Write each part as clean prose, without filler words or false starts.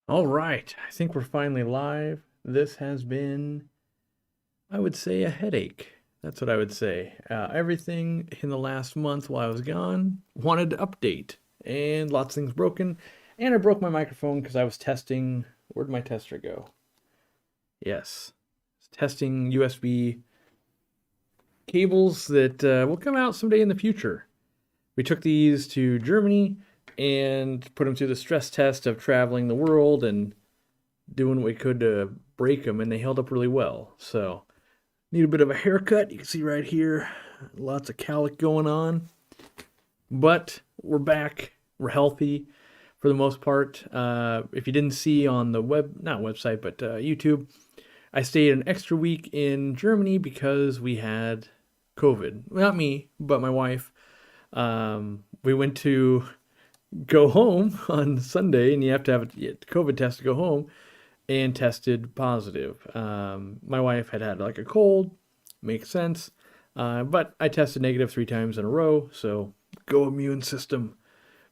All right, I think we're finally live. This has been, I would say, a headache. That's what I would say. Everything in the last month while I was gone wanted to update, and lots of things broken. And I broke my microphone because I was testing. Where'd my tester go? Yes, testing USB cables that will come out someday in the future. We took these to Germany and put them through the stress test of traveling the world and doing what we could to break them, and they held up really well. So, need a bit of a haircut. You can see right here, lots of cowlick going on. But we're back. We're healthy for the most part. If you didn't see on the not website, but YouTube, I stayed an extra week in Germany because we had COVID. Not me, but my wife. We went to go home on Sunday, and you have to have a COVID test to go home, and tested positive. My wife had like a cold, makes sense, but I tested negative 3 times in a row, so go immune system.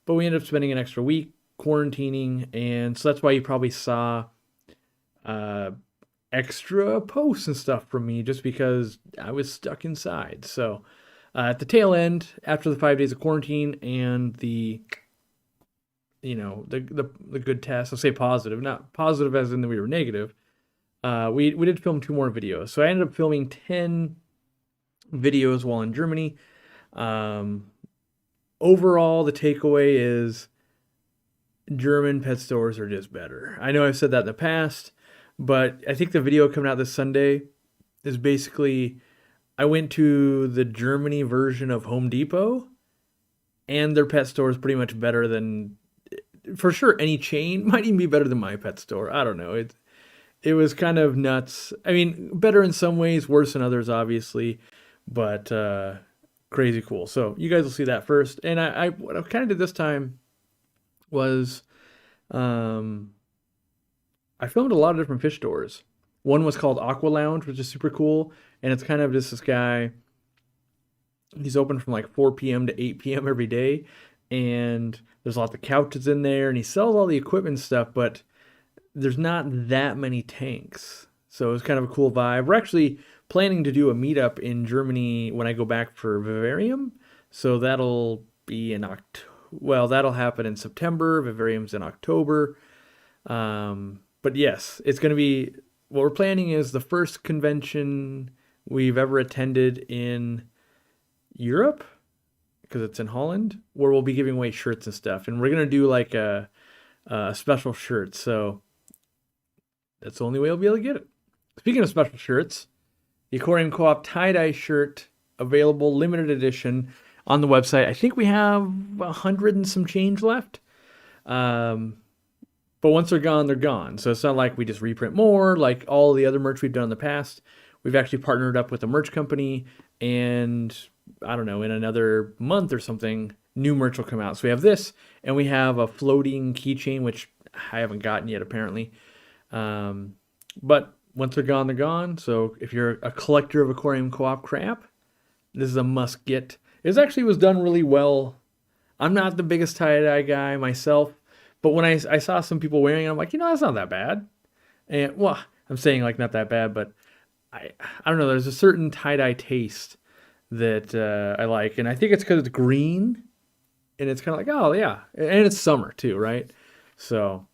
But we ended up spending an extra week quarantining, and so that's why you probably saw uh, extra posts and stuff from me, just because I was stuck inside. So at the tail end, after the 5 days of quarantine and the the good test, I'll say positive, not positive as in that we were negative. We did film 2 more videos, so I ended up filming 10 videos while in Germany. Um, Overall, the takeaway is German pet stores are just better. I know I've said that in the past, but I think the video coming out this Sunday is basically I went to the Germany version of Home Depot, and their pet store is pretty much better than, for sure, any chain. Might even be better than my pet store. I don't know. It was kind of nuts. I mean, better in some ways, worse in others, obviously, but crazy cool. So you guys will see that first. And what I kind of did this time was um, I filmed a lot of different fish stores. One was called Aqua Lounge, which is super cool, and it's kind of just this guy. He's open from like 4 p.m. to 8 p.m. every day, and there's lots of couches in there, and he sells all the equipment stuff, but there's not that many tanks. So it's kind of a cool vibe. We're actually planning to do a meetup in Germany when I go back for Vivarium. So that'll be in well, that'll happen in September. Vivarium's in October. But yes, it's going to be what we're planning is the first convention we've ever attended in Europe, because it's in Holland, where we'll be giving away shirts and stuff. And we're going to do like a special shirt. So that's the only way I'll be able to get it. Speaking of special shirts, the Aquarium Co-op tie-dye shirt available, limited edition, on the website. I think we have 100 and some change left. But once they're gone, they're gone. So it's not like we just reprint more like all the other merch we've done in the past. We've actually partnered up with a merch company, and I don't know, in another month or something, new merch will come out. So we have this, and we have a floating keychain, which I haven't gotten yet, apparently. But once they're gone, they're gone. So if you're a collector of Aquarium Co-op crap, this is a must get. It actually was done really well. I'm not the biggest tie-dye guy myself, but when I saw some people wearing it, I'm like, that's not that bad. And well, I'm saying like not that bad, but I don't know. There's a certain tie-dye taste that I like, and I think it's because it's green, and it's kind of like, oh yeah, and it's summer too, right? So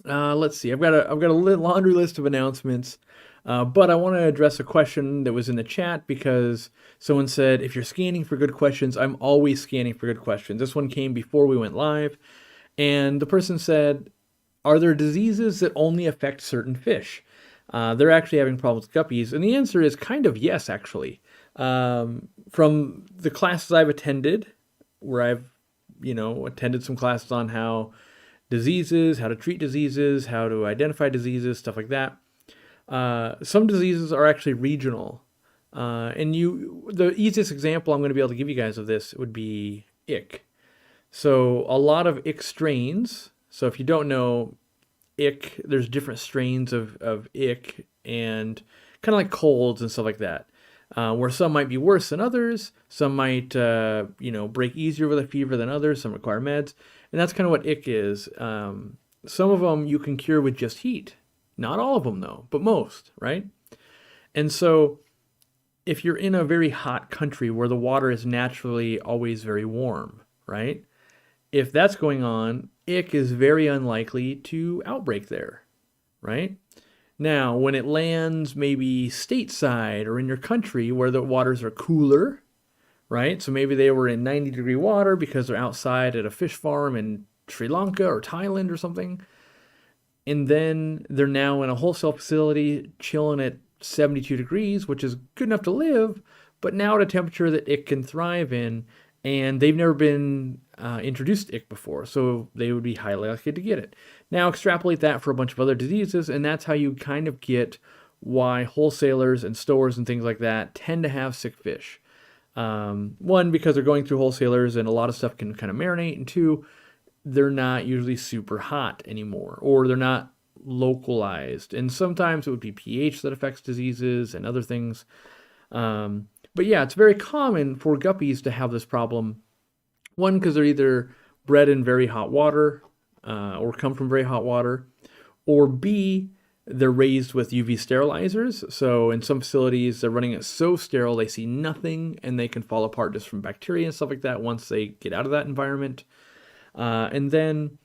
let's see. I've got a laundry list of announcements, but I want to address a question that was in the chat because someone said, if you're scanning for good questions, I'm always scanning for good questions. This one came before we went live, and the person said, are there diseases that only affect certain fish? They're actually having problems with guppies, and the answer is kind of yes, actually. From the classes I've attended, where I've attended some classes on how diseases, how to treat diseases, how to identify diseases, stuff like that. Some diseases are actually regional. And the easiest example I'm going to be able to give you guys of this would be ick. So a lot of ick strains. So if you don't know ick, there's different strains of ick, and kind of like colds and stuff like that. Where some might be worse than others, some might break easier with a fever than others, some require meds, and that's kind of what ick is. Some of them you can cure with just heat. Not all of them though, but most, right? And so if you're in a very hot country where the water is naturally always very warm, right? If that's going on, ick is very unlikely to outbreak there, right? Now, when it lands maybe stateside or in your country where the waters are cooler, right? So maybe they were in 90-degree water because they're outside at a fish farm in Sri Lanka or Thailand or something. And then they're now in a wholesale facility chilling at 72 degrees, which is good enough to live, but now at a temperature that it can thrive in. And they've never been introduced to ick before, so they would be highly likely to get it. Now extrapolate that for a bunch of other diseases, and that's how you kind of get why wholesalers and stores and things like that tend to have sick fish. One, because they're going through wholesalers and a lot of stuff can kind of marinate, and two, they're not usually super hot anymore, or they're not localized. And sometimes it would be pH that affects diseases and other things. But yeah, it's very common for guppies to have this problem. One, because they're either bred in very hot water or come from very hot water, or B, they're raised with UV sterilizers. So in some facilities, they're running it so sterile they see nothing and they can fall apart just from bacteria and stuff like that once they get out of that environment. And then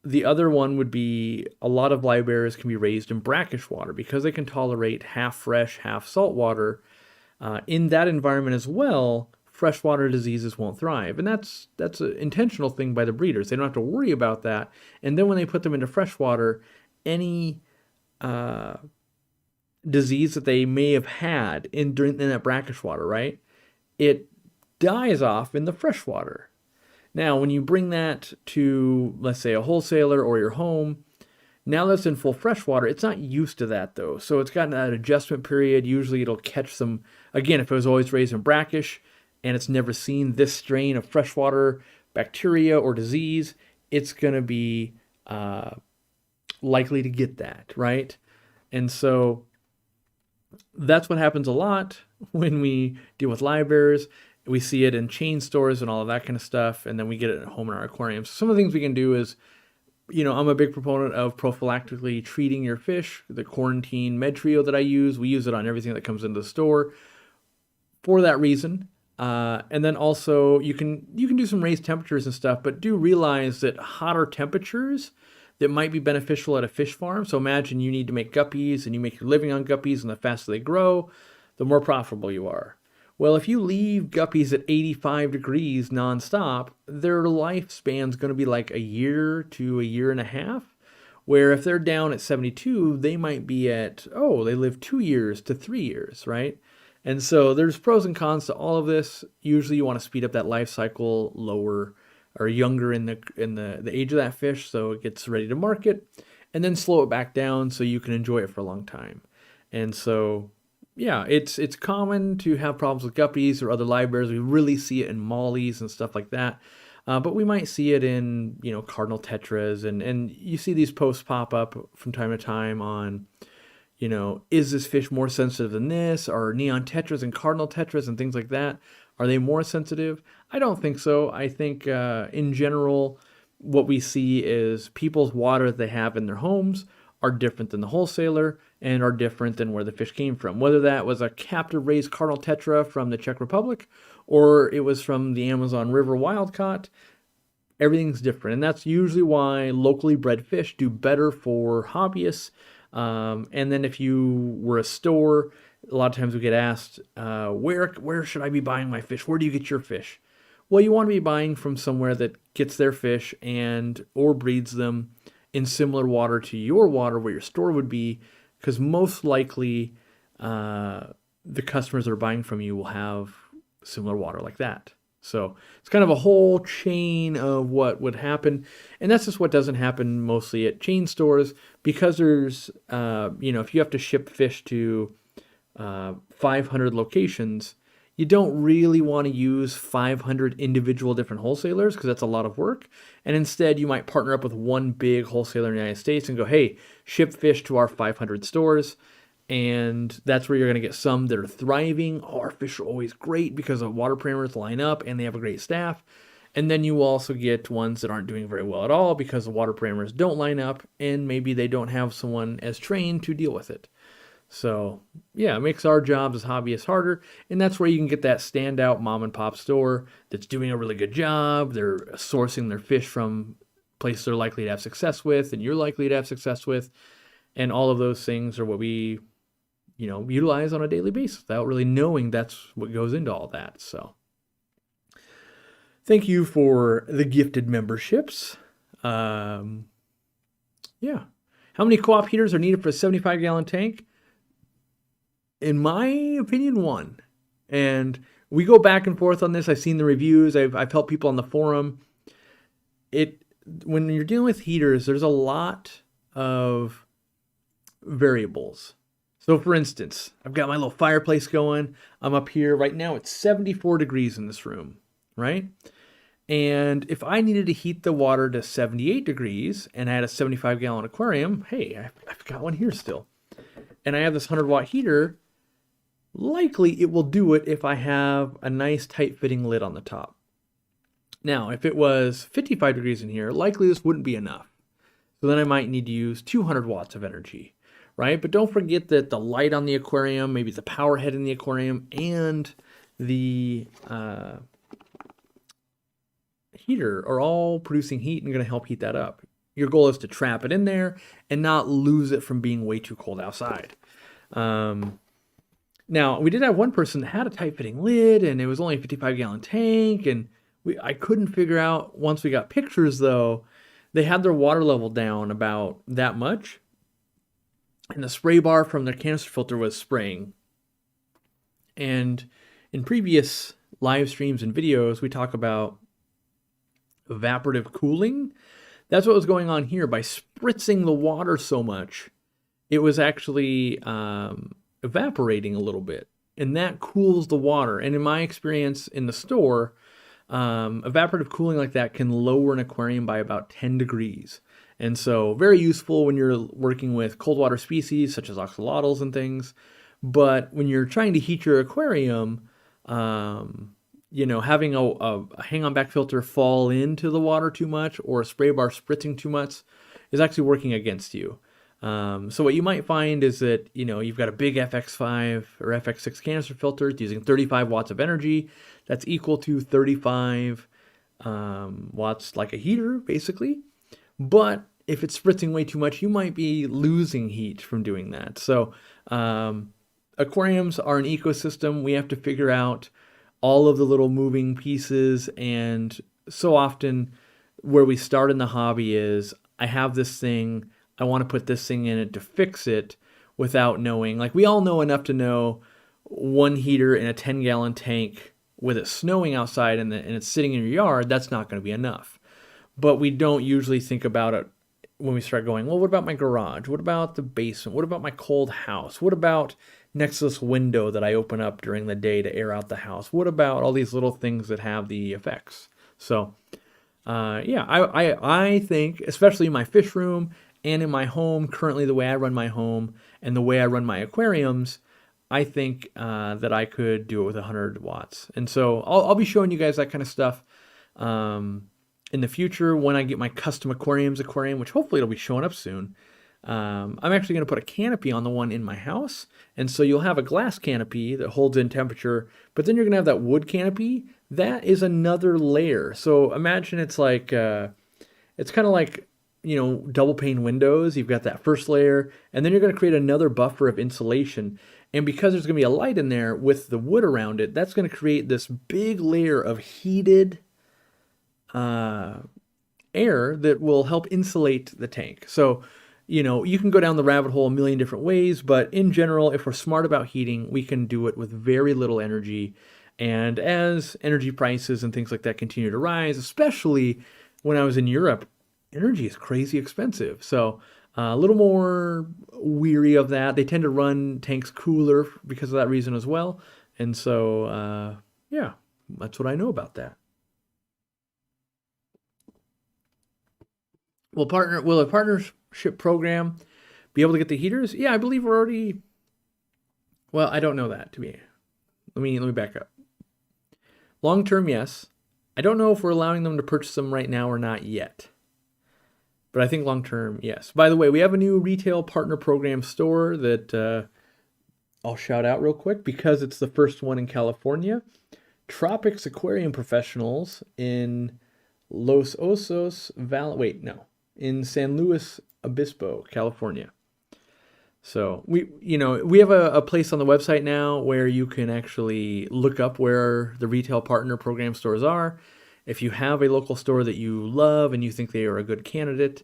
the other one would be a lot of live bears can be raised in brackish water because they can tolerate half fresh, half salt water. In that environment as well, freshwater diseases won't thrive. And that's an intentional thing by the breeders. They don't have to worry about that. And then when they put them into freshwater, any disease that they may have had in that brackish water, right? It dies off in the freshwater. Now, when you bring that to, let's say, a wholesaler or your home, now that's in full freshwater, it's not used to that though. So it's got that adjustment period. Usually it'll catch some, again, if it was always raised in brackish and it's never seen this strain of freshwater bacteria or disease, it's going to be likely to get that, right? And so that's what happens a lot when we deal with live bears. We see it in chain stores and all of that kind of stuff, and then we get it at home in our aquariums. So some of the things we can do is, I'm a big proponent of prophylactically treating your fish. The quarantine med trio that I use, we use it on everything that comes into the store for that reason. And then also you can do some raised temperatures and stuff, but do realize that hotter temperatures that might be beneficial at a fish farm. So imagine you need to make guppies and you make your living on guppies, and the faster they grow, the more profitable you are. Well, if you leave guppies at 85 degrees nonstop, their lifespan's going to be like a year to a year and a half. Where if they're down at 72, they might be at, they live 2 years to 3 years, right? And so there's pros and cons to all of this. Usually you want to speed up that life cycle lower or younger in the age of that fish so it gets ready to market, and then slow it back down so you can enjoy it for a long time. And so yeah, it's common to have problems with guppies or other live bears. We really see it in mollies and stuff like that. But we might see it in, cardinal tetras. And you see these posts pop up from time to time on, is this fish more sensitive than this? Or neon tetras and cardinal tetras and things like that. Are they more sensitive? I don't think so. I think in general, what we see is people's water that they have in their homes are different than the wholesaler and are different than where the fish came from. Whether that was a captive raised cardinal tetra from the Czech Republic or it was from the Amazon River wild caught, everything's different. And that's usually why locally bred fish do better for hobbyists. And then if you were a store, a lot of times we get asked, where should I be buying my fish? Where do you get your fish? Well, you want to be buying from somewhere that gets their fish or breeds them in similar water to your water where your store would be, because most likely the customers that are buying from you will have similar water like that. So it's kind of a whole chain of what would happen. And that's just what doesn't happen mostly at chain stores, because there's, if you have to ship fish to 500 locations, you don't really want to use 500 individual different wholesalers because that's a lot of work. And instead, you might partner up with one big wholesaler in the United States and go, hey, ship fish to our 500 stores. And that's where you're going to get some that are thriving. Our fish are always great because the water parameters line up and they have a great staff. And then you also get ones that aren't doing very well at all because the water parameters don't line up and maybe they don't have someone as trained to deal with it. So yeah, it makes our jobs as hobbyists harder. And that's where you can get that standout mom and pop store that's doing a really good job. They're sourcing their fish from places they're likely to have success with and you're likely to have success with. And all of those things are what we, utilize on a daily basis without really knowing that's what goes into all that. So thank you for the gifted memberships. Yeah. How many co-op heaters are needed for a 75-gallon tank? In my opinion, one. And we go back and forth on this. I've seen the reviews. I've helped people on the forum. When you're dealing with heaters, there's a lot of variables. So for instance, I've got my little fireplace going. I'm up here right now. It's 74 degrees in this room, right? And if I needed to heat the water to 78 degrees and I had a 75-gallon aquarium, hey, I've got one here still. And I have this 100-watt heater, likely it will do it if I have a nice tight-fitting lid on the top. Now, if it was 55 degrees in here, likely this wouldn't be enough. So then I might need to use 200 watts of energy, right? But don't forget that the light on the aquarium, maybe the power head in the aquarium, and the heater are all producing heat and going to help heat that up. Your goal is to trap it in there and not lose it from being way too cold outside. Now, we did have one person that had a tight-fitting lid, and it was only a 55-gallon tank, and I couldn't figure out, once we got pictures, though, they had their water level down about that much, and the spray bar from their canister filter was spraying. And in previous live streams and videos, we talk about evaporative cooling. That's what was going on here. By spritzing the water so much, it was actually evaporating a little bit, and that cools the water. And in my experience in the store, evaporative cooling like that can lower an aquarium by about 10 degrees. And so very useful when you're working with cold water species such as axolotls and things. But when you're trying to heat your aquarium, having a hang-on back filter fall into the water too much or a spray bar spritzing too much is actually working against you. So what you might find is that, you've got a big FX5 or FX6 canister filter. It's using 35 watts of energy. That's equal to 35 watts like a heater, basically. But if it's spritzing way too much, you might be losing heat from doing that. So aquariums are an ecosystem. We have to figure out all of the little moving pieces. And so often where we start in the hobby is, I have this thing, I want to put this thing in it to fix it without knowing. Like, we all know enough to know one heater in a 10-gallon tank with it snowing outside and it's sitting in your yard, that's not going to be enough. But we don't usually think about it when we start going, well, what about my garage? What about the basement? What about my cold house? What about next to this window that I open up during the day to air out the house? What about all these little things that have the effects? So, I think, especially in my fish room and in my home, currently the way I run my home and the way I run my aquariums, I think that I could do it with 100 watts. And so I'll be showing you guys that kind of stuff in the future when I get my custom aquarium, which hopefully it'll be showing up soon. I'm actually going to put a canopy on the one in my house. And so you'll have a glass canopy that holds in temperature, but then you're going to have that wood canopy. That is another layer. So imagine it's like, it's kind of like, double pane windows. You've got that first layer, and then you're going to create another buffer of insulation. And because there's going to be a light in there with the wood around it, that's going to create this big layer of heated air that will help insulate the tank. So, you can go down the rabbit hole a million different ways, but in general, if we're smart about heating, we can do it with very little energy. And as energy prices and things like that continue to rise, especially when I was in Europe, energy is crazy expensive. So a little more weary of that. They tend to run tanks cooler because of that reason as well. And so, that's what I know about that. Will a partnership program be able to get the heaters? Yeah, I believe we're already. Well, I don't know that to be. Let me back up. Long term, yes. I don't know if we're allowing them to purchase them right now or not yet. But I think long term, yes. By the way, we have a new retail partner program store that I'll shout out real quick because it's the first one in California. Tropics Aquarium Professionals in Los Osos Valley. Wait, no, in San Luis Obispo, California. So we have a place on the website now where you can actually look up where the retail partner program stores are. If you have a local store that you love and you think they are a good candidate,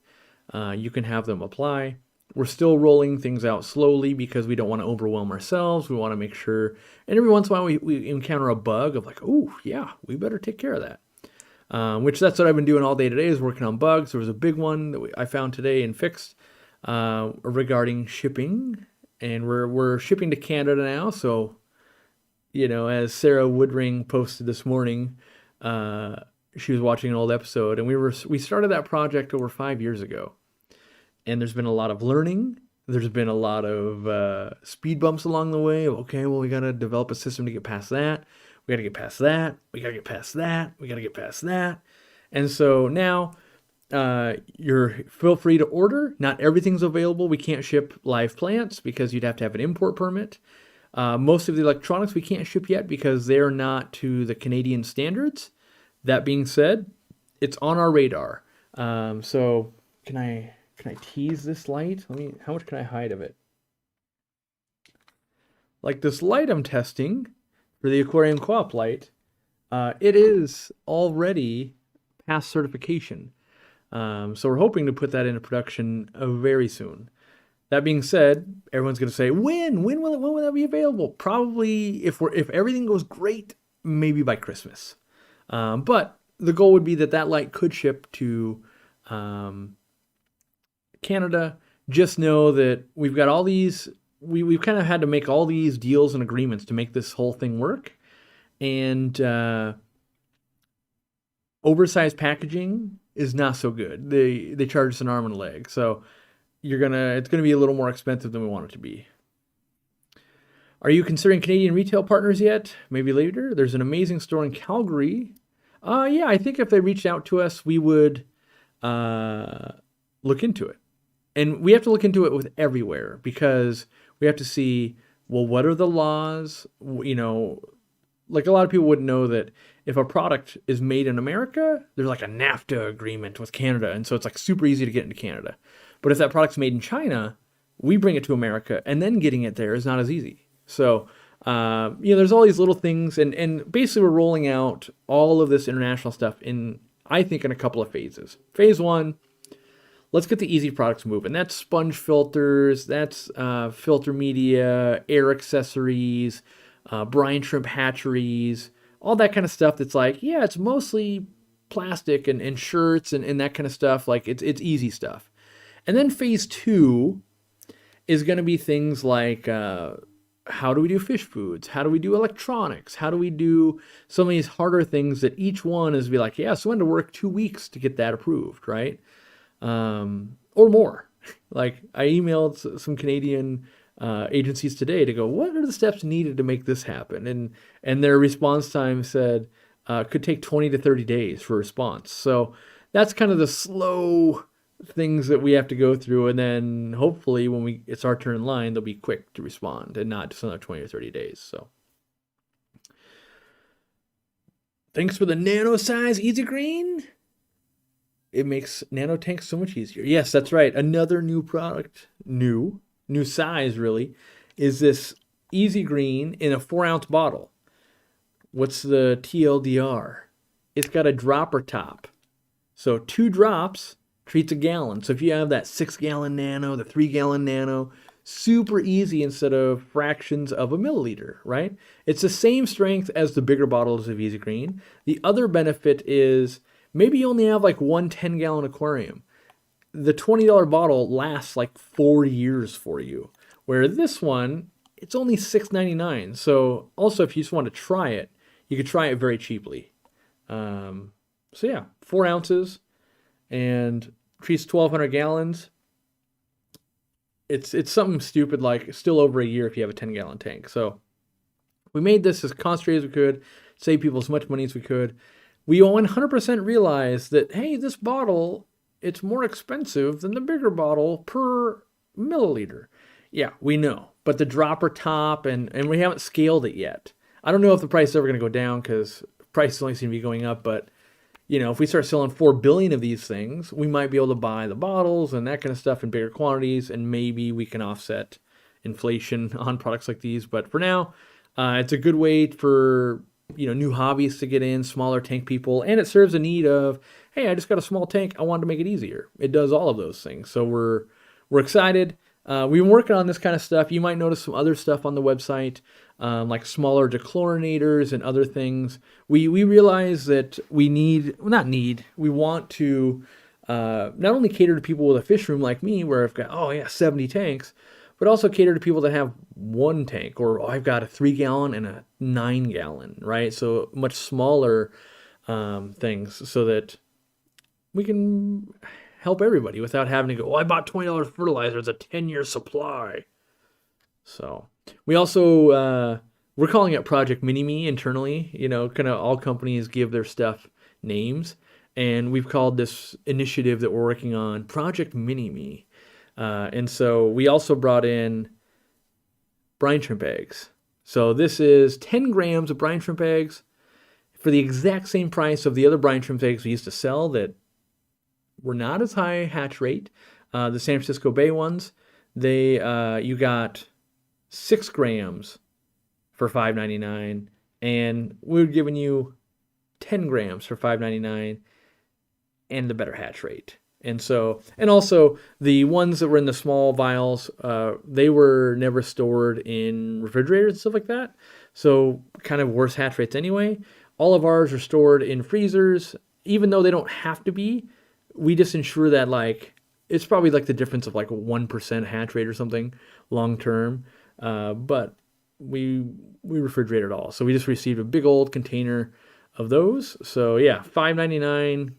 you can have them apply. We're still rolling things out slowly because we don't want to overwhelm ourselves. We want to make sure, and every once in a while we encounter a bug of like, oh yeah, we better take care of that. Which that's what I've been doing all day today is working on bugs. There was a big one that I found today and fixed regarding shipping, and we're shipping to Canada now. So, as Sarah Woodring posted this morning, she was watching an old episode, and we started that project over 5 years ago. And there's been a lot of learning. There's been a lot of speed bumps along the way. Okay, well, we got to develop a system to get past that. We got to get past that. We got to get past that. We got to get past that. And so now feel free to order. Not everything's available. We can't ship live plants because you'd have to have an import permit. Most of the electronics we can't ship yet because they're not to the Canadian standards. That being said, it's on our radar. So can I tease this light? How much can I hide of it? Like this light I'm testing for the Aquariumcoop light, it is already past certification. So we're hoping to put that into production very soon. That being said, everyone's going to say, when will that be available? Probably if everything goes great, maybe by Christmas. But the goal would be that light could ship to Canada. Just know that we've got all these, we've kind of had to make all these deals and agreements to make this whole thing work. And oversized packaging is not so good. They charge us an arm and a leg. So it's gonna be a little more expensive than we want it to be. Are you considering Canadian retail partners yet? Maybe later. There's an amazing store in Calgary. Yeah, I think if they reached out to us, we would look into it. And we have to look into it with everywhere because we have to see, well, what are the laws? Like a lot of people wouldn't know that if a product is made in America, there's like a NAFTA agreement with Canada. And so it's like super easy to get into Canada. But if that product's made in China, we bring it to America and then getting it there is not as easy. So, there's all these little things. And basically we're rolling out all of this international stuff I think in a couple of phases. Phase 1, let's get the easy products moving. That's sponge filters, that's filter media, air accessories, brine shrimp hatcheries, all that kind of stuff that's like, yeah, it's mostly plastic and shirts and that kind of stuff. Like it's easy stuff. And then phase 2 is going to be things like how do we do fish foods? How do we do electronics? How do we do some of these harder things that each one is be like, yeah, so I had to work 2 weeks to get that approved, right? Or more. Like I emailed some Canadian agencies today to go, what are the steps needed to make this happen? And their response time said could take 20 to 30 days for a response. So that's kind of the slow things that we have to go through. And then hopefully when it's our turn in line, they'll be quick to respond and not just another 20 or 30 days. So thanks for the nano size easy green. It makes nano tanks so much easier. Yes, that's right. Another new product, new size really, is this easy green in a 4-ounce bottle. What's the TLDR? It's got a dropper top. So 2 drops treats a gallon. So if you have that 6-gallon nano, the 3-gallon nano, super easy instead of fractions of a milliliter, right? It's the same strength as the bigger bottles of Easy Green. The other benefit is maybe you only have like one 10-gallon aquarium. The $20 bottle lasts like 4 years for you. Where this one, it's only $6.99. So also if you just want to try it, you could try it very cheaply. So yeah, 4 ounces and treats 1,200 gallons. It's something stupid like still over a year if you have a 10-gallon tank. So we made this as concentrated as we could, save people as much money as we could. we 100% realize that, hey, this bottle, it's more expensive than the bigger bottle per milliliter. Yeah, we know. But the dropper top, and we haven't scaled it yet. I don't know if the price is ever going to go down because prices only seem to be going up. But, if we start selling 4 billion of these things, we might be able to buy the bottles and that kind of stuff in bigger quantities. And maybe we can offset inflation on products like these. But for now, it's a good way for new hobbyists to get in, smaller tank people, and it serves a need of, hey, I just got a small tank, I wanted to make it easier. It does all of those things. So we're excited. We've been working on this kind of stuff. You might notice some other stuff on the website, like smaller dechlorinators and other things. We realize that we want to not only cater to people with a fish room like me, where I've got 70 tanks, but also cater to people that have one tank, or I've got a 3-gallon and a 9-gallon, right? So much smaller things, so that we can help everybody without having to go, I bought $20 fertilizer, it's a 10-year supply. So we also, we're calling it Project Mini-Me internally. Kind of all companies give their stuff names. And we've called this initiative that we're working on Project Mini-Me. And so we also brought in brine shrimp eggs. So this is 10 grams of brine shrimp eggs for the exact same price of the other brine shrimp eggs we used to sell that were not as high hatch rate. The San Francisco Bay ones, you got 6 grams for $5.99, and we're giving you 10 grams for $5.99 and the better hatch rate. And also the ones that were in the small vials, they were never stored in refrigerators and stuff like that. So kind of worse hatch rates anyway. All of ours are stored in freezers, even though they don't have to be. We just ensure that it's probably the difference of 1% hatch rate or something long term. But we refrigerate it all. So we just received a big old container of those. So yeah, $5.99,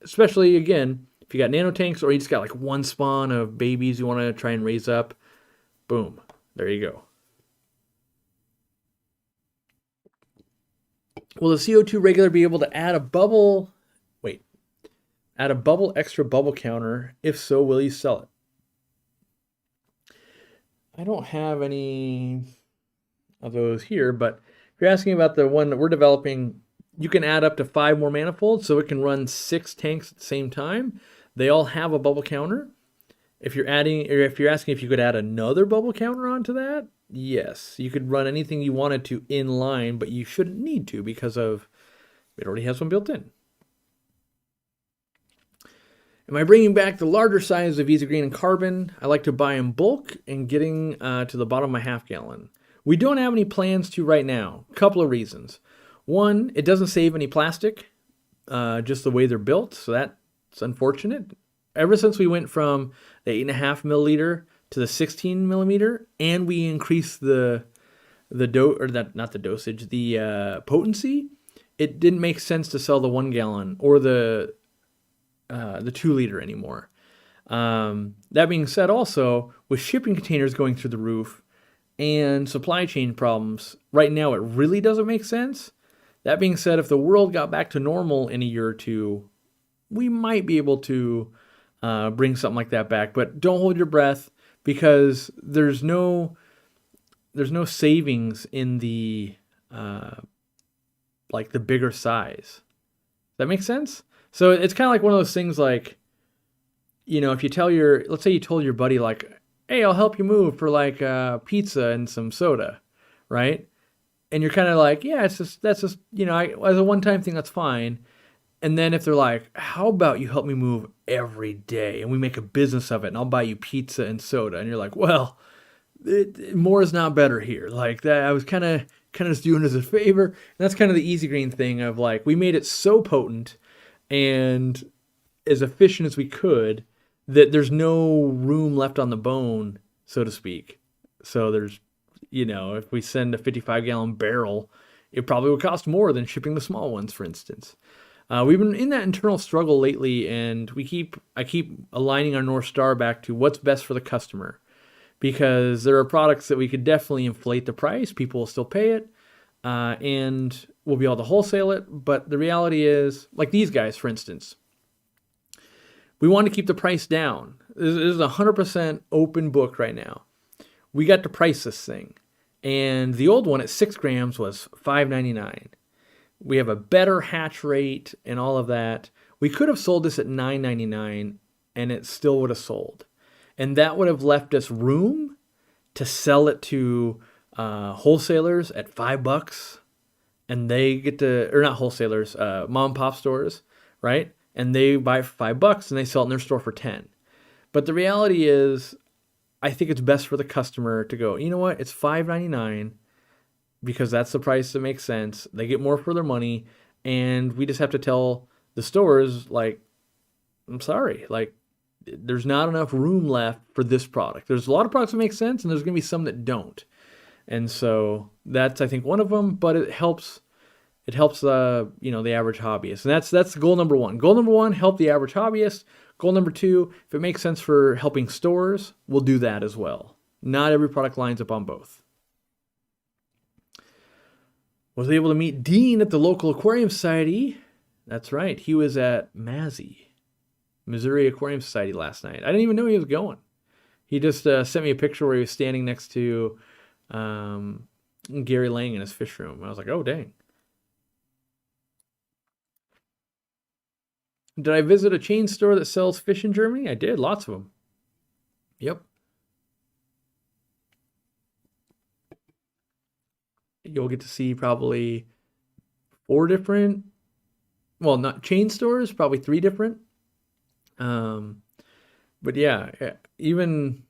especially again, if you got nano tanks or you just got one spawn of babies you want to try and raise up, boom, there you go. Will the CO2 regulator be able to add a bubble extra bubble counter? If so, will you sell it? I don't have any of those here, but if you're asking about the one that we're developing, you can add up to 5 more manifolds, so it can run 6 tanks at the same time. They all have a bubble counter. If you're asking if you could add another bubble counter onto that, yes, you could run anything you wanted to in line, but you shouldn't need to because it already has one built in. Am I bringing back the larger size of Easy Green and Carbon? I like to buy in bulk and getting to the bottom of my half-gallon. We don't have any plans to right now. A couple of reasons. One, it doesn't save any plastic, just the way they're built, so that's unfortunate. Ever since we went from the 8.5 milliliter to the 16 millimeter, and we increased the potency, it didn't make sense to sell the 1 gallon or the 2 liter anymore. That being said, also with shipping containers going through the roof and supply chain problems, right now it really doesn't make sense. That being said, if the world got back to normal in a year or two, we might be able to bring something like that back. But don't hold your breath, because there's no savings in the the bigger size. Does that make sense? So it's kind of like one of those things if you tell let's say you told your buddy hey, I'll help you move for pizza and some soda, right? And you're kind of yeah, that's just as a one-time thing, that's fine. And then if they're how about you help me move every day and we make a business of it and I'll buy you pizza and soda, and you're well, more is not better here. That I was kind of just doing it as a favor. And that's kind of the Easy Green thing of we made it so potent and as efficient as we could that there's no room left on the bone, so to speak. So there's, if we send a 55-gallon barrel, it probably would cost more than shipping the small ones, for instance. We've been in that internal struggle lately, and I keep aligning our North Star back to what's best for the customer, because there are products that we could definitely inflate the price. People will still pay it. and we'll be able to wholesale it. But the reality is, like these guys, for instance, we want to keep the price down. This is a 100% open book right now. We got to price this thing. And the old one at 6 grams was $5.99. We have a better hatch rate and all of that. We could have sold this at $9.99 and it still would have sold. And that would have left us room to sell it to wholesalers at $5. And they get to, or not wholesalers, mom and pop stores, right? And they buy it for $5 and they sell it in their store for 10. But the reality is, I think it's best for the customer to go, you know what, it's $5.99 because that's the price that makes sense. They get more for their money, and we just have to tell the stores, like, I'm sorry, like, there's not enough room left for this product. There's a lot of products that make sense, and there's going to be some that don't. And so that's, I think, one of them, but it helps the average hobbyist. And that's goal number one. Goal number one, help the average hobbyist. Goal number two, if it makes sense for helping stores, we'll do that as well. Not every product lines up on both. Was able to meet Dean at the local Aquarium Society. That's right. He was at MASI, Missouri Aquarium Society, last night. I didn't even know he was going. He just sent me a picture where he was standing next to Gary Lang in his fish room. I was like, oh, dang. Did I visit a chain store that sells fish in Germany? I did. Lots of them. Yep. You'll get to see probably 4 different, well, not chain stores, probably 3 different. But yeah, even,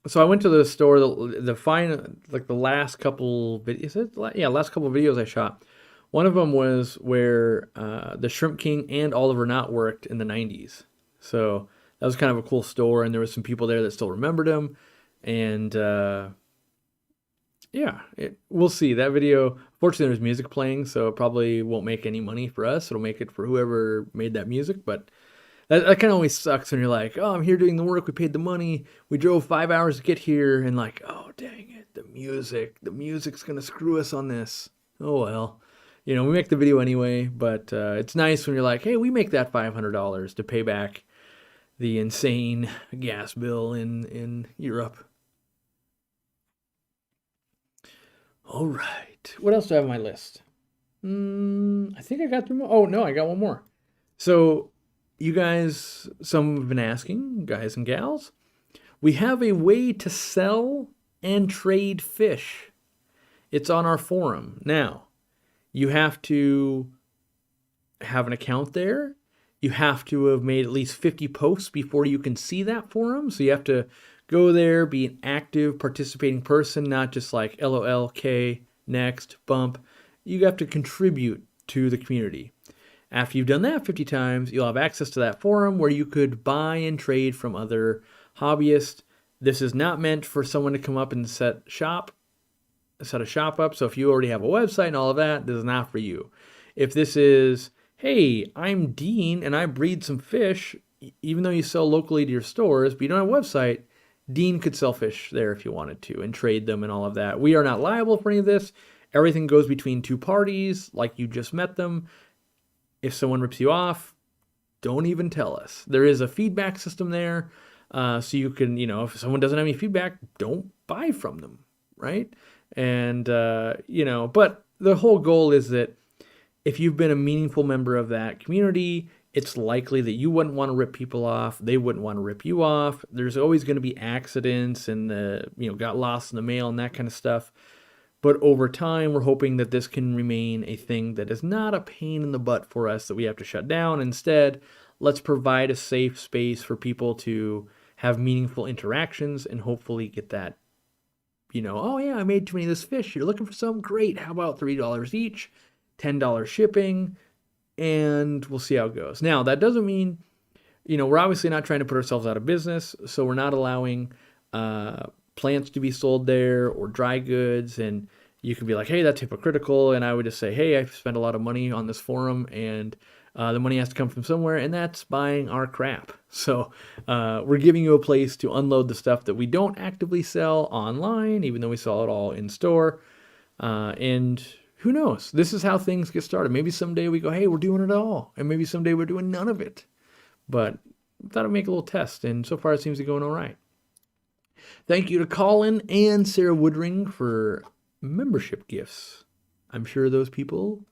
so I went to the store, the last couple videos, last couple of videos I shot. One of them was where the Shrimp King and Oliver Knott worked in the 90s. So that was kind of a cool store, and there was some people there that still remembered him. And we'll see. That video, fortunately there's music playing, so it probably won't make any money for us. It'll make it for whoever made that music. But that kind of always sucks when you're like, oh, I'm here doing the work, we paid the money, we drove 5 hours to get here, and like, oh, dang it, the music's going to screw us on this. Oh, well. We make the video anyway, but it's nice when you're like, hey, we make that $500 to pay back the insane gas bill in Europe. All right. What else do I have on my list? I think I got 3 more. Oh, no, I got one more. So you guys, some have been asking, guys and gals, we have a way to sell and trade fish. It's on our forum. Now, you have to have an account there. You have to have made at least 50 posts before you can see that forum. So you have to go there, be an active, participating person, not just like LOL, K, next, bump. You have to contribute to the community. After you've done that 50 times, you'll have access to that forum where you could buy and trade from other hobbyists. This is not meant for someone to come up and set a shop up. So if you already have a website and all of that, this is not for you. If this is, hey, I'm Dean and I breed some fish, even though you sell locally to your stores, but you don't have a website, Dean could sell fish there if you wanted to and trade them and all of that. We are not liable for any of this. Everything goes between 2 parties, like you just met them. If someone rips you off, don't even tell us. There is a feedback system there. So you can, if someone doesn't have any feedback, don't buy from them, right? And, but the whole goal is that if you've been a meaningful member of that community, it's likely that you wouldn't want to rip people off. They wouldn't want to rip you off. There's always going to be accidents and got lost in the mail and that kind of stuff. But over time, we're hoping that this can remain a thing that is not a pain in the butt for us that we have to shut down. Instead, let's provide a safe space for people to have meaningful interactions and hopefully get that, oh yeah, I made too many of this fish. You're looking for some? Great. How about $3 each, $10 shipping, and we'll see how it goes. Now, that doesn't mean, we're obviously not trying to put ourselves out of business, so we're not allowing plants to be sold there or dry goods, and you can be like, hey, that's hypocritical, and I would just say, hey, I've spent a lot of money on this forum, and the money has to come from somewhere, and that's buying our crap. So we're giving you a place to unload the stuff that we don't actively sell online, even though we sell it all in store. And who knows? This is how things get started. Maybe someday we go, hey, we're doing it all. And maybe someday we're doing none of it. But I thought I'd make a little test. And so far it seems to be going all right. Thank you to Colin and Sarah Woodring for membership gifts. I'm sure those people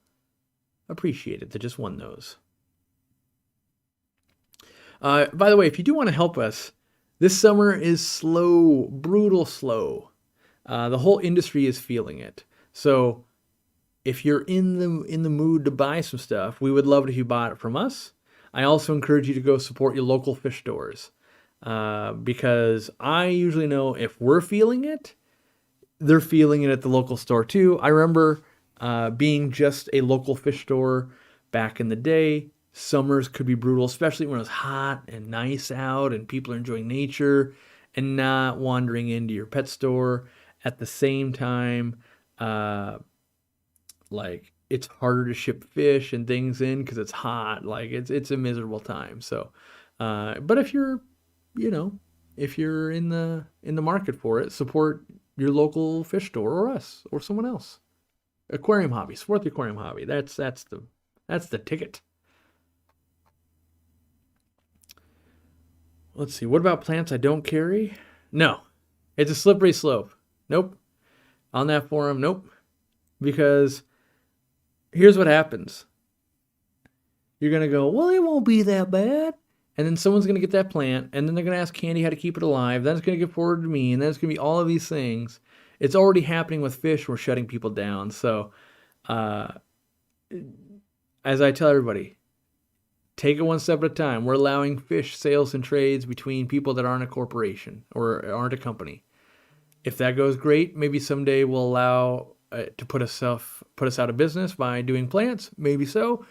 appreciate it. They just won those. By the way, if you do want to help us, this summer is slow, brutal slow. The whole industry is feeling it. So if you're in the mood to buy some stuff, we would love it if you bought it from us. I also encourage you to go support your local fish stores. Because I usually know if we're feeling it, they're feeling it at the local store too. I remember being just a local fish store back in the day. Summers could be brutal, especially when it was hot and nice out and people are enjoying nature and not wandering into your pet store. At the same time, like it's harder to ship fish and things in because it's hot. Like it's a miserable time. So, but if you're in the market for it, support your local fish store or us or someone else. Aquarium hobby, support the aquarium hobby. That's the ticket. Let's see. What about plants I don't carry? No, it's a slippery slope. Nope. On that forum, nope. Because here's what happens. You're gonna go, well, it won't be that bad. And then someone's going to get that plant, and then they're going to ask Candy how to keep it alive. Then it's going to get forwarded to me, and then it's going to be all of these things. It's already happening with fish. We're shutting people down. So, as I tell everybody, take it one step at a time. We're allowing fish sales and trades between people that aren't a corporation or aren't a company. If that goes great, maybe someday we'll allow to put us out of business by doing plants. Maybe so.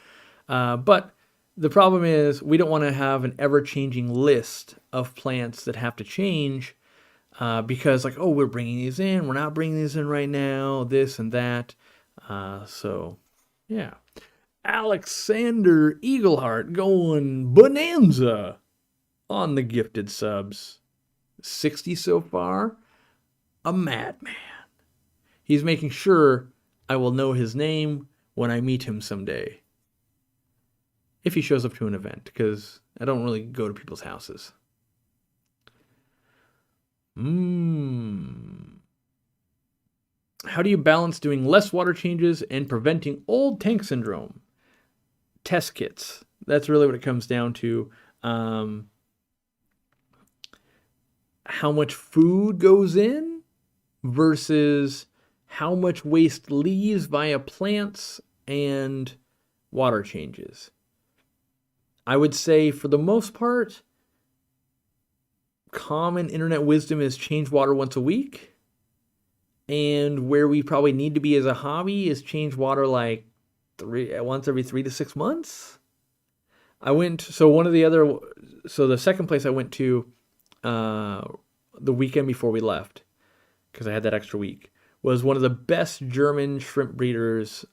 But the problem is we don't want to have an ever-changing list of plants that have to change because like, oh, we're bringing these in. We're not bringing these in right now, this and that. So, yeah. Alexander Eagleheart going bonanza on the gifted subs. 60 so far. A madman. He's making sure I will know his name when I meet him someday. If he shows up to an event, because I don't really go to people's houses. How do you balance doing less water changes and preventing old tank syndrome? Test kits. That's really what it comes down to. How much food goes in versus how much waste leaves via plants and water changes. I would say for the most part, common internet wisdom is change water once a week. And where we probably need to be as a hobby is change water like once every 3 to 6 months. The second place I went to the weekend before we left, because I had that extra week, was one of the best German shrimp breeders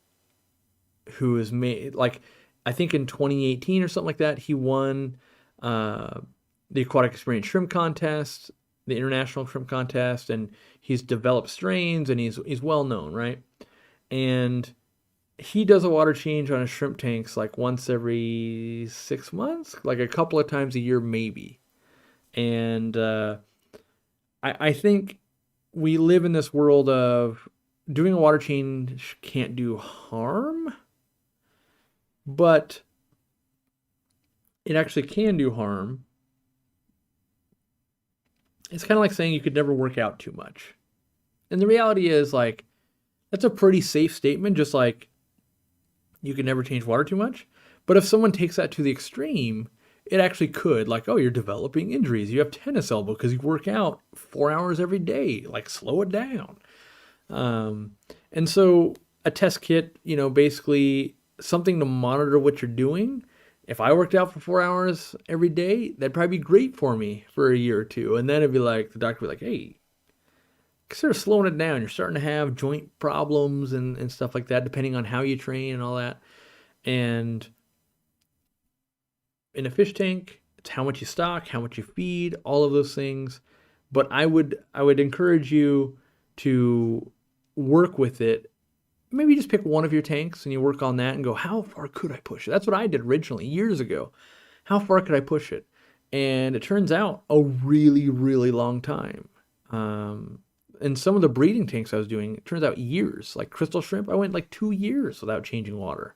who has made, like, I think in 2018 or something like that, he won the Aquatic Experience Shrimp Contest, the International Shrimp Contest, and he's developed strains, and he's well known, right? And he does a water change on his shrimp tanks like once every 6 months, like a couple of times a year maybe. And I think we live in this world of doing a water change can't do harm, but it actually can do harm. It's kind of like saying you could never work out too much. And the reality is, like, that's a pretty safe statement, just like you can never change water too much. But if someone takes that to the extreme, it actually could. Like, oh, you're developing injuries. You have tennis elbow because you work out 4 hours every day. Like, slow it down. And so a test kit, basically something to monitor what you're doing. If I worked out for 4 hours every day, that'd probably be great for me for a year or two. And then it'd be like, the doctor would be like, hey, consider slowing it down. You're starting to have joint problems and stuff like that, depending on how you train and all that. And in a fish tank, it's how much you stock, how much you feed, all of those things. But I would encourage you to work with it maybe just pick one of your tanks and you work on that and go, how far could I push it? That's what I did originally years ago. How far could I push it? And it turns out a really, really long time. And some of the breeding tanks I was doing, it turns out years. Like crystal shrimp, I went like 2 years without changing water.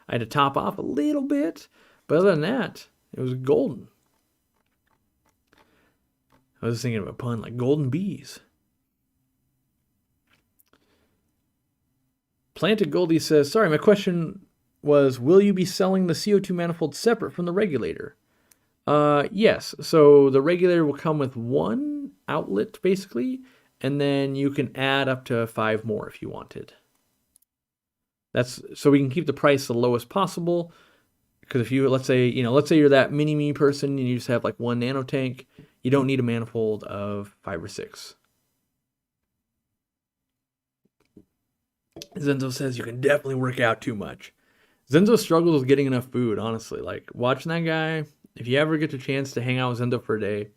I had to top off a little bit, but other than that, it was golden. I was thinking of a pun like golden bees. Planted Goldie says, sorry, my question was, will you be selling the CO2 manifold separate from the regulator? Yes. So the regulator will come with one outlet, basically, and then you can add up to 5 more if you wanted. That's so we can keep the price the lowest possible. Because if you, let's say you're that mini-me person and you just have like one nano tank, you don't need a manifold of 5 or 6. Zenzo says you can definitely work out too much. Zenzo struggles with getting enough food, honestly. Like, watching that guy, if you ever get the chance to hang out with Zenzo for a day,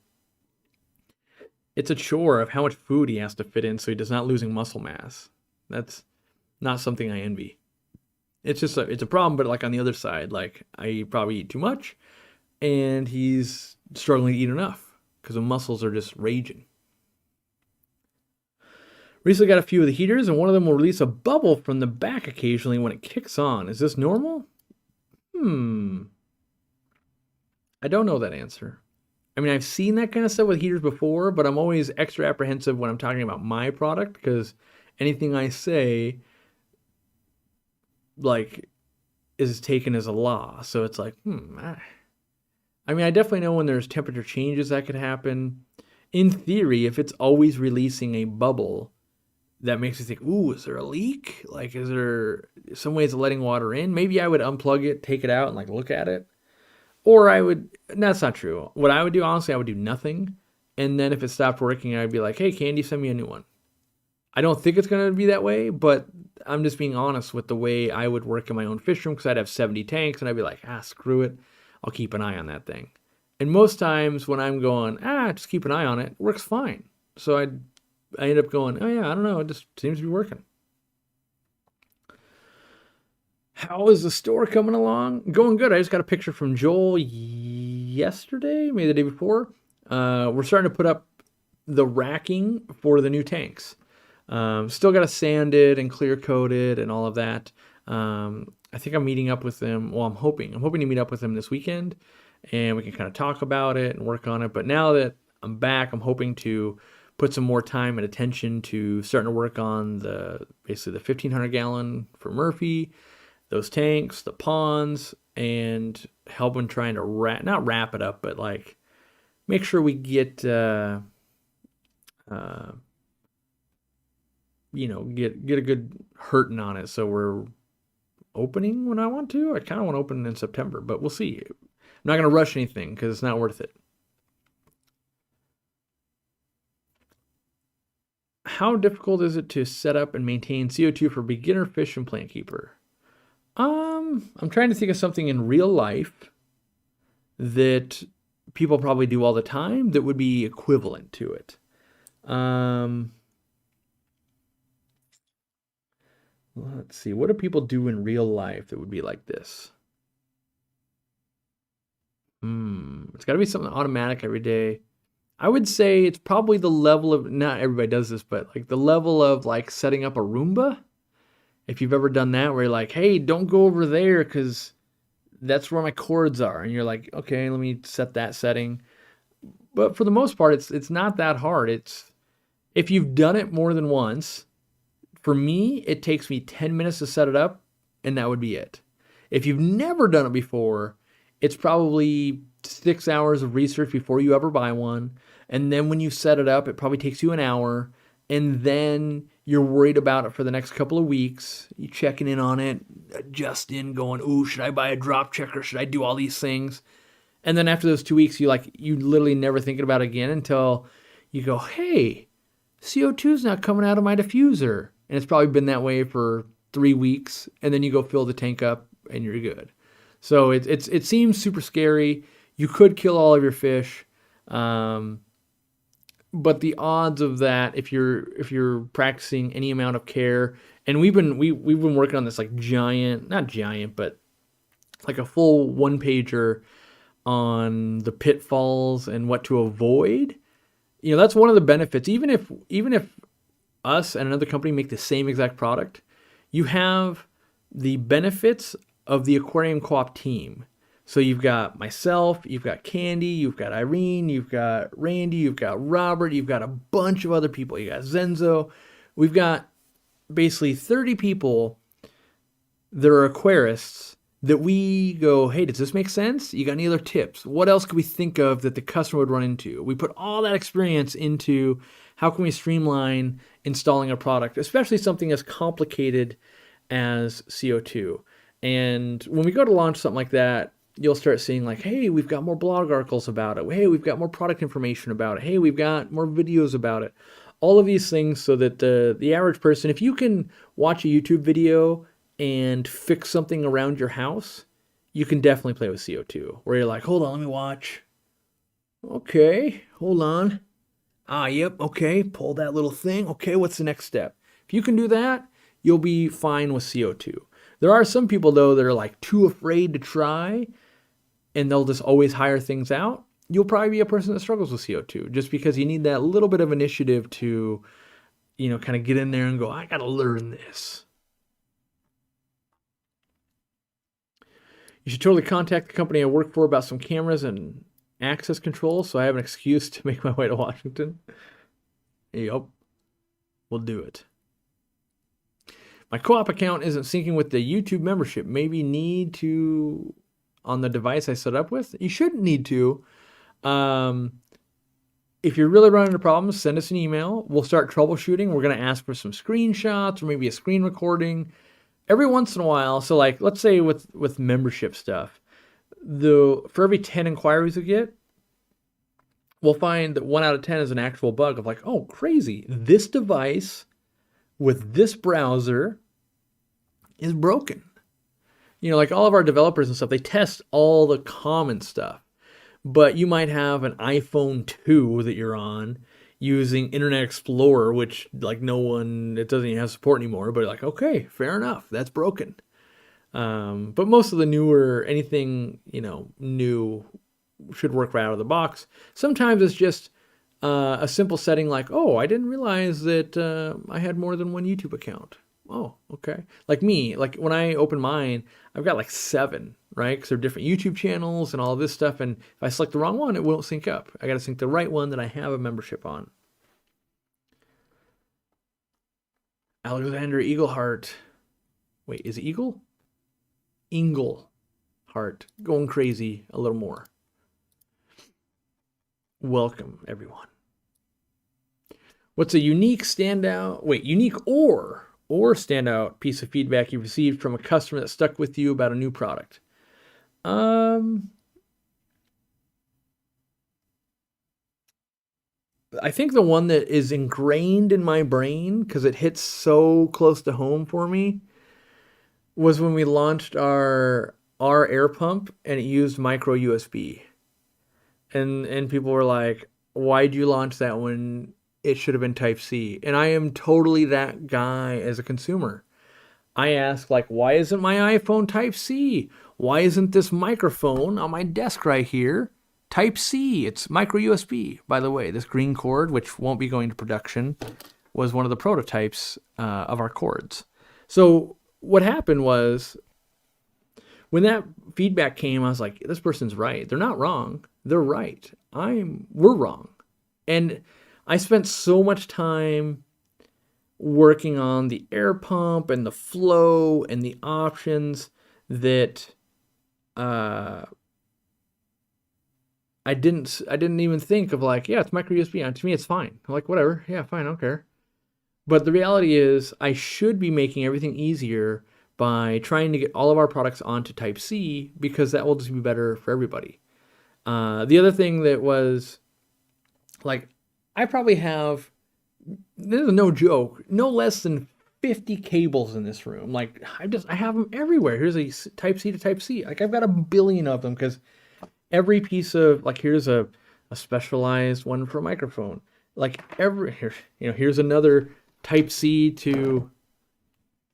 it's a chore of how much food he has to fit in so he does not losing muscle mass. That's not something I envy. It's just it's a problem, but like on the other side, like I probably eat too much and he's struggling to eat enough because the muscles are just raging. Recently got a few of the heaters, and one of them will release a bubble from the back occasionally when it kicks on. Is this normal? I don't know that answer. I mean, I've seen that kind of stuff with heaters before, but I'm always extra apprehensive when I'm talking about my product because anything I say, like, is taken as a law. So it's like, I mean, I definitely know when there's temperature changes that could happen. In theory, if it's always releasing a bubble, that makes you think, ooh, is there a leak? Like, is there some ways of letting water in? Maybe I would unplug it, take it out, and like look at it. Or I would, that's not true. What I would do, honestly, I would do nothing. And then if it stopped working, I'd be like, hey, Candy, send me a new one. I don't think it's going to be that way, but I'm just being honest with the way I would work in my own fish room because I'd have 70 tanks and I'd be like, screw it. I'll keep an eye on that thing. And most times when I'm going, just keep an eye on it, it works fine. So I end up going, oh yeah, I don't know, it just seems to be working. How is the store coming along? Going good. I just got a picture from Joel yesterday, maybe the day before. We're starting to put up the racking for the new tanks. Still got to sand it and clear coat it and all of that. I think I'm meeting up with them. Well, I'm hoping to meet up with them this weekend and we can kind of talk about it and work on it. But now that I'm back, I'm hoping to put some more time and attention to starting to work on basically the 1,500 gallon for Murphy, those tanks, the ponds, and helping trying to not wrap it up, but like make sure we get get a good hurting on it so we're opening when I want to. I kind of want to open in September, but we'll see. I'm not going to rush anything because it's not worth it. How difficult is it to set up and maintain CO2 for beginner fish and plant keeper? I'm trying to think of something in real life that people probably do all the time that would be equivalent to it. Let's see. What do people do in real life that would be like this? It's got to be something automatic every day. I would say it's probably the level of, not everybody does this, but like the level of like setting up a Roomba. If you've ever done that where you're like, hey, don't go over there because that's where my cords are. And you're like, okay, let me set that setting. But for the most part, it's not that hard. If you've done it more than once, for me, it takes me 10 minutes to set it up, and that would be it. If you've never done it before, it's probably 6 hours of research before you ever buy one. And then when you set it up, it probably takes you an hour. And then you're worried about it for the next couple of weeks. You checking in on it, adjusting, going, ooh, should I buy a drop checker? Should I do all these things? And then after those 2 weeks, you literally never thinking about it again until you go, hey, CO2's not coming out of my diffuser. And it's probably been that way for 3 weeks. And then you go fill the tank up and you're good. So it seems super scary. You could kill all of your fish. but the odds of that, if you're practicing any amount of care, and we've been working on this like giant, not giant, but like a full one pager on the pitfalls and what to avoid. You know, that's one of the benefits. Even if us and another company make the same exact product, you have the benefits of the Aquarium Co-op team. So you've got myself, you've got Candy, you've got Irene, you've got Randy, you've got Robert, you've got a bunch of other people. You got Zenzo. We've got basically 30 people that are aquarists that we go, hey, does this make sense? You got any other tips? What else could we think of that the customer would run into? We put all that experience into how can we streamline installing a product, especially something as complicated as CO2. And when we go to launch something like that, you'll start seeing like, hey, we've got more blog articles about it. Hey, we've got more product information about it. Hey, we've got more videos about it. All of these things so that the average person, if you can watch a YouTube video and fix something around your house, you can definitely play with CO2. Where you're like, hold on, let me watch. Okay, hold on. Yep, okay, pull that little thing. Okay, what's the next step? If you can do that, you'll be fine with CO2. There are some people, though, that are like too afraid to try, and they'll just always hire things out. You'll probably be a person that struggles with CO2 just because you need that little bit of initiative to, you know, kind of get in there and go, I got to learn this. You should totally contact the company I work for about some cameras and access control so I have an excuse to make my way to Washington. Yep, we'll do it. My co-op account isn't syncing with the YouTube membership. Maybe need to on the device I set up with. You shouldn't need to. If you're really running into problems, send us an email. We'll start troubleshooting. We're going to ask for some screenshots or maybe a screen recording every once in a while. So like, let's say with membership stuff, for every 10 inquiries we get, we'll find that 1 out of 10 is an actual bug of like, oh, crazy. This device with this browser is broken. You know, like all of our developers and stuff, they test all the common stuff. But you might have an iPhone 2 that you're on using Internet Explorer, which like it doesn't even have support anymore. But like, okay, fair enough. That's broken. But most of the newer, anything, you know, new should work right out of the box. Sometimes it's just a simple setting like, oh, I didn't realize that I had more than one YouTube account. Oh, okay. Like me, like when I open mine, I've got like 7, right? Because they're different YouTube channels and all this stuff. And if I select the wrong one, it won't sync up. I got to sync the right one that I have a membership on. Alexander Eagleheart. Wait, is it Eagle? Ingleheart. Going crazy a little more. Welcome, everyone. What's a unique or standout piece of feedback you received from a customer that stuck with you about a new product? I think the one that is ingrained in my brain because it hits so close to home for me was when we launched our air pump and it used micro USB. And people were like, why'd you launch that when it should have been Type-C? And I am totally that guy as a consumer. I ask, like, why isn't my iPhone Type-C? Why isn't this microphone on my desk right here Type-C? It's micro USB. By the way, this green cord, which won't be going to production, was one of the prototypes of our cords. So what happened was, when that feedback came, I was like, this person's right. They're not wrong. They're right. We're wrong. And I spent so much time working on the air pump and the flow and the options that I didn't even think of like, yeah, it's micro USB. To me, it's fine. I'm like, whatever. Yeah, fine. I don't care. But the reality is I should be making everything easier by trying to get all of our products onto Type-C because that will just be better for everybody. The other thing that was, like, I probably have, this is no joke, no less than 50 cables in this room. Like, I have them everywhere. Here's a Type-C to Type-C. Like, I've got a billion of them because every piece of, like, here's a specialized one for a microphone. like here's another Type C to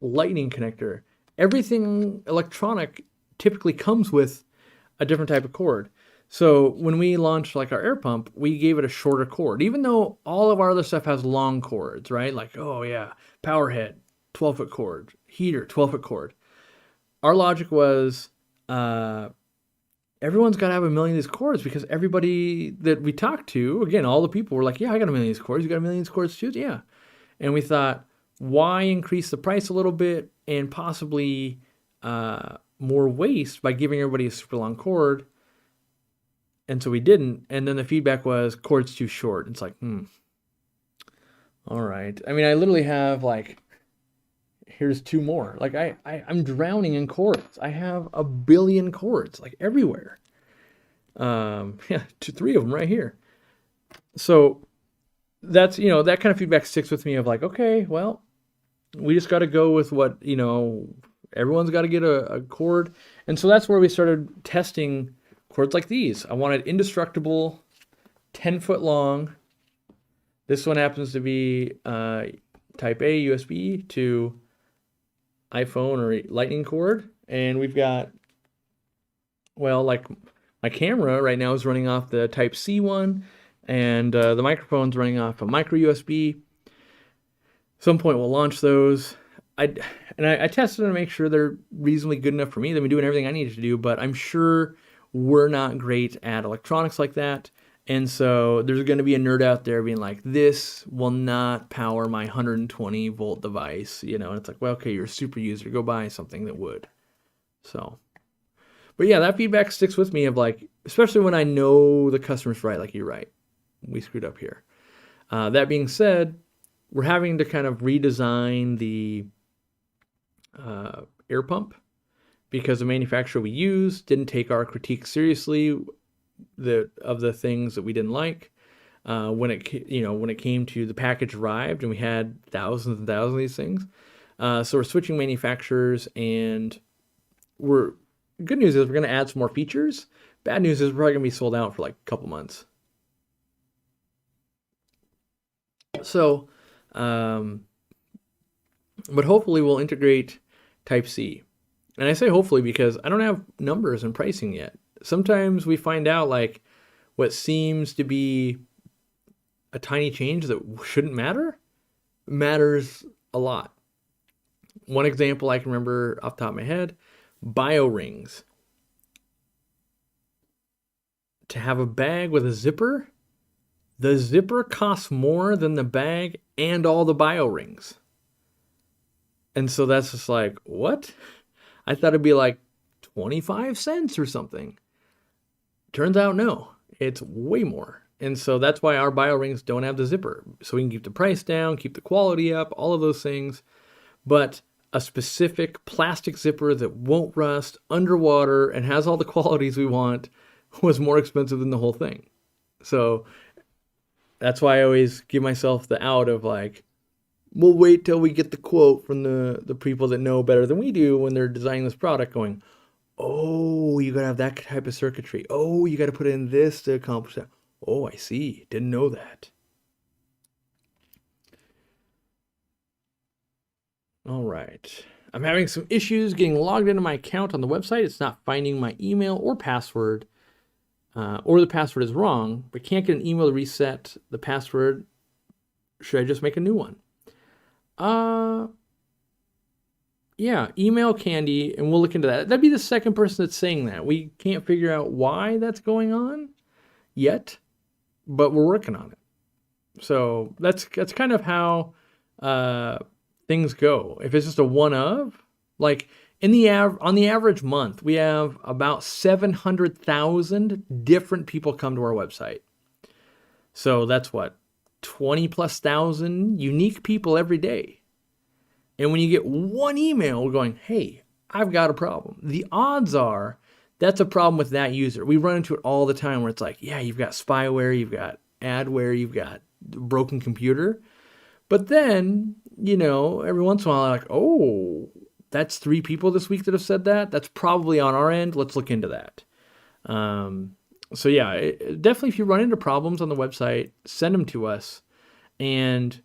lightning connector. Everything electronic typically comes with a different type of cord. So when we launched like our air pump, we gave it a shorter cord, even though all of our other stuff has long cords, right? Like, oh yeah, power head, 12-foot cord, heater, 12-foot cord. Our logic was, everyone's got to have a million of these cords, because everybody that we talked to, again, all the people were like, yeah, I got a million of these cords. You got a million of these cords too? Yeah. And we thought, why increase the price a little bit and possibly more waste by giving everybody a super long cord? And so we didn't. And then the feedback was, cord's too short. It's like, all right. I mean, I literally have like, here's two more. Like I'm drowning in cords. I have a billion cords, like everywhere. Yeah, 3 of them right here. So that's, that kind of feedback sticks with me of like, okay, well, we just got to go with what, everyone's got to get a cord. And so that's where we started testing cords like these. I wanted indestructible, 10-foot long. This one happens to be Type A USB to iPhone or Lightning cord. And we've got, well, like my camera right now is running off the Type C one, and the microphone's running off a micro USB. Some point we'll launch those. I tested them to make sure they're reasonably good enough for me. They've been doing everything I needed to do, but I'm sure we're not great at electronics like that. And so there's going to be a nerd out there being like, this will not power my 120 volt device, and it's like, well, okay, you're a super user, go buy something that would. So, but yeah, that feedback sticks with me of like, especially when I know the customer's right, like, you're right, we screwed up here. That being said, we're having to kind of redesign the air pump, because the manufacturer we used didn't take our critique seriously of the things that we didn't like. When it came to the package arrived, and we had thousands and thousands of these things. So we're switching manufacturers, and good news is we're going to add some more features. Bad news is we're probably going to be sold out for like a couple months. So, but hopefully we'll integrate Type C. And I say hopefully because I don't have numbers and pricing yet. Sometimes we find out like what seems to be a tiny change that shouldn't matters a lot. One example I can remember off the top of my head, bio rings. To have a bag with a zipper, the zipper costs more than the bag and all the bio rings. And so that's just like, what? I thought it'd be like 25 cents or something. Turns out, no, it's way more. And so that's why our bio rings don't have the zipper. So we can keep the price down, keep the quality up, all of those things. But a specific plastic zipper that won't rust, underwater, and has all the qualities we want was more expensive than the whole thing. So that's why I always give myself the out of like, we'll wait till we get the quote from the people that know better than we do when they're designing this product, going, oh, you got to have that type of circuitry. Oh, you got to put in this to accomplish that. Oh, I see. Didn't know that. All right. I'm having some issues getting logged into my account on the website. It's not finding my email or password, or the password is wrong, but can't get an email to reset the password. Should I just make a new one? Yeah, email Candy, and we'll look into that. That'd be the second person that's saying that. We can't figure out why that's going on yet, but we're working on it. So that's kind of how things go. If it's just a one of, like on the average month, we have about 700,000 different people come to our website. So that's what, 20,000+ unique people every day. And when you get one email going, hey, I've got a problem, the odds are that's a problem with that user. We run into it all the time where it's like, yeah, you've got spyware, you've got adware, you've got a broken computer. But then, every once in a while, like, oh, that's 3 people this week that have said that. That's probably on our end. Let's look into that. So yeah, definitely if you run into problems on the website, send them to us. And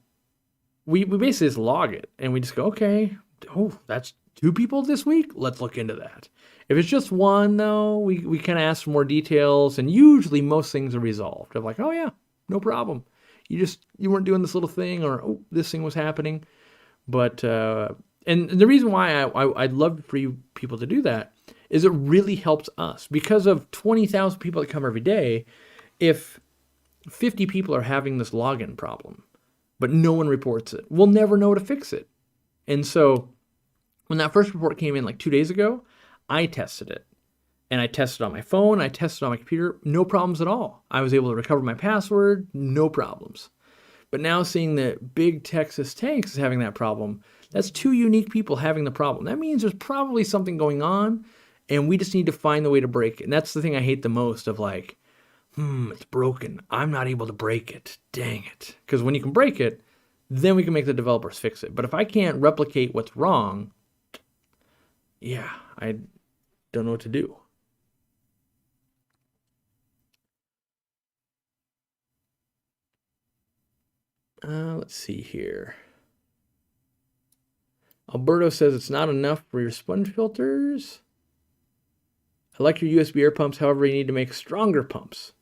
we basically just log it, and we just go, okay, oh, that's 2 people this week? Let's look into that. If it's just one, though, we kind of ask for more details, and usually most things are resolved. Of like, oh yeah, no problem. You weren't doing this little thing, or oh, this thing was happening. But and the reason why I'd love for you people to do that is it really helps us. Because of 20,000 people that come every day, if 50 people are having this login problem, but no one reports it, we'll never know to fix it. And so when that first report came in like 2 days ago, I tested it. And I tested on my phone, I tested on my computer, no problems at all. I was able to recover my password, no problems. But now seeing that Big Texas Tanks is having that problem, that's 2 unique people having the problem. That means there's probably something going on, and we just need to find the way to break it. And that's the thing I hate the most of like, it's broken. I'm not able to break it. Dang it. Because when you can break it, then we can make the developers fix it. But if I can't replicate what's wrong, yeah, I don't know what to do. Let's see here. Alberto says it's not enough for your sponge filters. I like your USB air pumps, however, you need to make stronger pumps.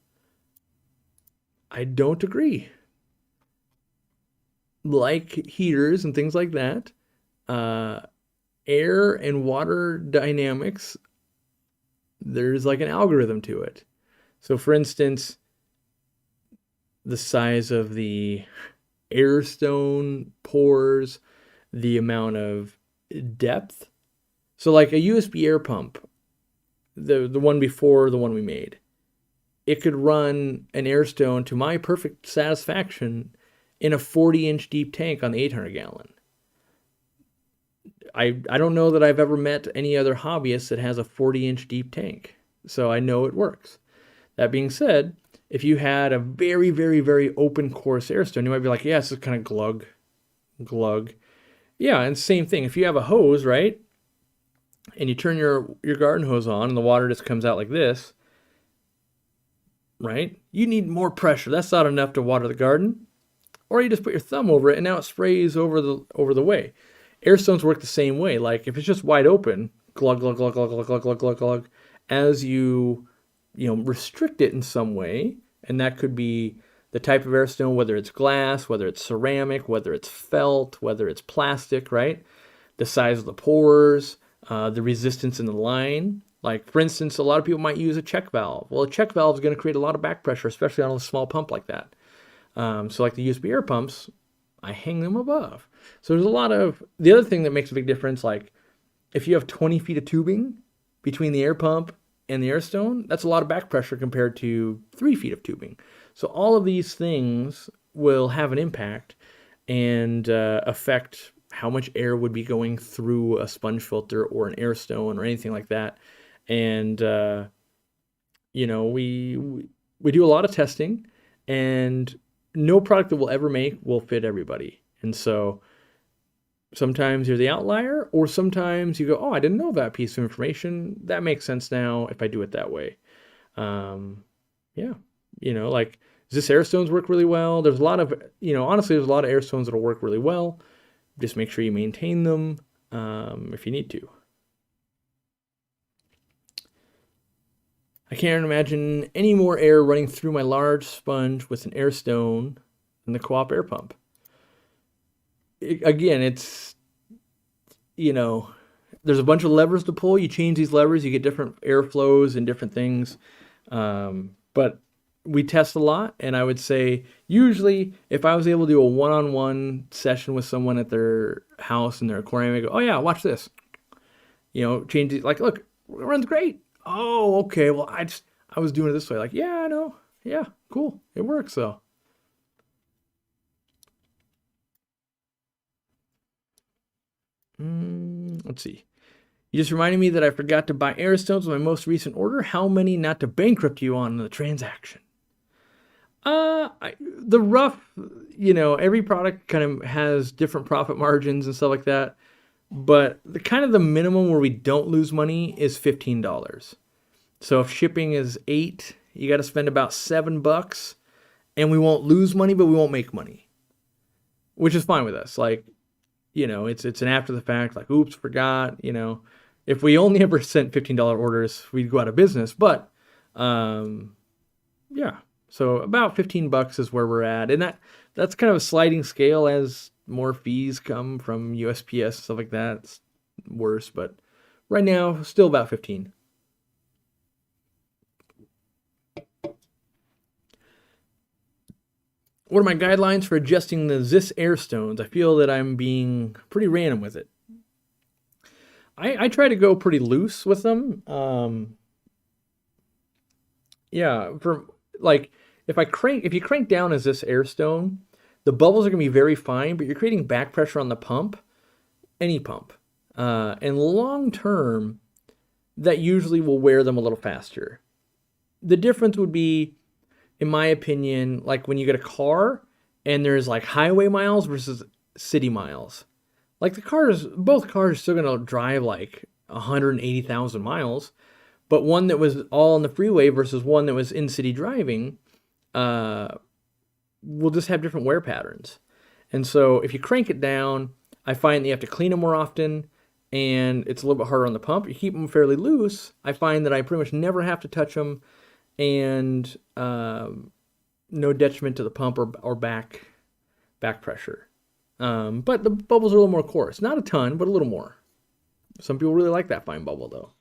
I don't agree. Like heaters and things like that, air and water dynamics, there's like an algorithm to it. So for instance, the size of the air stone pores, the amount of depth. So like a USB air pump, the one before the one we made, it could run an air stone to my perfect satisfaction in a 40-inch deep tank on the 800 gallon. I don't know that I've ever met any other hobbyist that has a 40-inch deep tank, so I know it works. That being said, if you had a very, very, very open course air stone, you might be like, yeah, it's just kind of glug. Yeah, and same thing. If you have a hose, right, and you turn your garden hose on and the water just comes out like this, right, you need more pressure. That's not enough to water the garden. Or you just put your thumb over it and now it sprays over the way. Air stones work the same way. Like if it's just wide open, glug, glug, glug, glug, glug, glug, glug, glug, glug, as you restrict it in some way, and that could be the type of air stone, whether it's glass, whether it's ceramic, whether it's felt, whether it's plastic, right? The size of the pores, the resistance in the line. Like for instance, a lot of people might use a check valve. Well, a check valve is going to create a lot of back pressure, especially on a small pump like that. So like the USB air pumps, I hang them above. So there's a lot of, the other thing that makes a big difference, like if you have 20 feet of tubing between the air pump and the air stone, that's a lot of back pressure compared to 3 feet of tubing. So all of these things will have an impact and affect how much air would be going through a sponge filter or an air stone or anything like that. And, we do a lot of testing, and no product that we'll ever make will fit everybody. And so sometimes you're the outlier, or sometimes you go, oh, I didn't know that piece of information. That makes sense now if I do it that way. Like, does this air stones work really well? There's a lot of, honestly, there's a lot of air stones that'll work really well. Just make sure you maintain them if you need to. I can't imagine any more air running through my large sponge with an air stone than the co-op air pump. Again, it's, there's a bunch of levers to pull. You change these levers, you get different air flows and different things. But we test a lot, and I would say usually if I was able to do a one-on-one session with someone at their house in their aquarium, I go, oh yeah, watch this. Change it. Like, look, it runs great. Oh, okay. Well, I was doing it this way. Like, yeah, I know. Yeah, cool. It works though. Let's see. You just reminded me that I forgot to buy air stones with my most recent order. How many not to bankrupt you on the transaction? The rough, every product kind of has different profit margins and stuff like that. But the minimum where we don't lose money is $15. So if shipping is $8, you got to spend about $7, and we won't lose money, but we won't make money. which is fine with us. Like, it's an after the fact, like, oops, forgot, if we only ever sent $15 orders, we'd go out of business. But, yeah, so about $15 is where we're at. And that's kind of a sliding scale as more fees come from USPS, stuff like that. It's worse, but right now, still about 15. What are my guidelines for adjusting the Zis air stones? I feel that I'm being pretty random with it. I try to go pretty loose with them. Yeah, for like if you crank down as this air stone, the bubbles are gonna be very fine, but you're creating back pressure on the pump, any pump. And long term, that usually will wear them a little faster. The difference would be, in my opinion, like when you get a car and there's like highway miles versus city miles. Like both cars are still gonna drive like 180,000 miles, but one that was all on the freeway versus one that was in city driving, will just have different wear patterns. And so if you crank it down, I find that you have to clean them more often, and it's a little bit harder on the pump. You keep them fairly loose, I find that I pretty much never have to touch them, and no detriment to the pump or back pressure. But the bubbles are a little more coarse. Not a ton, but a little more. Some people really like that fine bubble, though.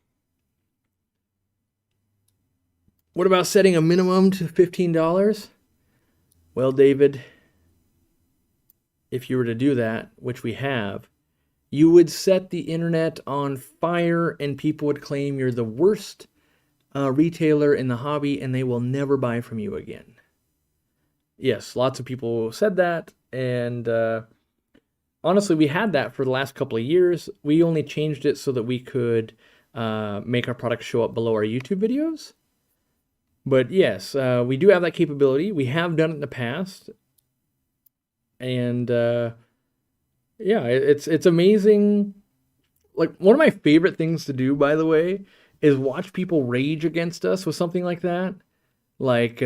What about setting a minimum to $15? Well, David, if you were to do that, which we have, you would set the internet on fire and people would claim you're the worst retailer in the hobby and they will never buy from you again. Yes, lots of people said that, and honestly, we had that for the last couple of years. We only changed it so that we could make our product show up below our YouTube videos. But yes, we do have that capability. We have done it in the past. And yeah, it's amazing. Like, one of my favorite things to do, by the way, is watch people rage against us with something like that. Like,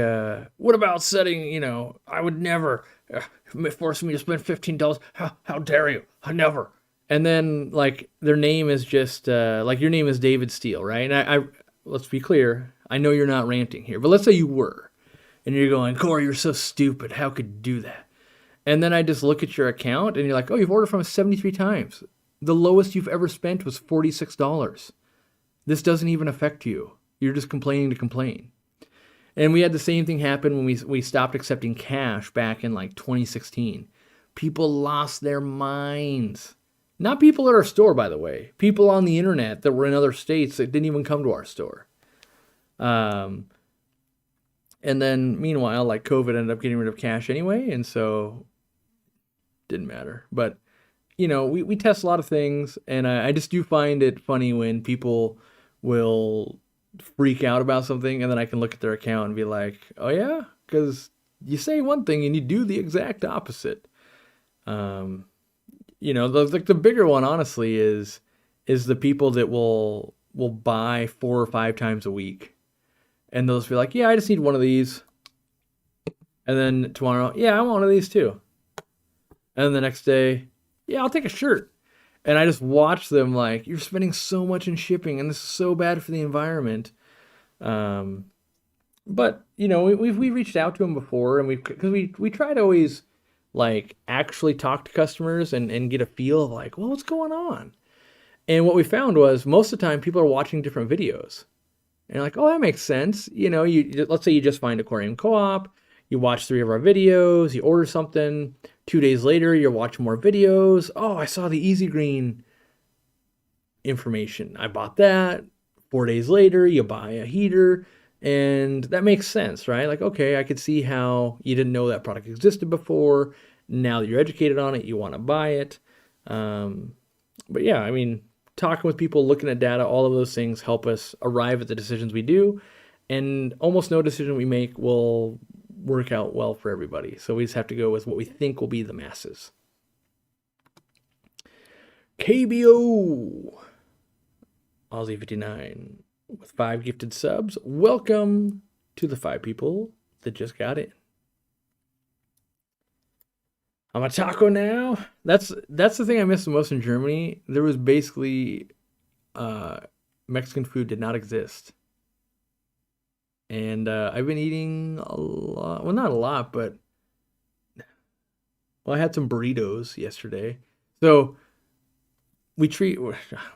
what about setting, I would never force me to spend $15. How dare you? I never. And then, like, their name is just, like, your name is David Steele, right? And I let's be clear, I know you're not ranting here, but let's say you were. And you're going, Corey, you're so stupid. How could you do that? And then I just look at your account, and you're like, oh, you've ordered from us 73 times. The lowest you've ever spent was $46. This doesn't even affect you. You're just complaining to complain. And we had the same thing happen when we stopped accepting cash back in like 2016. People lost their minds. Not people at our store, by the way. People on the internet that were in other states that didn't even come to our store. And then meanwhile, like, COVID ended up getting rid of cash anyway, and so didn't matter. But we test a lot of things, and I just do find it funny when people will freak out about something, and then I can look at their account and be like, oh yeah, because you say one thing and you do the exact opposite. The bigger one, honestly, is the people that will buy 4 or 5 times a week, and they'll just be like, yeah, I just need one of these, and then tomorrow, yeah, I want one of these too, and then the next day, yeah, I'll take a shirt. And I just watch them like, you're spending so much in shipping, and this is so bad for the environment. But we reached out to them before, and because we try to always like actually talk to customers and get a feel of like, well, what's going on? And what we found was most of the time people are watching different videos, and you're like, oh, that makes sense. Let's say you just find Aquarium Co-op, you watch 3 of our videos, you order something. 2 days later, you're watching more videos. Oh, I saw the Easy Green information. I bought that. 4 days later, you buy a heater. And that makes sense, right? Like, okay, I could see how you didn't know that product existed before. Now that you're educated on it, you want to buy it. But yeah, I mean, talking with people, looking at data, all of those things help us arrive at the decisions we do. And almost no decision we make will work out well for everybody. So we just have to go with what we think will be the masses. KBO Aussie 59 with 5 gifted subs. Welcome to the 5 people that just got in. I'm a taco now. That's the thing I miss the most in Germany. There was basically uh, Mexican food did not exist, and I've been eating a lot. Well, not a lot, but well, I had some burritos yesterday. So we treat.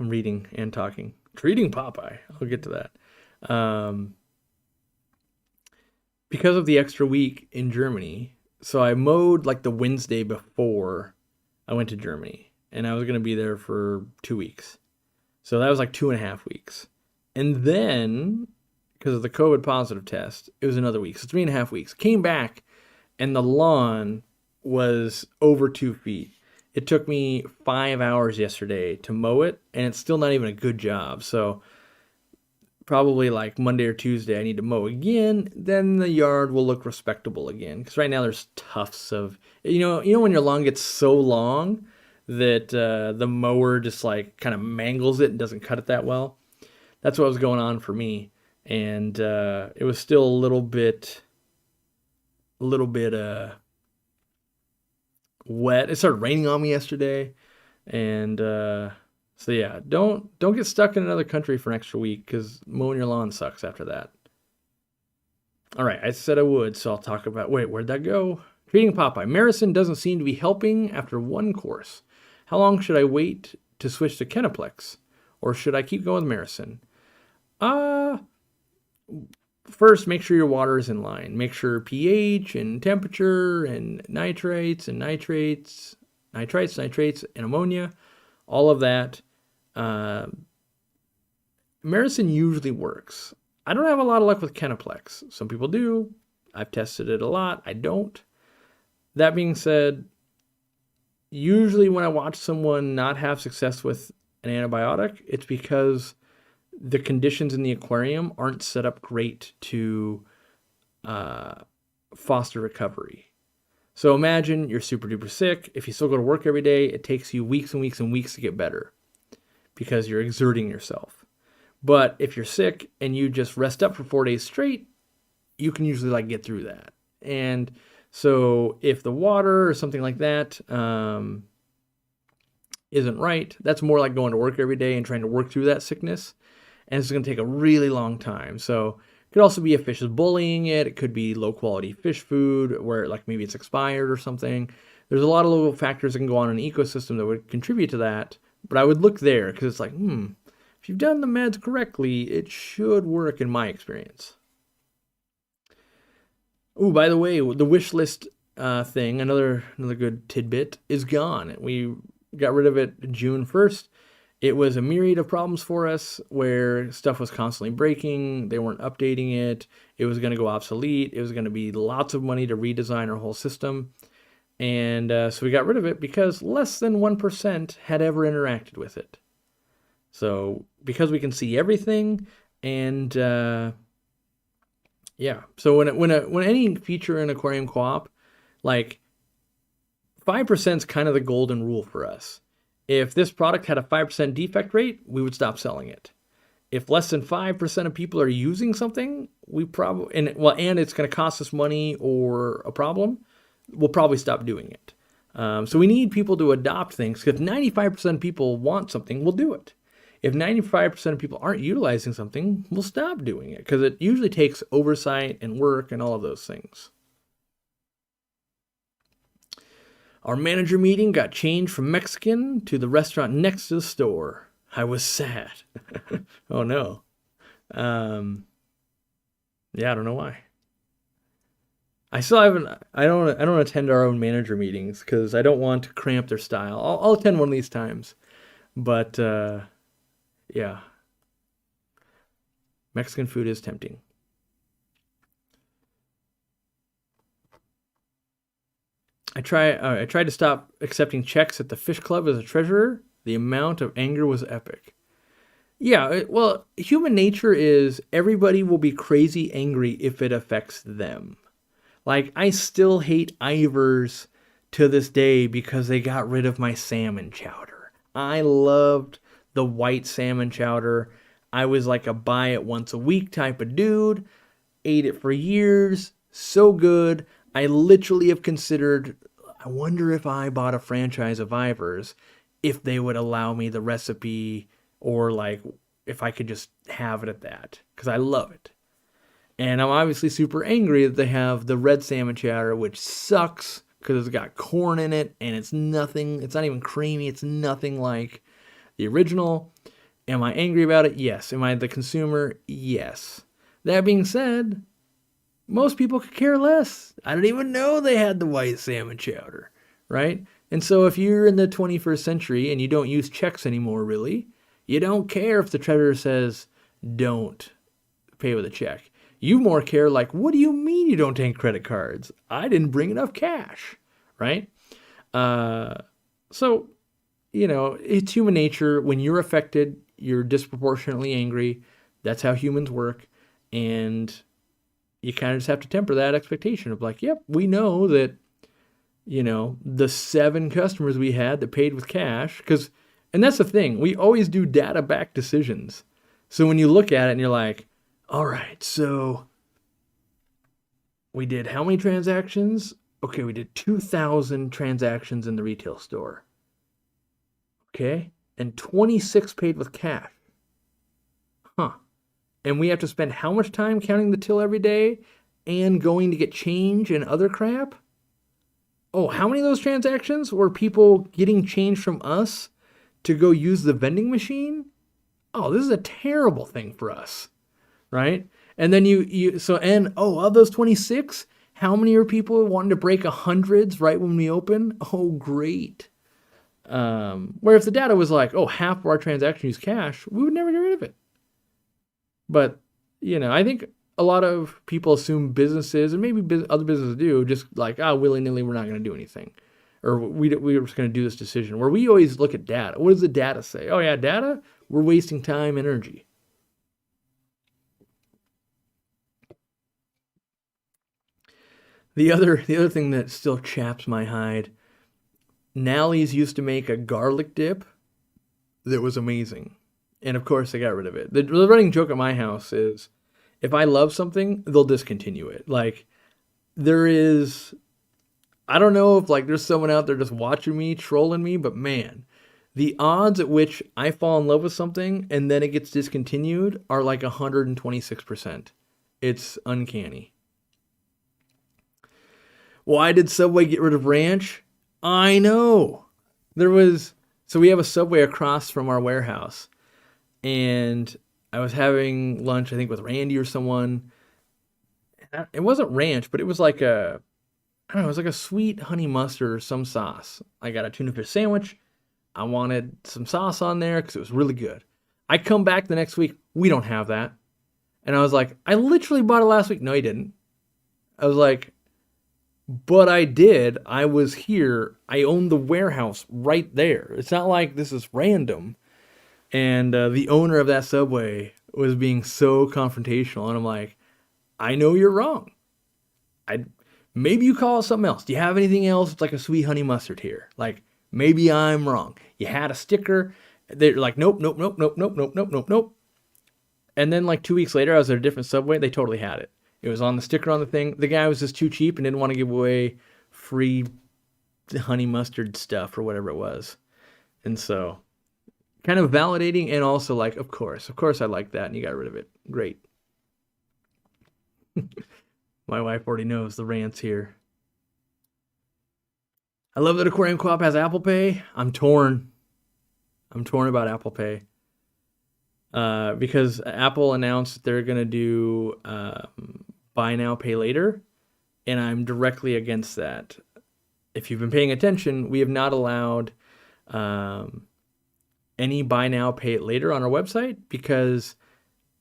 I'm reading and talking. Treating Popeye. I'll get to that. Because of the extra week in Germany, so I mowed like the Wednesday before I went to Germany, and I was gonna be there for 2 weeks. So that was like 2.5 weeks. And then, because of the COVID positive test, it was another week. So 3.5 weeks. Came back, and the lawn was over 2 feet. It took me 5 hours yesterday to mow it, and it's still not even a good job. So probably like Monday or Tuesday, I need to mow again. Then the yard will look respectable again. Because right now there's tufts of, when your lawn gets so long that the mower just like kind of mangles it and doesn't cut it that well. That's what was going on for me, and it was still a little bit wet. It started raining on me yesterday, and so yeah, don't get stuck in another country for an extra week because mowing your lawn sucks after that. All right, I said I would, so I'll talk about. Wait, where'd that go? Treating Popeye. Marison doesn't seem to be helping after one course. How long should I wait to switch to Kenaplex, or should I keep going with Marison? Uh, First, make sure your water is in line. Make sure pH and temperature and nitrates and nitrates and ammonia, all of that. Uh, Marison usually works. I don't have a lot of luck with Kenaplex. Some people do. I've tested it a lot. I don't. That being said, usually when I watch someone not have success with an antibiotic, it's because the conditions in the aquarium aren't set up great to foster recovery. So imagine you're super duper sick. If you still go to work every day, it takes you weeks and weeks and weeks to get better because you're exerting yourself. But if you're sick and you just rest up for 4 days straight, you can usually like get through that. And so if the water or something like that isn't right, that's more like going to work every day and trying to work through that sickness. And it's going to take a really long time. So it could also be a fish is bullying it. It could be low quality fish food where like maybe it's expired or something. There's a lot of little factors that can go on in an ecosystem that would contribute to that. But I would look there because it's like, if you've done the meds correctly, it should work in my experience. Oh, by the way, the wish list thing, another good tidbit, is gone. We got rid of it June 1st. It was a myriad of problems for us where stuff was constantly breaking. They weren't updating it. It was going to go obsolete. It was going to be lots of money to redesign our whole system. And so we got rid of it because less than 1% had ever interacted with it. So because we can see everything and yeah. So when any feature in Aquarium Co-op, like 5% is kind of the golden rule for us. If this product had a 5% defect rate, we would stop selling it. If less than 5% of people are using something, we probably and it's going to cost us money or a problem, we'll probably stop doing it. So we need people to adopt things because if 95% of people want something, we'll do it. If 95% of people aren't utilizing something, we'll stop doing it because it usually takes oversight and work and all of those things. Our manager meeting got changed from Mexican to the restaurant next to the store. I was sad. Oh no. Yeah, I don't know why. I still haven't. I don't attend our own manager meetings because I don't want to cramp their style. I'll attend one of these times, but yeah, Mexican food is tempting. I tried to stop accepting checks at the fish club as a treasurer. The amount of anger was epic. Yeah, well, human nature is everybody will be crazy angry if it affects them. Like, I still hate Ivers to this day because they got rid of my salmon chowder. I loved the white salmon chowder. I was like a buy it once a week type of dude. Ate it for years. So good. I literally have considered I wonder if I bought a franchise of Ivers, if they would allow me the recipe, or like if I could just have it at that, because I love it. And I'm obviously super angry that they have the red salmon chowder, which sucks because it's got corn in it and it's nothing, it's not even creamy, it's nothing like the original. Am I angry about it? Yes. Am I the consumer? Yes. That being said, most people could care less. I don't even know they had the white salmon chowder, right? And so if you're in the 21st century and you don't use checks anymore, really, you don't care if the treasurer says don't pay with a check. You more care, like, what do you mean you don't take credit cards? I didn't bring enough cash, right? So, it's human nature. When you're affected, you're disproportionately angry. That's how humans work. And you kind of just have to temper that expectation of like, yep, we know that, the 7 customers we had that paid with cash, and that's the thing, we always do data back decisions. So when you look at it and you're like, all right, so we did how many transactions? Okay, we did 2,000 transactions in the retail store. Okay, and 26 paid with cash. Huh. And we have to spend how much time counting the till every day and going to get change and other crap? Oh, how many of those transactions were people getting change from us to go use the vending machine? Oh, this is a terrible thing for us. Right? And then of those 26, how many are people wanting to break 100s right when we open? Oh, great. Where if the data was like, oh, half of our transactions use cash, we would never get rid of it. But, I think a lot of people assume businesses, and maybe other businesses do, just like, willy-nilly, we're not going to do anything. Or we're just going to do this decision. Where we always look at data. What does the data say? Oh, yeah, data? We're wasting time and energy. The other thing that still chaps my hide, Nally's used to make a garlic dip that was amazing. And of course, they got rid of it. The running joke at my house is, if I love something, they'll discontinue it. Like, I don't know if like there's someone out there just watching me, trolling me, but man, the odds at which I fall in love with something and then it gets discontinued are like 126%. It's uncanny. Why did Subway get rid of ranch? I know. So we have a Subway across from our warehouse. And I was having lunch, I think, with Randy or someone. It wasn't ranch, but it was like it was like a sweet honey mustard or some sauce. I got a tuna fish sandwich. I wanted some sauce on there because it was really good. I come back the next week. We don't have that. And I was like, I literally bought it last week. No, you didn't. I was like, but I did. I was here. I owned the warehouse right there. It's not like this is random. And the owner of that Subway was being so confrontational. And I'm like, I know you're wrong. Maybe you call it something else. Do you have anything else? It's like a sweet honey mustard here. Like, maybe I'm wrong. You had a sticker. They're like, nope, nope, nope, nope, nope, nope, nope, nope, nope. And then like 2 weeks later, I was at a different Subway. They totally had it. It was on the sticker on the thing. The guy was just too cheap and didn't want to give away free honey mustard stuff or whatever it was. And so, kind of validating and also like, of course I like that, and you got rid of it. Great. My wife already knows the rants here. I love that Aquariumcoop has Apple Pay. I'm torn about Apple Pay. Because Apple announced that they're going to do buy now, pay later, and I'm directly against that. If you've been paying attention, we have not allowed any buy now, pay it later on our website because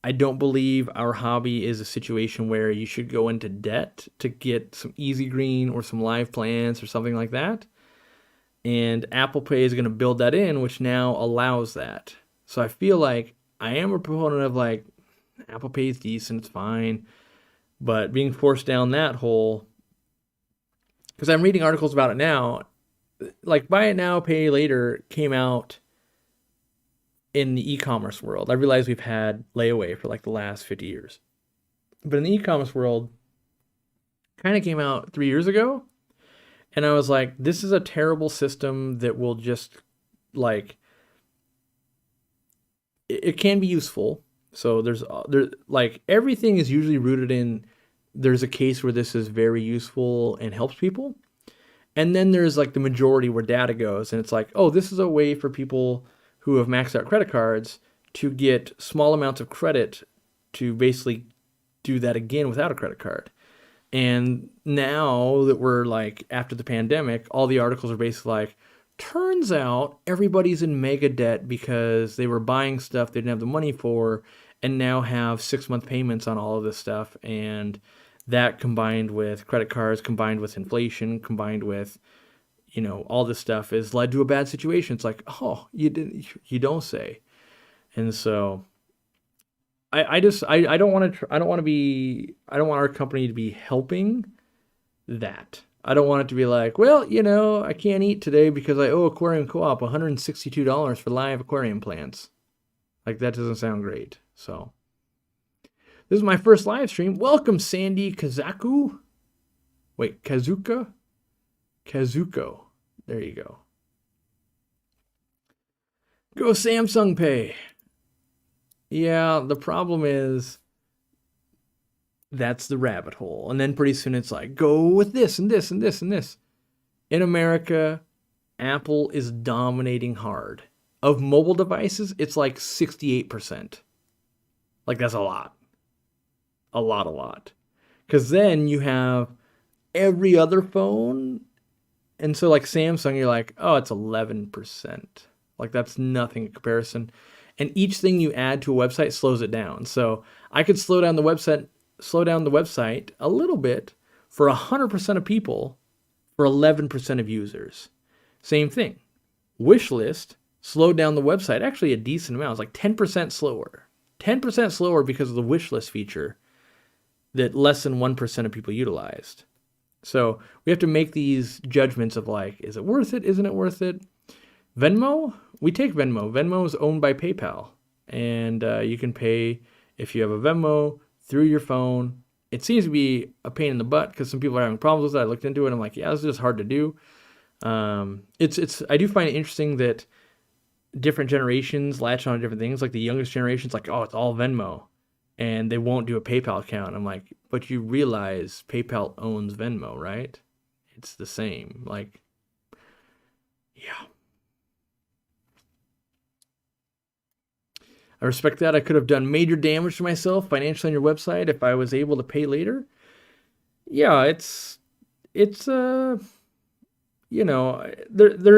I don't believe our hobby is a situation where you should go into debt to get some Easy Green or some live plans or something like that. And Apple Pay is going to build that in, which now allows that. So I feel like I am a proponent of like, Apple Pay is decent, it's fine. But being forced down that hole, because I'm reading articles about it now, like buy it now, pay later came out in the e-commerce world. I realize we've had layaway for like the last 50 years. But in the e-commerce world, kind of came out 3 years ago. And I was like, this is a terrible system that will just like it can be useful. So there like everything is usually rooted in there's a case where this is very useful and helps people. And then there's like the majority where data goes and it's like, oh, this is a way for people who have maxed out credit cards to get small amounts of credit to basically do that again without a credit card. And now that we're like after the pandemic, all the articles are basically like, turns out everybody's in mega debt because they were buying stuff they didn't have the money for and now have 6-month payments on all of this stuff. And that combined with credit cards, combined with inflation, combined with, all this stuff has led to a bad situation. It's like, oh, you don't say. And so I don't want to, I don't want our company to be helping that. I don't want it to be like, well, I can't eat today because I owe Aquariumcoop $162 for live aquarium plants. Like, that doesn't sound great. So, this is my first live stream. Welcome, Sandy Kazaku. Wait, Kazuka? Kazuko. There you go. Go Samsung Pay. Yeah, the problem is that's the rabbit hole. And then pretty soon it's like, go with this and this and this and this. In America, Apple is dominating hard. Of mobile devices, it's like 68%. Like, that's a lot. A lot. Because then you have every other phone. And so, like, Samsung, you're like, oh, it's 11%. Like, that's nothing in comparison. And each thing you add to a website slows it down. So I could slow down the website a little bit for 100% of people for 11% of users. Same thing. Wishlist slowed down the website actually a decent amount. It's like 10% slower. 10% slower because of the wishlist feature that less than 1% of people utilized. So we have to make these judgments of like, is it worth it? Isn't it worth it? Venmo, we take Venmo. Venmo is owned by PayPal. And you can pay if you have a Venmo through your phone. It seems to be a pain in the butt because some people are having problems with it. I looked into it and I'm like, yeah, this is just hard to do. I do find it interesting that different generations latch on to different things. Like the youngest generation's like, oh, it's all Venmo. And they won't do a PayPal account. I'm like, but you realize PayPal owns Venmo, right? It's the same. Like, yeah. I respect that. I could have done major damage to myself financially on your website if I was able to pay later. Yeah, there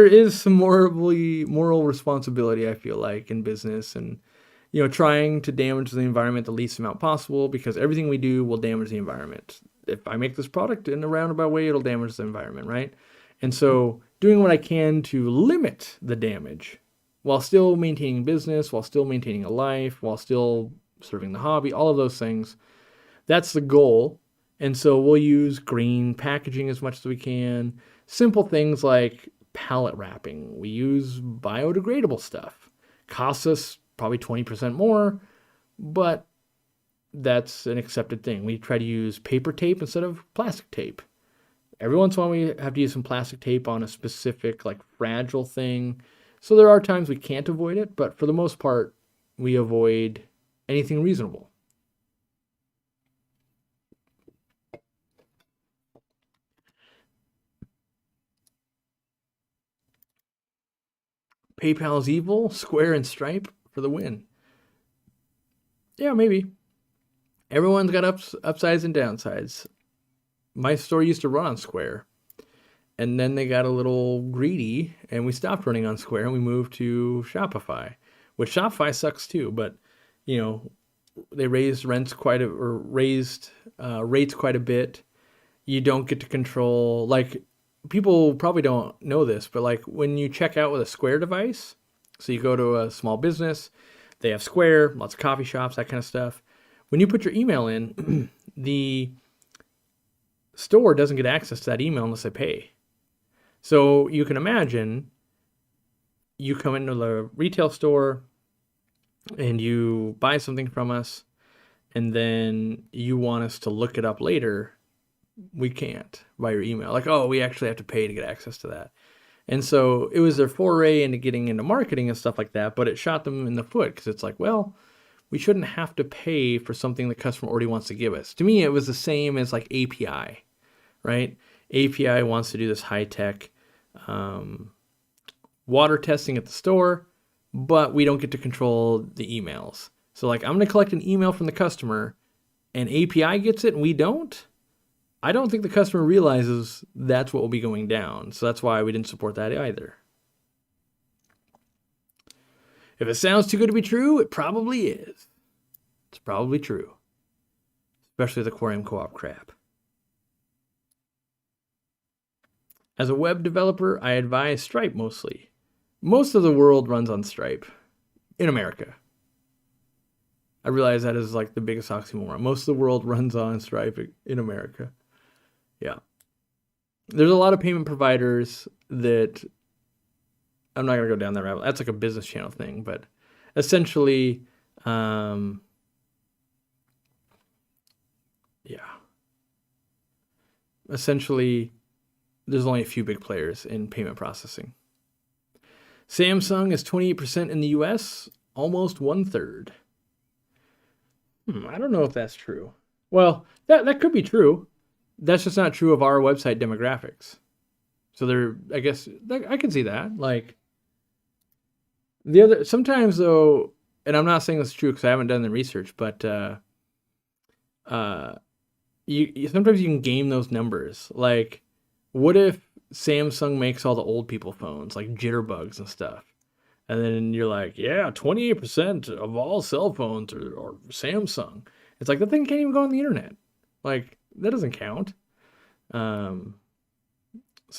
is some moral responsibility, I feel like, in business and, trying to damage the environment the least amount possible because everything we do will damage the environment. If I make this product in a roundabout way, it'll damage the environment, right? And so doing what I can to limit the damage while still maintaining business, while still maintaining a life, while still serving the hobby, all of those things, that's the goal. And so we'll use green packaging as much as we can. Simple things like pallet wrapping. We use biodegradable stuff. Costs us probably 20% more, but that's an accepted thing. We try to use paper tape instead of plastic tape. Every once in a while we have to use some plastic tape on a specific, like, fragile thing. So there are times we can't avoid it, but for the most part, we avoid anything reasonable. PayPal's evil, Square and Stripe for the win. Yeah, maybe. Everyone's got upsides and downsides. My store used to run on Square. And then they got a little greedy and we stopped running on Square and we moved to Shopify, which Shopify sucks too, but they raised rates quite a bit. You don't get to control, like, people probably don't know this, but like when you check out with a Square device, so you go to a small business, they have Square, lots of coffee shops, that kind of stuff. When you put your email in, the store doesn't get access to that email unless they pay. So you can imagine you come into the retail store and you buy something from us and then you want us to look it up later we can't by your email. Like, oh, we actually have to pay to get access to that. And so it was their foray into getting into marketing and stuff like that, but it shot them in the foot because it's like, well, we shouldn't have to pay for something the customer already wants to give us. To me, it was the same as like API, right? API wants to do this high-tech water testing at the store, but we don't get to control the emails. So like, I'm going to collect an email from the customer and API gets it and we don't. I don't think the customer realizes that's what will be going down. So that's why we didn't support that either. If it sounds too good to be true, it probably is. It's probably true. Especially the Aquarium Co-op crap. As a web developer, I advise Stripe mostly. Most of the world runs on Stripe in America. I realize that is like the biggest oxymoron. Most of the world runs on Stripe in America. Yeah. There's a lot of payment providers that I'm not going to go down that rabbit. That's like a business channel thing, but essentially, yeah. Essentially, there's only a few big players in payment processing. Samsung is 28% in the US, almost 1/3. I don't know if that's true. Well, that could be true. That's just not true of our website demographics. So I guess I can see that. Like sometimes though, and I'm not saying this is true because I haven't done the research, but you sometimes you can game those numbers. Like, what if Samsung makes all the old people phones, like jitterbugs and stuff? And then you're like, yeah, 28% of all cell phones are Samsung. It's like, that thing can't even go on the internet. Like, that doesn't count. So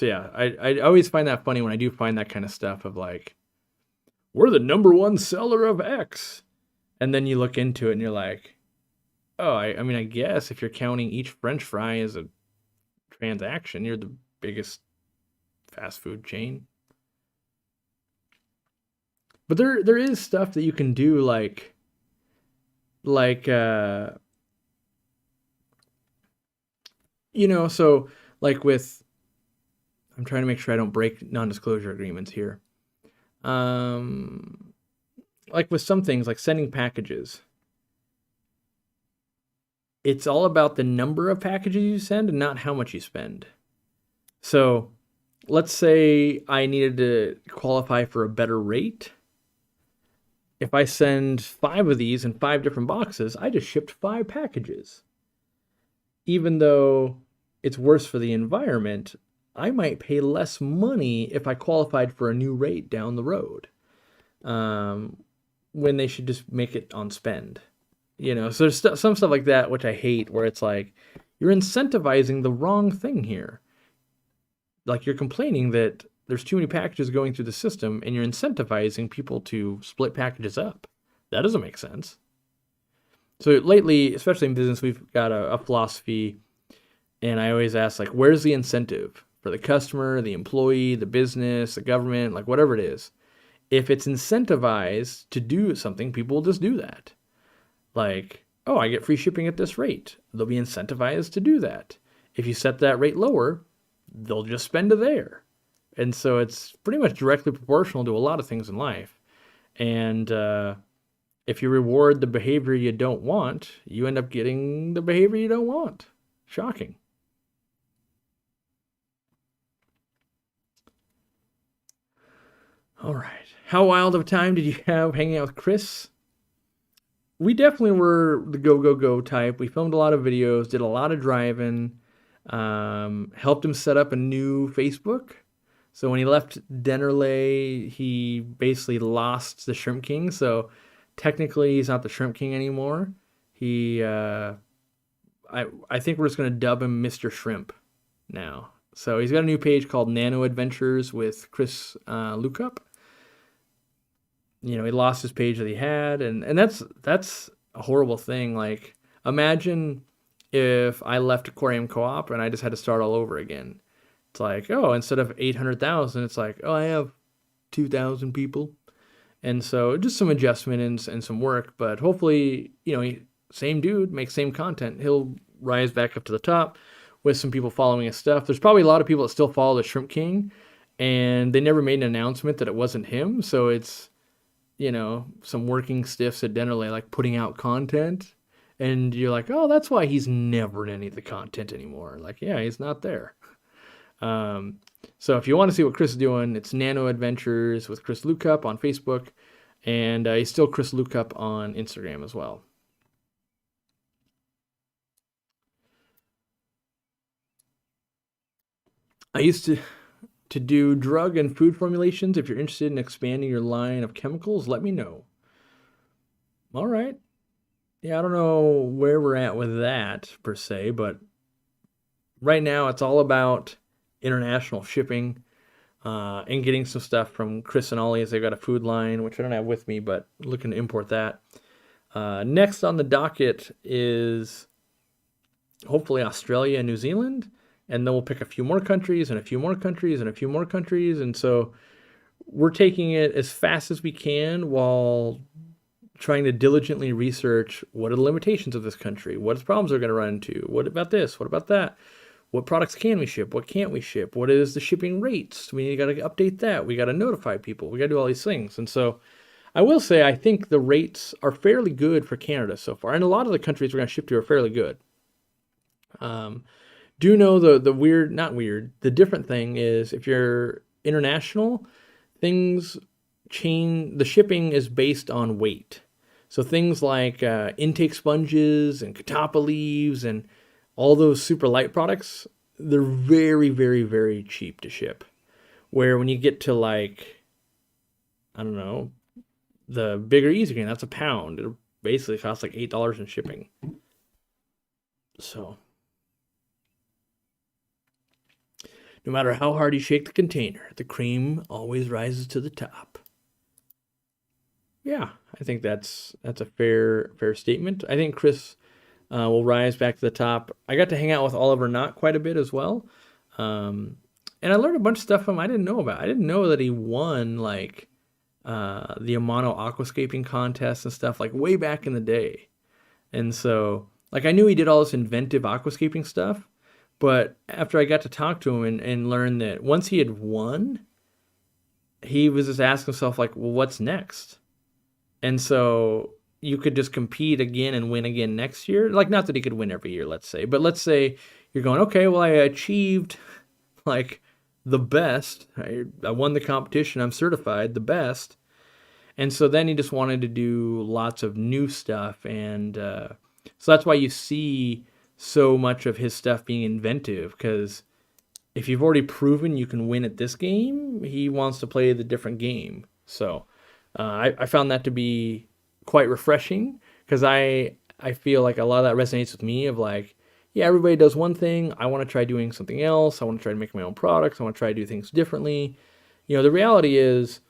yeah, I always find that funny when I do find that kind of stuff of like, we're the #1 seller of X. And then you look into it and you're like, oh, I mean, I guess if you're counting each French fry as a transaction, you're the biggest fast food chain. But there is stuff that you can do like so like with, I'm trying to make sure I don't break non-disclosure agreements here. Like with some things, like sending packages, it's all about the number of packages you send and not how much you spend. So let's say I needed to qualify for a better rate. If I send 5 of these in 5 different boxes, I just shipped 5 packages. Even though it's worse for the environment, I might pay less money if I qualified for a new rate down the road. When they should just make it on spend. So there's some stuff like that, which I hate, where it's like, you're incentivizing the wrong thing here. Like, you're complaining that there's too many packages going through the system, and you're incentivizing people to split packages up. That doesn't make sense. So lately, especially in business, we've got a philosophy, and I always ask, like, where's the incentive for the customer, the employee, the business, the government, like whatever it is? If it's incentivized to do something, people will just do that. Like, oh, I get free shipping at this rate. They'll be incentivized to do that. If you set that rate lower, they'll just spend it there. And so it's pretty much directly proportional to a lot of things in life. And if you reward the behavior you don't want, you end up getting the behavior you don't want. Shocking. All right. How wild of a time did you have hanging out with Chris? We definitely were the go type. We filmed a lot of videos, did a lot of driving, helped him set up a new Facebook. So when he left Dennerley, he basically lost the Shrimp King. So technically, he's not the Shrimp King anymore. I think we're just going to dub him Mr. Shrimp now. So he's got a new page called Nano Adventures with Chris Lukup. He lost his page that he had, and that's a horrible thing. Like, imagine if I left Aquarium Co-op and I just had to start all over again. It's like, oh, instead of 800,000, it's like, oh, I have 2,000 people. And so just some adjustment and some work, but hopefully, same dude, makes same content. He'll rise back up to the top. with some people following his stuff. There's probably a lot of people that still follow the Shrimp King, and they never made an announcement that it wasn't him. So it's, some working stiffs at Dennerley like putting out content, and you're like, oh, that's why he's never in any of the content anymore. Like, yeah, he's not there. So if you want to see what Chris is doing, it's Nano Adventures with Chris Lucup on Facebook, and he's still Chris Lucup on Instagram as well. I used to do drug and food formulations. If you're interested in expanding your line of chemicals, let me know. All right. Yeah, I don't know where we're at with that per se, but right now it's all about international shipping and getting some stuff from Chris and Ollie, as they've got a food line, which I don't have with me, but looking to import that. Next on the docket is hopefully Australia and New Zealand, and then we'll pick a few more countries and a few more countries and a few more countries. And so we're taking it as fast as we can while trying to diligently research what are the limitations of this country, what problems are going to run into, what about this, what about that, what products can we ship, what can't we ship, what is the shipping rates, we got to update that, we got to notify people, we got to do all these things. And so I will say I think the rates are fairly good for Canada so far, and a lot of the countries we're going to ship to are fairly good. Do know the different thing is if you're international, the shipping is based on weight. So things like intake sponges and catappa leaves and all those super light products, they're very, very, very cheap to ship. Where when you get to like, I don't know, the bigger easy grain, that's a pound. It basically costs like $8 in shipping. So no matter how hard you shake the container, the cream always rises to the top. Yeah, I think that's a fair statement. I think Chris will rise back to the top. I got to hang out with Oliver Knott quite a bit as well, and I learned a bunch of stuff from him I didn't know about. I didn't know that he won like the Amano aquascaping contest and stuff like way back in the day. And so like I knew he did all this inventive aquascaping stuff, but after I got to talk to him and learn that once he had won, he was just asking himself like, well, what's next? And so you could just compete again and win again next year. Like, not that he could win every year, let's say. But let's say you're going, okay, well, I achieved, like, the best. I won the competition. I'm certified the best. And so then he just wanted to do lots of new stuff. And so that's why you see so much of his stuff being inventive. Because if you've already proven you can win at this game, he wants to play the different game. So I found that to be quite refreshing, because I feel like a lot of that resonates with me of like, yeah, everybody does one thing. I want to try doing something else. I want to try to make my own products. I want to try to do things differently. The reality is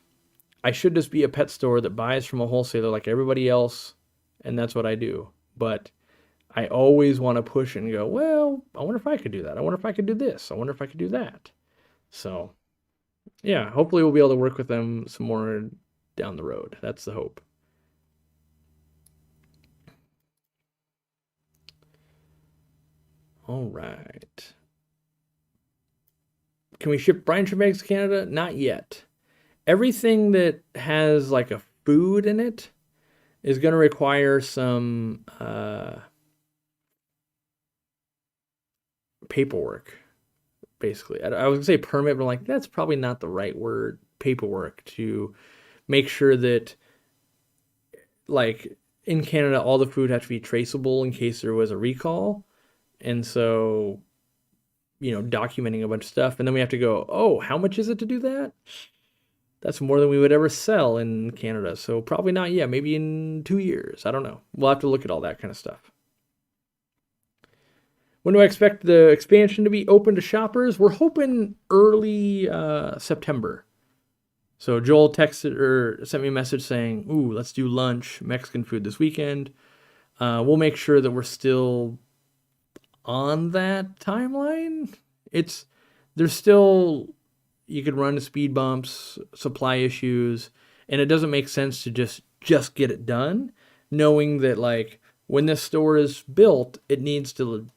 I should just be a pet store that buys from a wholesaler like everybody else, and that's what I do. But I always want to push and go, well, I wonder if I could do that. I wonder if I could do this. I wonder if I could do that. So yeah, hopefully we'll be able to work with them some more down the road. That's the hope. All right. Can we ship brine shrimp eggs to Canada? Not yet. Everything that has like a food in it is going to require some paperwork, basically. I was going to say permit, but like that's probably not the right word. Paperwork to make sure that, like, in Canada, all the food has to be traceable in case there was a recall. And so, documenting a bunch of stuff. And then we have to go, oh, how much is it to do that? That's more than we would ever sell in Canada. So probably not yet. Maybe in 2 years. I don't know. We'll have to look at all that kind of stuff. When do I expect the expansion to be open to shoppers? We're hoping early September. So Joel texted or sent me a message saying, ooh, let's do lunch, Mexican food this weekend. We'll make sure that we're still on that timeline. There's still, you could run into speed bumps, supply issues, and it doesn't make sense to just get it done, knowing that like when this store is built, it needs to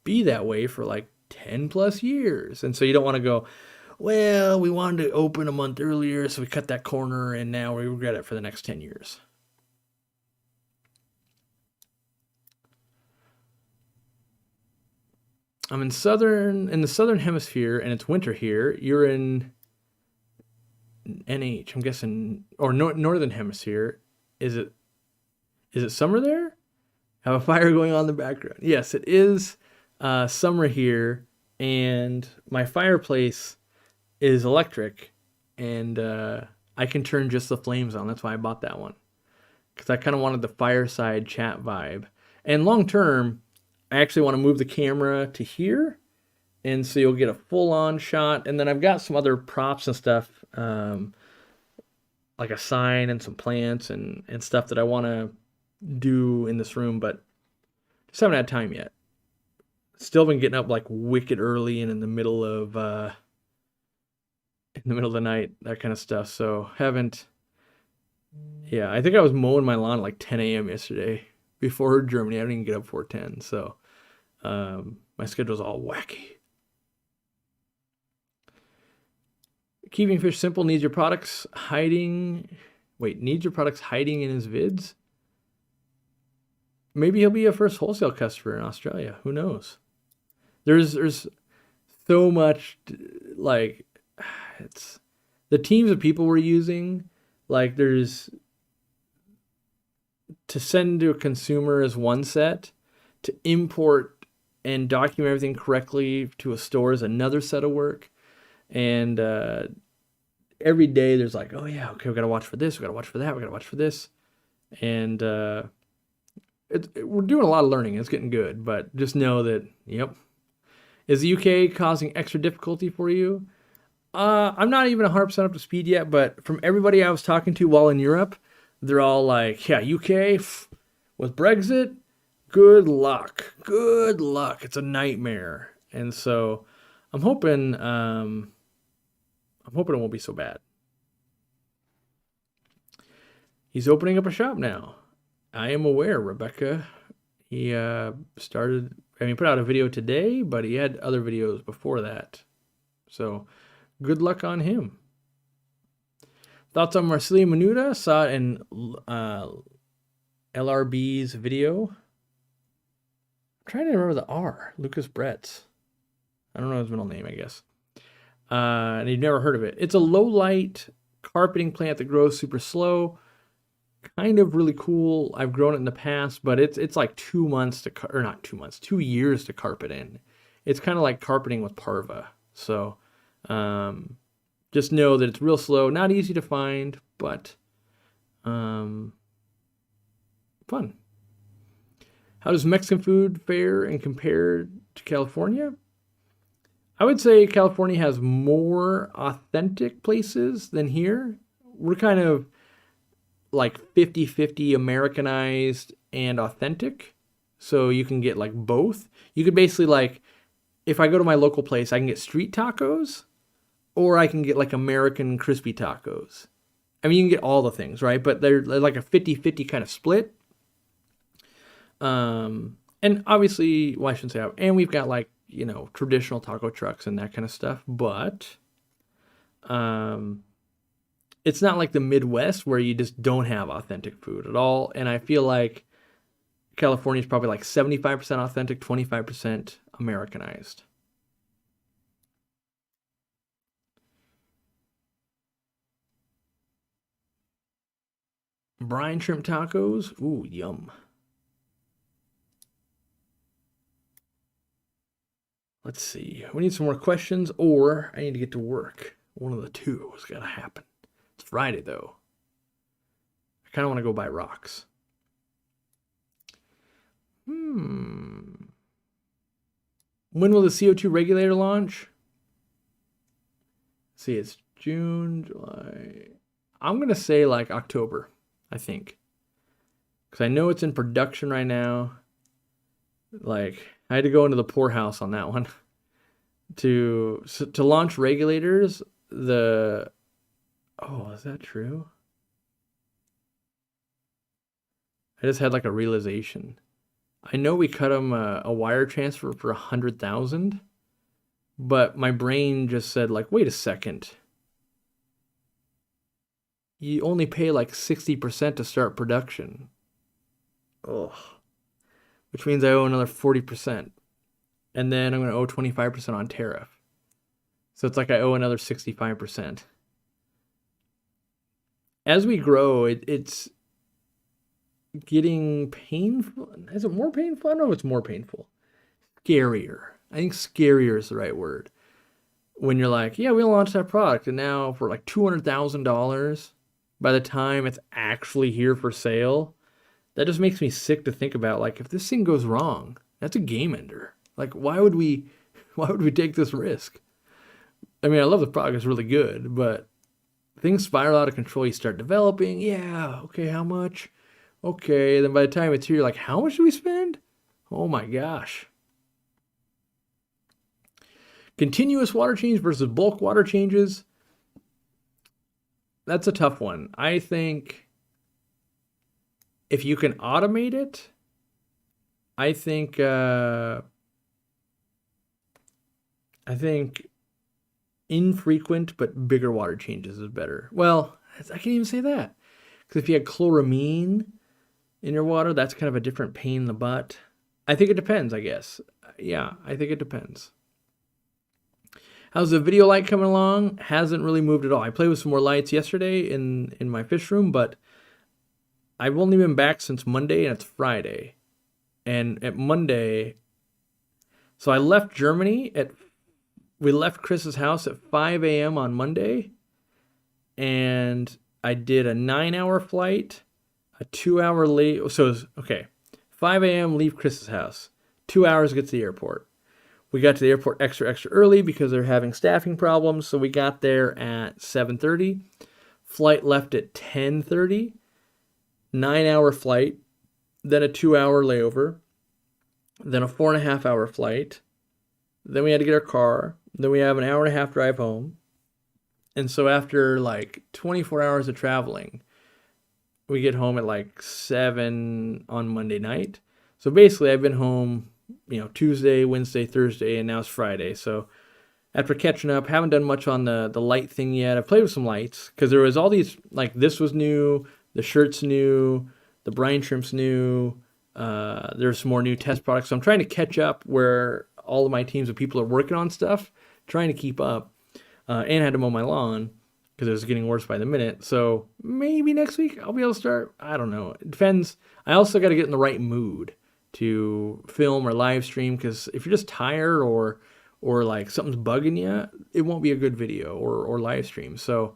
be that way for like 10 plus years. And so you don't want to go, well, we wanted to open a month earlier, so we cut that corner and now we regret it for the next 10 years. I'm in the southern hemisphere, and it's winter here. You're in NH, I'm guessing, or northern hemisphere. Is it summer there? Have a fire going on in the background. Yes, it is summer here, and my fireplace is electric, and I can turn just the flames on. That's why I bought that one, because I kind of wanted the fireside chat vibe. And long term, I actually want to move the camera to here, and so you'll get a full-on shot. And then I've got some other props and stuff, like a sign and some plants and stuff that I want to do in this room, but just haven't had time yet. Still been getting up like wicked early and in the middle of the night, that kind of stuff. So haven't. Yeah, I think I was mowing my lawn at like 10 a.m. yesterday before Germany. I didn't even get up before 10, so my schedule's all wacky. Keeping Fish Simple needs your products hiding in his vids? Maybe he'll be a first wholesale customer in Australia. Who knows? There's so much, like, it's the teams of people we're using. Like, there's to send to a consumer is one set, to import and document everything correctly to a store is another set of work. And every day there's like, oh yeah, okay, we gotta watch for this, we gotta watch for that, we gotta watch for this. And we're doing a lot of learning. It's getting good, but just know that, yep. Is the UK causing extra difficulty for you? I'm not even 100% up to speed yet, but from everybody I was talking to while in Europe, they're all like, yeah, UK, with Brexit, good luck. Good luck. It's a nightmare. And so I'm hoping it won't be so bad. He's opening up a shop now. I am aware, Rebecca. He put out a video today, but he had other videos before that. So good luck on him. Thoughts on Marsilio Menuda? Saw it in LRB's video. I'm trying to remember the R. Lucas Bretz. I don't know his middle name, I guess. And you've never heard of it. It's a low light carpeting plant that grows super slow. Kind of really cool. I've grown it in the past, but it's like 2 months to, or not 2 months, 2 years to carpet in. It's kind of like carpeting with parva. So just know that it's real slow, not easy to find, but fun. How does Mexican food fare and compare to California? I would say California has more authentic places than here. We're kind of like 50-50 Americanized and authentic. So you can get like both. You could basically, like, if I go to my local place, I can get street tacos or I can get like American crispy tacos. I mean, you can get all the things, right? But they're like a 50-50 kind of split. And obviously, well, I shouldn't say, and we've got like, traditional taco trucks and that kind of stuff, but it's not like the Midwest where you just don't have authentic food at all. And I feel like California is probably like 75% authentic, 25% Americanized. Brine shrimp tacos. Ooh, yum. Let's see. We need some more questions, or I need to get to work. One of the two has got to happen. It's Friday, though. I kind of want to go buy rocks. When will the CO2 regulator launch? Let's see, it's June, July. I'm going to say like October, I think. Because I know it's in production right now. Like, I had to go into the poorhouse on that one. To launch regulators, is that true? I just had like a realization. I know we cut them a wire transfer for $100,000, But my brain just said, like, wait a second. You only pay like 60% to start production. Ugh. Which means I owe another 40%. And then I'm going to owe 25% on tariff. So it's like I owe another 65%. As we grow, it's getting painful. Is it more painful? I don't know if it's more painful. Scarier. I think scarier is the right word. When you're like, yeah, we launched that product, and now for like $200,000, by the time it's actually here for sale, that just makes me sick to think about. Like, if this thing goes wrong, that's a game ender. Like, why would we take this risk? I mean, I love the product; it's really good, but things spiral out of control. You start developing, yeah, okay, how much? Okay, then by the time it's here, you're like, how much do we spend? Oh my gosh. Continuous water change versus bulk water changes. That's a tough one. I think if you can automate it, I think infrequent but bigger water changes is better. Well, I can't even say that. Because if you had chloramine in your water, that's kind of a different pain in the butt. I think it depends, I guess. Yeah, I think it depends. How's the video light coming along? Hasn't really moved at all. I played with some more lights yesterday in my fish room, but I've only been back since Monday, and it's Friday. And at Monday, so I left Germany we left Chris's house at 5 a.m. on Monday, and I did a 9-hour flight, a 2-hour late. So it was, okay, 5 a.m. leave Chris's house, 2 hours to get to the airport. We got to the airport extra early because they're having staffing problems, so we got there at 7:30. Flight left at 10:30. 9-hour flight, then a 2-hour layover, then a 4.5-hour flight. Then we had to get our car. Then we have an 1.5-hour drive home. And so after like 24 hours of traveling, we get home at like 7 on Monday night. So basically I've been home, Tuesday, Wednesday, Thursday, and now it's Friday. So after catching up, haven't done much on the light thing yet. I've played with some lights because there was all these, like this was new, the shirt's new, the brine shrimp's new. There's some more new test products. So I'm trying to catch up where all of my teams of people are working on stuff, trying to keep up, and had to mow my lawn because it was getting worse by the minute. So maybe next week I'll be able to start. I don't know. It depends. I also got to get in the right mood to film or live stream, because if you're just tired or like something's bugging you, it won't be a good video or live stream. So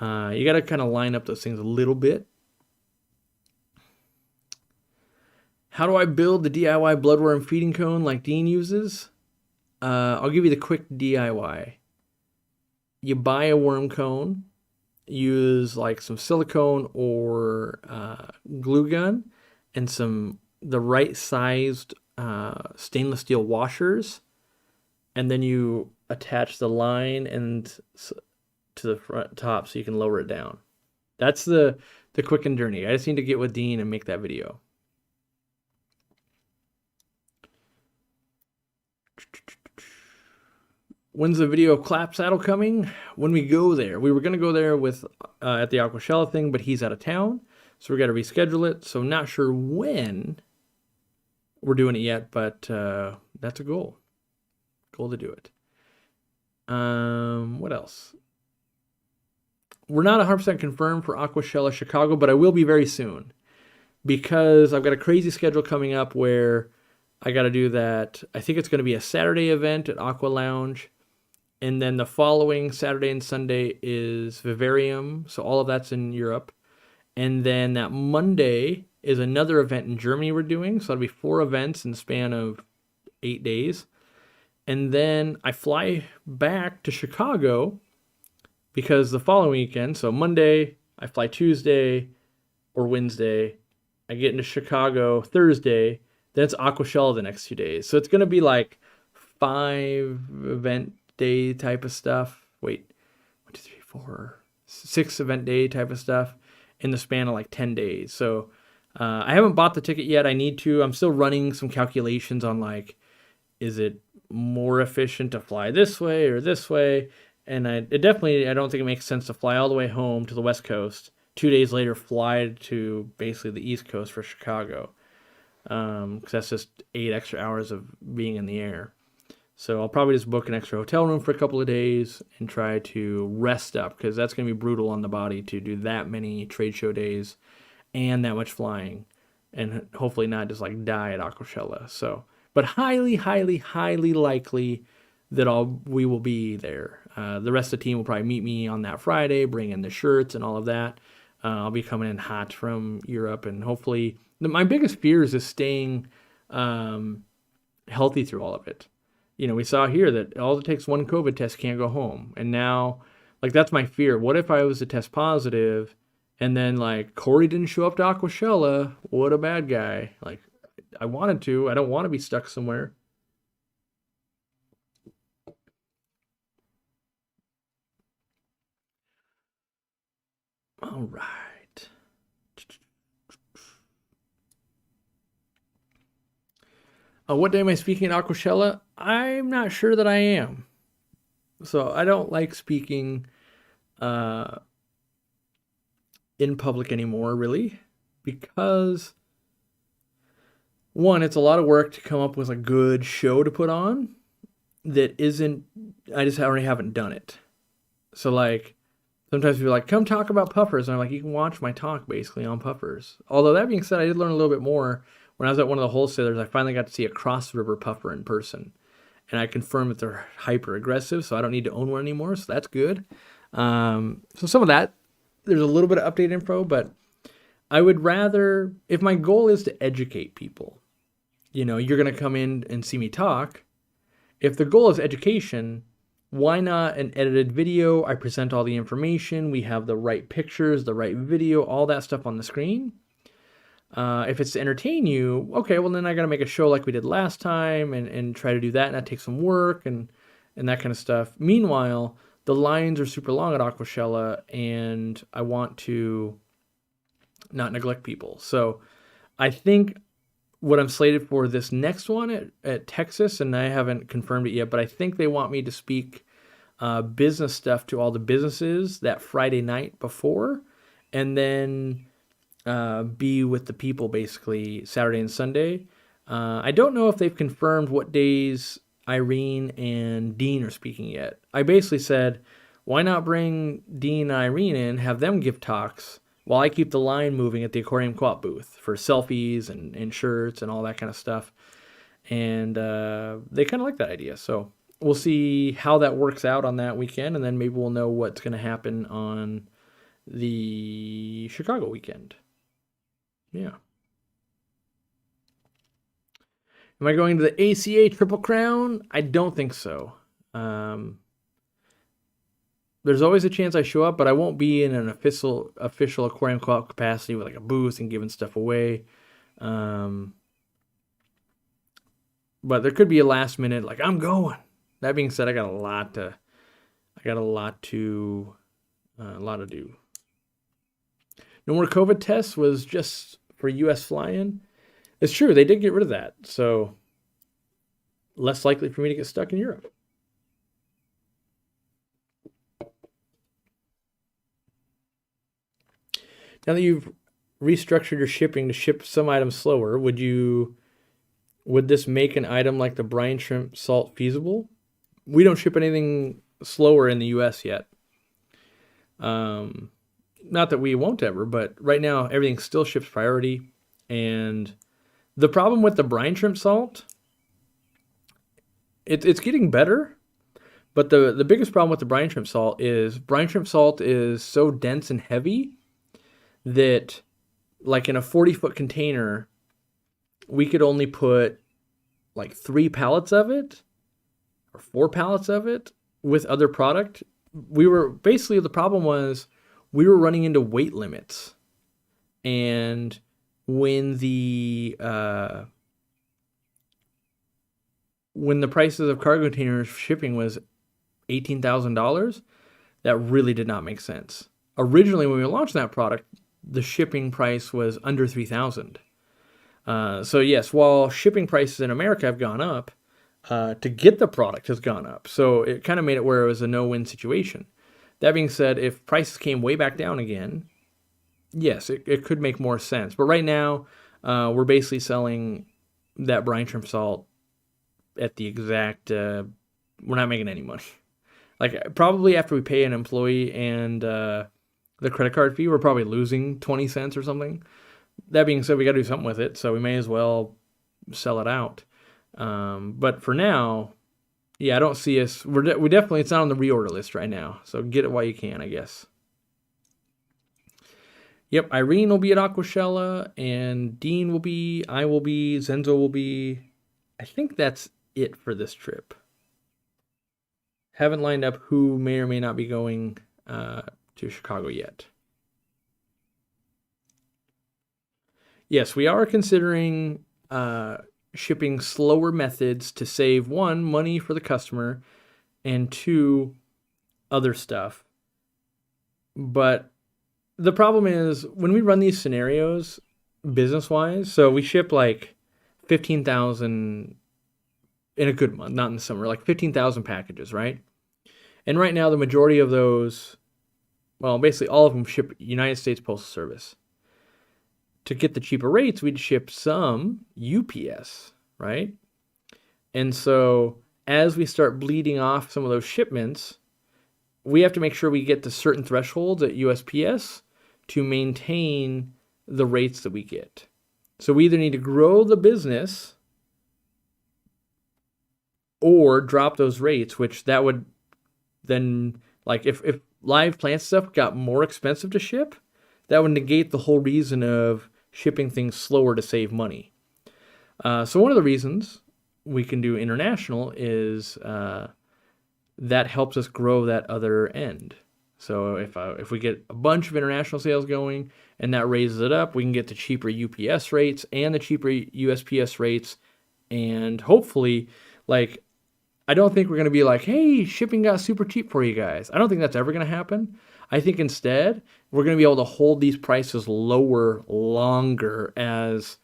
you got to kind of line up those things a little bit. How do I build the DIY bloodworm feeding cone like Dean uses? I'll give you the quick DIY. You buy a worm cone, use like some silicone or glue gun and the right sized stainless steel washers, and then you attach the line to the front top so you can lower it down. That's the quick and dirty. I just need to get with Dean and make that video. When's the video of Clap Saddle coming? When we go there. We were going to go there with at the Aquashella thing, but he's out of town, so we got to reschedule it. So not sure when we're doing it yet, but that's a goal. Goal to do it. What else? We're not 100% confirmed for Aquashella Chicago, but I will be very soon, because I've got a crazy schedule coming up where I got to do that. I think it's going to be a Saturday event at Aqua Lounge. And then the following Saturday and Sunday is Vivarium. So all of that's in Europe. And then that Monday is another event in Germany we're doing. So that'll be 4 events in the span of 8 days. And then I fly back to Chicago because the following weekend, so Monday, I fly Tuesday or Wednesday. I get into Chicago Thursday. Then it's Aquashella the next 2 days. So it's going to be like 5 event day type of stuff. Wait, 1, 2, 3, 4, 6 event day type of stuff in the span of like 10 days. So I haven't bought the ticket yet. I need to. I'm still running some calculations on like, is it more efficient to fly this way or this way. And I don't think it makes sense to fly all the way home to the West Coast, 2 days later fly to basically the East Coast for Chicago, because that's just 8 extra hours of being in the air. So I'll probably just book an extra hotel room for a couple of days and try to rest up, because that's going to be brutal on the body to do that many trade show days and that much flying, and hopefully not just like die at Aquashella. So, but highly, highly, highly likely that we will be there. The rest of the team will probably meet me on that Friday, bring in the shirts and all of that. I'll be coming in hot from Europe, and hopefully, my biggest fear is just staying healthy through all of it. You know, we saw here that all it takes one COVID test, can't go home. And now, like, that's my fear. What if I was to test positive and then, like, Corey didn't show up to Aquashella? What a bad guy. Like, I wanted to. I don't want to be stuck somewhere. All right. What day am I speaking at Aquashella? I'm not sure that I am. So I don't like speaking in public anymore, really, because one, it's a lot of work to come up with a good show to put on that isn't, I just already haven't done it. So like, sometimes people are like, come talk about puffers. And I'm like, you can watch my talk basically on puffers. Although that being said, I did learn a little bit more. When I was at one of the wholesalers, I finally got to see a cross river puffer in person. And I confirmed that they're hyper aggressive, so I don't need to own one anymore. So that's good. So some of that, there's a little bit of update info, but I would rather, if my goal is to educate people, you know, you're going to come in and see me talk. If the goal is education, why not an edited video? I present all the information. We have the right pictures, the right video, all that stuff on the screen. If it's to entertain you, okay, well then I got to make a show like we did last time and try to do that, and that takes some work and that kind of stuff. Meanwhile, the lines are super long at Aquashella, and I want to not neglect people. So I think what I'm slated for this next one at Texas, and I haven't confirmed it yet, but I think they want me to speak business stuff to all the businesses that Friday night before, and then be with the people basically Saturday and Sunday. I don't know if they've confirmed what days Irene and Dean are speaking yet. I basically said, why not bring Dean and Irene in, have them give talks while I keep the line moving at the Aquariumcoop booth for selfies and shirts and all that kind of stuff. And they kind of like that idea. So we'll see how that works out on that weekend, and then maybe we'll know what's going to happen on the Chicago weekend. Yeah. Am I going to the ACA Triple Crown? I don't think so. There's always a chance I show up, but I won't be in an official Aquariumcoop capacity with like a booth and giving stuff away. But there could be a last minute, like, I'm going. That being said, I got a lot to do. No more COVID tests was just for U.S. fly-in. It's true, they did get rid of that, so less likely for me to get stuck in Europe. Now that you've restructured your shipping to ship some items slower, would this make an item like the brine shrimp salt feasible? We don't ship anything slower in the U.S. yet. Not that we won't ever, but right now everything still ships priority. And the problem with the brine shrimp salt, it's getting better, but the biggest problem with the brine shrimp salt is so dense and heavy that, like, in a 40-foot container, we could only put like 3 pallets of it or 4 pallets of it with other product. The problem was we were running into weight limits. And when the prices of cargo containers shipping was $18,000, that really did not make sense. Originally, when we launched that product, the shipping price was under $3,000. So yes, while shipping prices in America have gone up, to get the product has gone up. So it kind of made it where it was a no-win situation. That being said, if prices came way back down again, yes, it could make more sense. But right now, we're basically selling that brine shrimp salt at the exact, we're not making any money. Like probably after we pay an employee and the credit card fee, we're probably losing 20 cents or something. That being said, we got to do something with it, so we may as well sell it out. But for now, yeah, I don't see us. We definitely, it's not on the reorder list right now. So get it while you can, I guess. Yep, Irene will be at Aquashella, and Dean will be, I will be, Zenzo will be. I think that's it for this trip. Haven't lined up who may or may not be going to Chicago yet. Yes, we are considering shipping slower methods to save, one, money for the customer, and two, other stuff. But the problem is when we run these scenarios business wise, so we ship like 15,000 in a good month, not in the summer, like 15,000 packages, right? And right now, the majority of those, well, basically all of them ship United States Postal Service. To get the cheaper rates, we'd ship some UPS, right? And so as we start bleeding off some of those shipments, we have to make sure we get to certain thresholds at USPS to maintain the rates that we get. So we either need to grow the business or drop those rates, which that would then, like if live plant stuff got more expensive to ship, that would negate the whole reason of shipping things slower to save money. So one of the reasons we can do international is that helps us grow that other end. So if we get a bunch of international sales going and that raises it up, we can get the cheaper UPS rates and the cheaper USPS rates, and hopefully, like, I don't think we're going to be like, hey, shipping got super cheap for you guys. I don't think that's ever going to happen. I think instead, we're going to be able to hold these prices lower longer as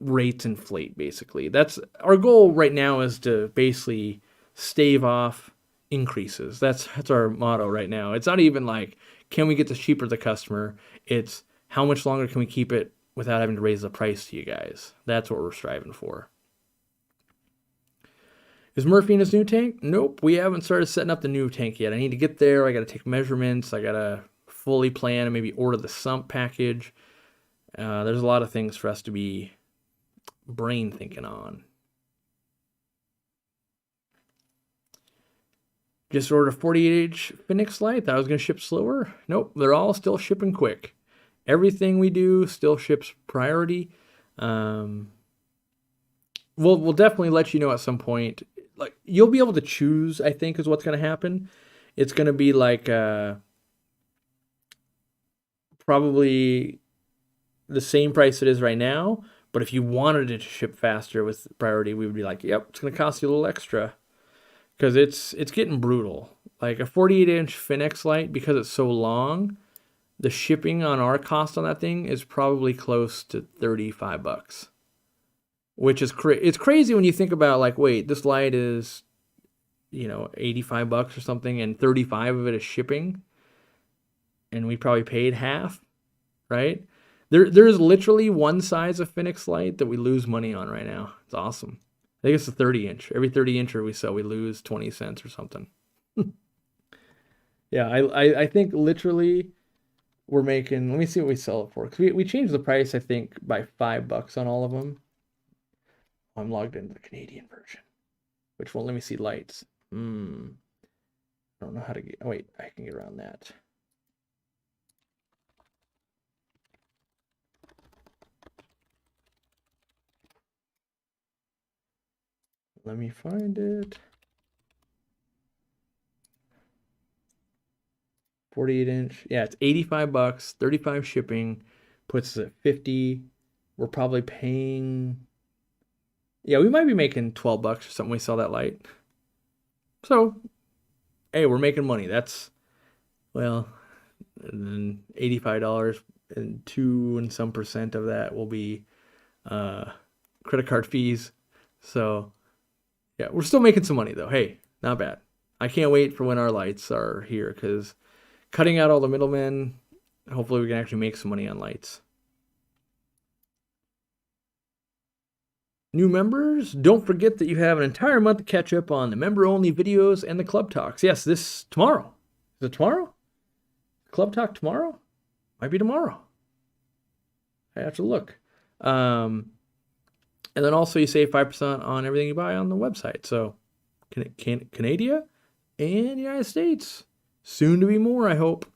rates inflate, basically. That's our goal right now, is to basically stave off increases. That's our motto right now. It's not even like, can we get this cheaper to the customer? It's how much longer can we keep it without having to raise the price to you guys? That's what we're striving for. Is Murphy in his new tank? Nope, we haven't started setting up the new tank yet. I need to get there. I got to take measurements. I got to fully plan and maybe order the sump package. There's a lot of things for us to be brain thinking on. Just ordered a 48-inch Phoenix light. Thought I was going to ship slower. Nope, they're all still shipping quick. Everything we do still ships priority. We'll definitely let you know at some point. Like, you'll be able to choose, I think, is what's going to happen. It's going to be like probably the same price it is right now, but if you wanted it to ship faster with priority, we would be like, yep, it's going to cost you a little extra, because it's getting brutal. Like a 48-inch Finex light, because it's so long, the shipping on our cost on that thing is probably close to $35. Which is it's crazy when you think about, like, wait, this light is, $85 or something, and 35 of it is shipping, and we probably paid half, right? There's literally one size of Phoenix light that we lose money on right now. It's awesome. I think it's a 30-inch. Every 30-incher we sell, we lose 20 cents or something. Yeah, I think literally we're making, let me see what we sell it for. Because we changed the price, I think, by $5 on all of them. I'm logged into the Canadian version, which won't let me see lights. I don't know how to get, oh wait, I can get around that. Let me find it. 48-inch. Yeah, it's $85, 35 shipping, puts us at 50. We're probably paying, yeah, we might be making $12 or something. We sell that light. So, hey, we're making money. That's, well, $85, and 2 and some percent of that will be credit card fees. So Yeah, we're still making some money though. Hey, not bad. I can't wait for when our lights are here because cutting out all the middlemen, hopefully we can actually make some money on lights. New members, don't forget that you have an entire month to catch up on the member-only videos and the club talks. Yes, this tomorrow. Is it tomorrow? Club talk tomorrow? Might be tomorrow. I have to look. And then also you save 5% on everything you buy on the website. So Canada and United States. Soon to be more, I hope.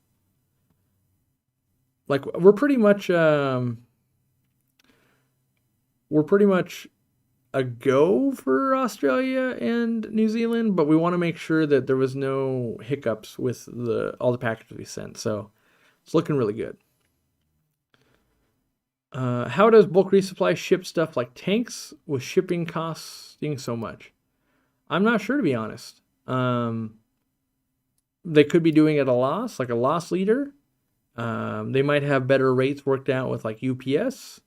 Like we're pretty much a go for Australia and New Zealand, but we want to make sure that there was no hiccups with all the packages we sent. So it's looking really good. How does bulk resupply ship stuff like tanks with shipping costing so much? I'm not sure, to be honest. They could be doing it at a loss, like a loss leader. They might have better rates worked out with like UPS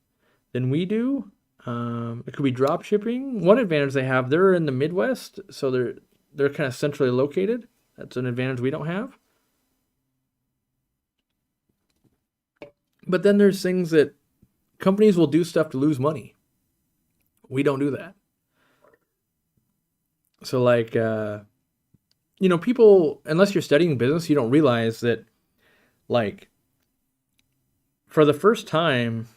than we do. It could be drop shipping. One advantage they have, they're in the Midwest, so they're kind of centrally located. That's an advantage we don't have. But then there's things that companies will do stuff to lose money. We don't do that. So like, people, unless you're studying business, you don't realize that, like, for the first time,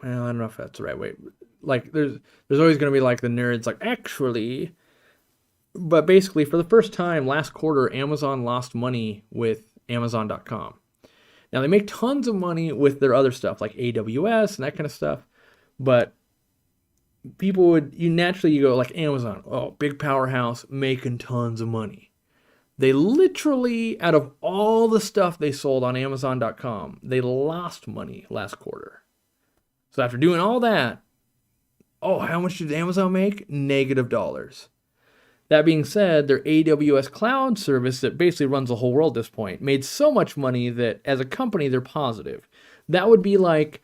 well, I don't know if that's the right way. Like, there's always going to be like the nerds, like, actually, but basically, for the first time last quarter, Amazon lost money with Amazon.com. Now, they make tons of money with their other stuff, like AWS and that kind of stuff, but you naturally go like Amazon, oh, big powerhouse, making tons of money. They literally, out of all the stuff they sold on Amazon.com, they lost money last quarter. So after doing all that, how much did Amazon make? $. That being said, their AWS cloud service that basically runs the whole world at this point made so much money that as a company, they're positive. That would be like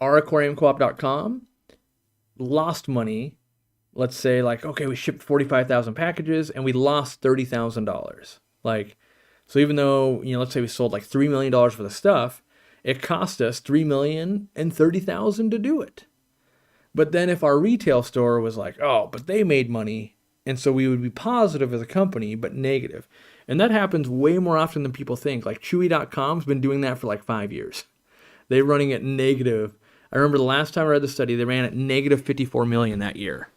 our Aquariumcoop.com lost money. Let's say like, okay, we shipped 45,000 packages and we lost $30,000. Like, so even though, let's say we sold like $3 million worth of stuff, it cost us $3,030,000 to do it. But then if our retail store was like, but they made money, and so we would be positive as a company, but negative. And that happens way more often than people think. Like Chewy.com's been doing that for like 5 years. They're running at negative. I remember the last time I read the study, they ran at negative 54 million that year.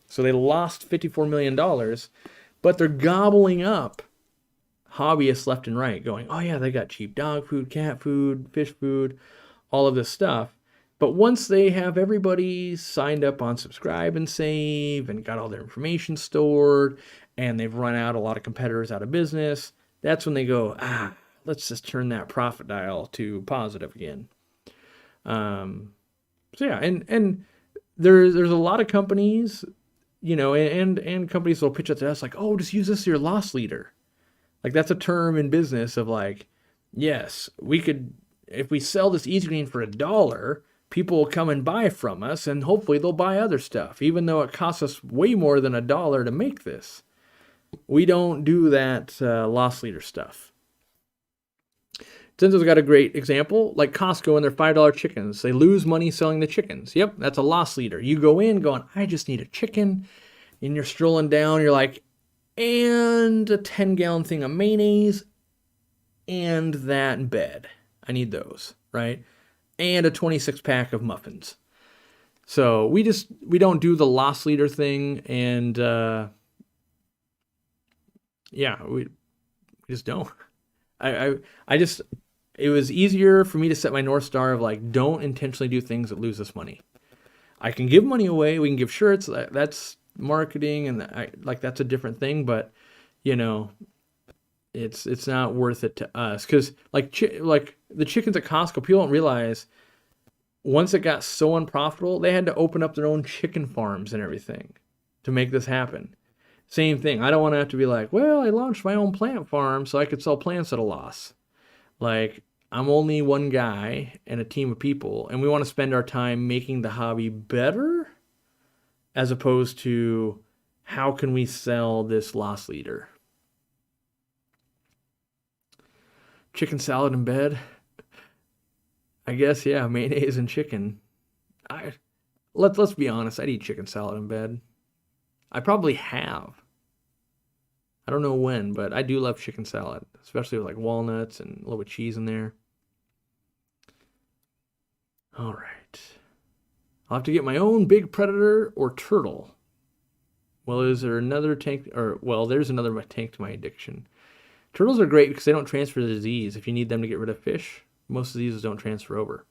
So they lost $54 million, but they're gobbling up hobbyists left and right going, oh yeah, they got cheap dog food, cat food, fish food, all of this stuff. But once they have everybody signed up on subscribe and save and got all their information stored and they've run out a lot of competitors out of business, that's when they go, let's just turn that profit dial to positive again. So yeah, and there's a lot of companies, and companies will pitch it to us like, just use this as your loss leader. Like that's a term in business of like, yes, we could, if we sell this easy green for $1, people will come and buy from us and hopefully they'll buy other stuff, even though it costs us way more than $1 to make this. We don't do that loss leader stuff. Zenzo's got a great example, like Costco and their $5 chickens. They lose money selling the chickens. Yep, that's a loss leader. You go in going, I just need a chicken, and you're strolling down, you're like, and a 10-gallon thing of mayonnaise, and that in bed. I need those, right? And a 26-pack of muffins. So we don't do the loss leader thing, and we just don't. It was easier for me to set my North Star of like, don't intentionally do things that lose us money. I can give money away. We can give shirts. That's marketing, and that's a different thing. But it's not worth it to us because like the chickens at Costco, people don't realize once it got so unprofitable, they had to open up their own chicken farms and everything to make this happen. Same thing. I don't want to have to be like, well, I launched my own plant farm so I could sell plants at a loss. Like, I'm only one guy and a team of people, and we want to spend our time making the hobby better as opposed to how can we sell this loss leader. Chicken salad in bed? I guess, yeah, mayonnaise and chicken. Let's be honest, I'd eat chicken salad in bed. I probably have. I don't know when, but I do love chicken salad, especially with like walnuts and a little bit of cheese in there. All right. I'll have to get my own big predator or turtle. Well, is there another tank? There's another tank to my addiction. Turtles are great because they don't transfer the disease. If you need them to get rid of fish, most diseases don't transfer over.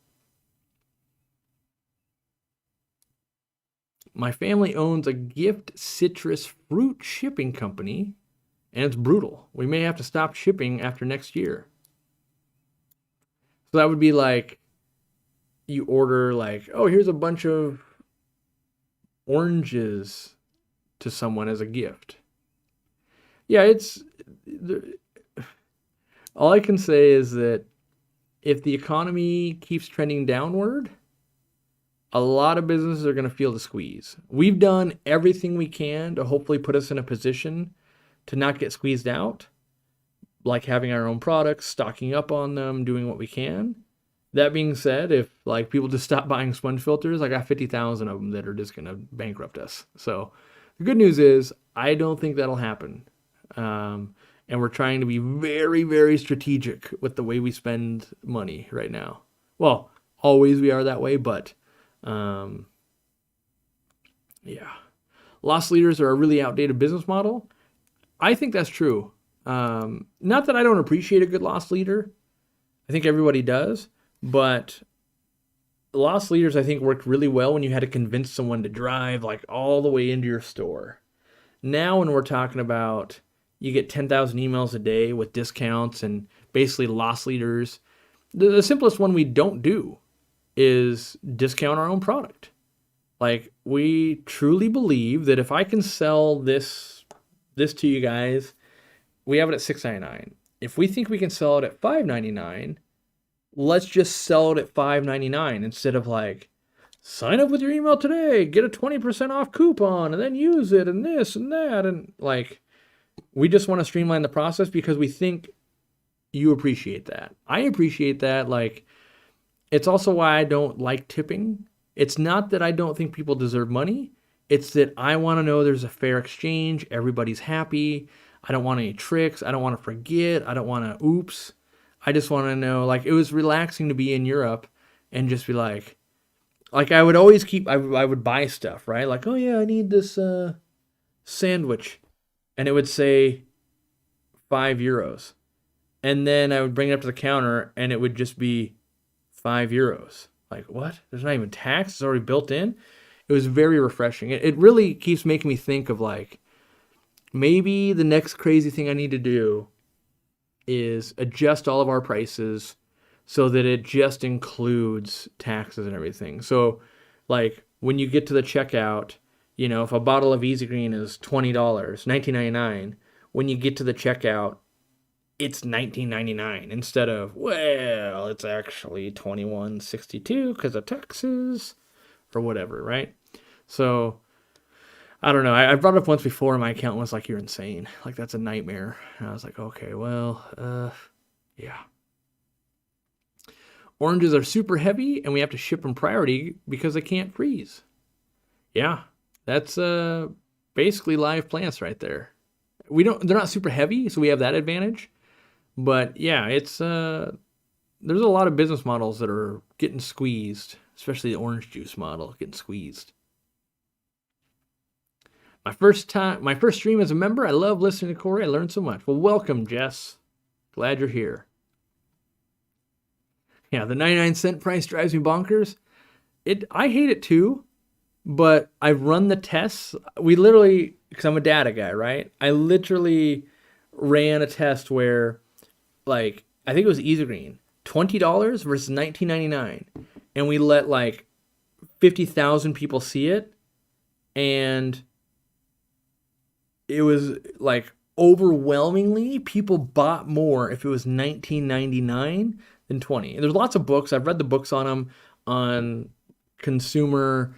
My family owns a gift citrus fruit shipping company, and it's brutal. We may have to stop shipping after next year. So that would be like you order like, oh, here's a bunch of oranges to someone as a gift. Yeah, all I can say is that if the economy keeps trending downward, a lot of businesses are going to feel the squeeze. We've done everything we can to hopefully put us in a position to not get squeezed out, like having our own products, stocking up on them, doing what we can. That being said, if like people just stop buying sponge filters, I got 50,000 of them that are just going to bankrupt us. So the good news is I don't think that'll happen. And we're trying to be very, very strategic with the way we spend money right now. Well, always we are that way, but yeah. Loss leaders are a really outdated business model. I think that's true. Not that I don't appreciate a good loss leader. I think everybody does. But loss leaders, I think, worked really well when you had to convince someone to drive like all the way into your store. Now when we're talking about you get 10,000 emails a day with discounts and basically loss leaders, the simplest one we don't do is discount our own product. Like, we truly believe that if I can sell this to you guys, we have it at $6.99. If we think we can sell it at $5.99, let's just sell it at $5.99 instead of like, sign up with your email today, get a 20% off coupon, and then use it, and this and that. And like, we just want to streamline the process because we think you appreciate that. I appreciate that. Like, it's also why I don't like tipping. It's not that I don't think people deserve money. It's that I want to know there's a fair exchange. Everybody's happy. I don't want any tricks. I don't want to forget. I don't want to oops. I just want to know, like, it was relaxing to be in Europe and just be like I would always I would buy stuff, right? Like, oh yeah, I need this sandwich. And it would say €5. And then I would bring it up to the counter and it would just be €5. Like, what? There's not even tax. It's already built in. It was very refreshing. It really keeps making me think of like, maybe the next crazy thing I need to do is adjust all of our prices so that it just includes taxes and everything. So like when you get to the checkout, you know, if a bottle of Easy Green is $20, $19.99, when you get to the checkout, it's $19.99 instead of, well, it's actually $21.62 because of taxes or whatever, right? So I don't know. I brought it up once before and my accountant was like, you're insane. Like, that's a nightmare. And I was like, okay, well, yeah. Oranges are super heavy and we have to ship them priority because they can't freeze. Yeah, that's basically live plants right there. They're not super heavy, so we have that advantage. But yeah, it's there's a lot of business models that are getting squeezed, especially the orange juice model getting squeezed. My first stream as a member. I love listening to Corey. I learned so much. Well, welcome, Jess. Glad you're here. Yeah, the 99-cent price drives me bonkers. I hate it too, but I've run the tests. We literally, because I'm a data guy, right? I literally ran a test where, like, I think it was Easy Green, $20 versus $19.99, and we let like 50,000 people see it, and it was like overwhelmingly people bought more if it was $19.99 than $20. And there's lots of books. I've read the books on them on consumer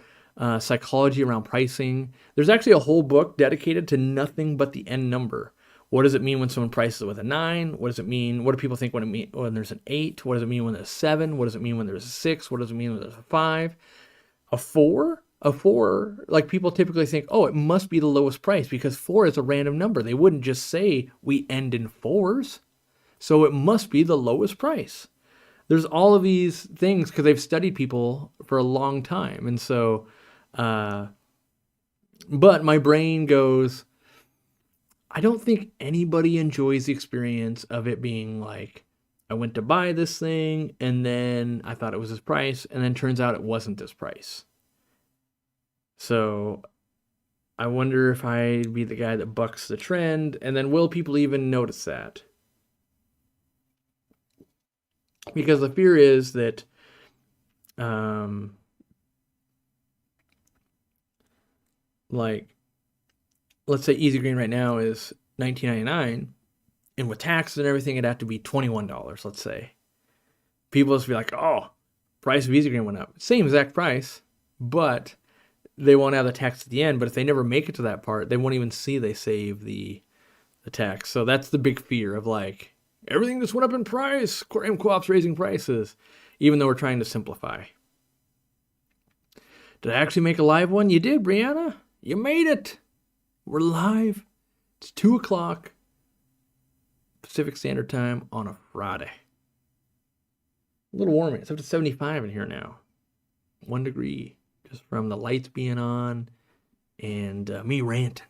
psychology around pricing. There's actually a whole book dedicated to nothing but the end number. What does it mean when someone prices it with a 9? What does it mean? What do people think when there's an 8? What does it mean when there's a 7? What does it mean when there's a 6? What does it mean when there's a 5? A 4? A 4, like people typically think, oh, it must be the lowest price because 4 is a random number. They wouldn't just say we end in 4s. So it must be the lowest price. There's all of these things because they've studied people for a long time. And so, but my brain goes, I don't think anybody enjoys the experience of it being like, I went to buy this thing and then I thought it was this price and then turns out it wasn't this price. So I wonder if I'd be the guy that bucks the trend, and then will people even notice that? Because the fear is that like, let's say Easy Green right now is $19.99, and with taxes and everything, it'd have to be $21, let's say. People just be like, oh, price of Easy Green went up. Same exact price, but they won't have the tax at the end. But if they never make it to that part, they won't even see they save the tax. So that's the big fear of like, everything just went up in price. Aquariumcoop's raising prices, even though we're trying to simplify. Did I actually make a live one? You did, Brianna. You made it. We're live. It's 2 o'clock Pacific Standard Time on a Friday. A little warm. It's up to 75 in here now. 1 degree. Just from the lights being on and me ranting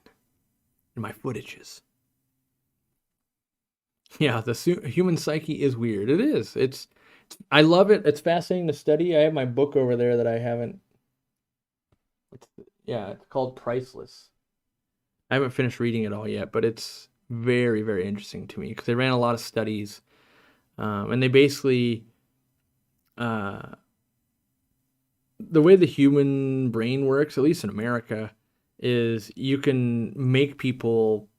and my footages. Yeah, the human psyche is weird. It is. I love it. It's fascinating to study. I have my book over there that I haven't. It's called Priceless. I haven't finished reading it all yet, but it's very, very interesting to me because they ran a lot of studies, and they basically. The way the human brain works, at least in America, is you can make people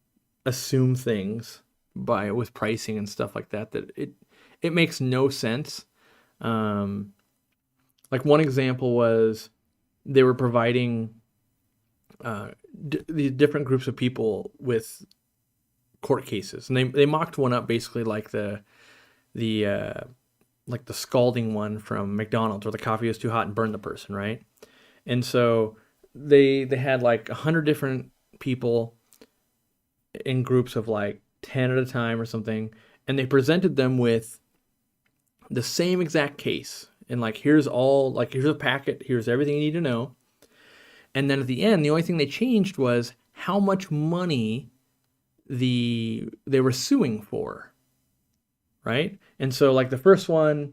assume things with pricing and stuff like that it makes no sense. Like one example was they were providing the different groups of people with court cases, and they mocked one up basically like the scalding one from McDonald's where the coffee was too hot and burned the person, right? And so they had like 100 different people in groups of like 10 at a time or something, and they presented them with the same exact case. And like, here's a packet, here's everything you need to know. And then at the end, the only thing they changed was how much money they were suing for. Right? And so like the first one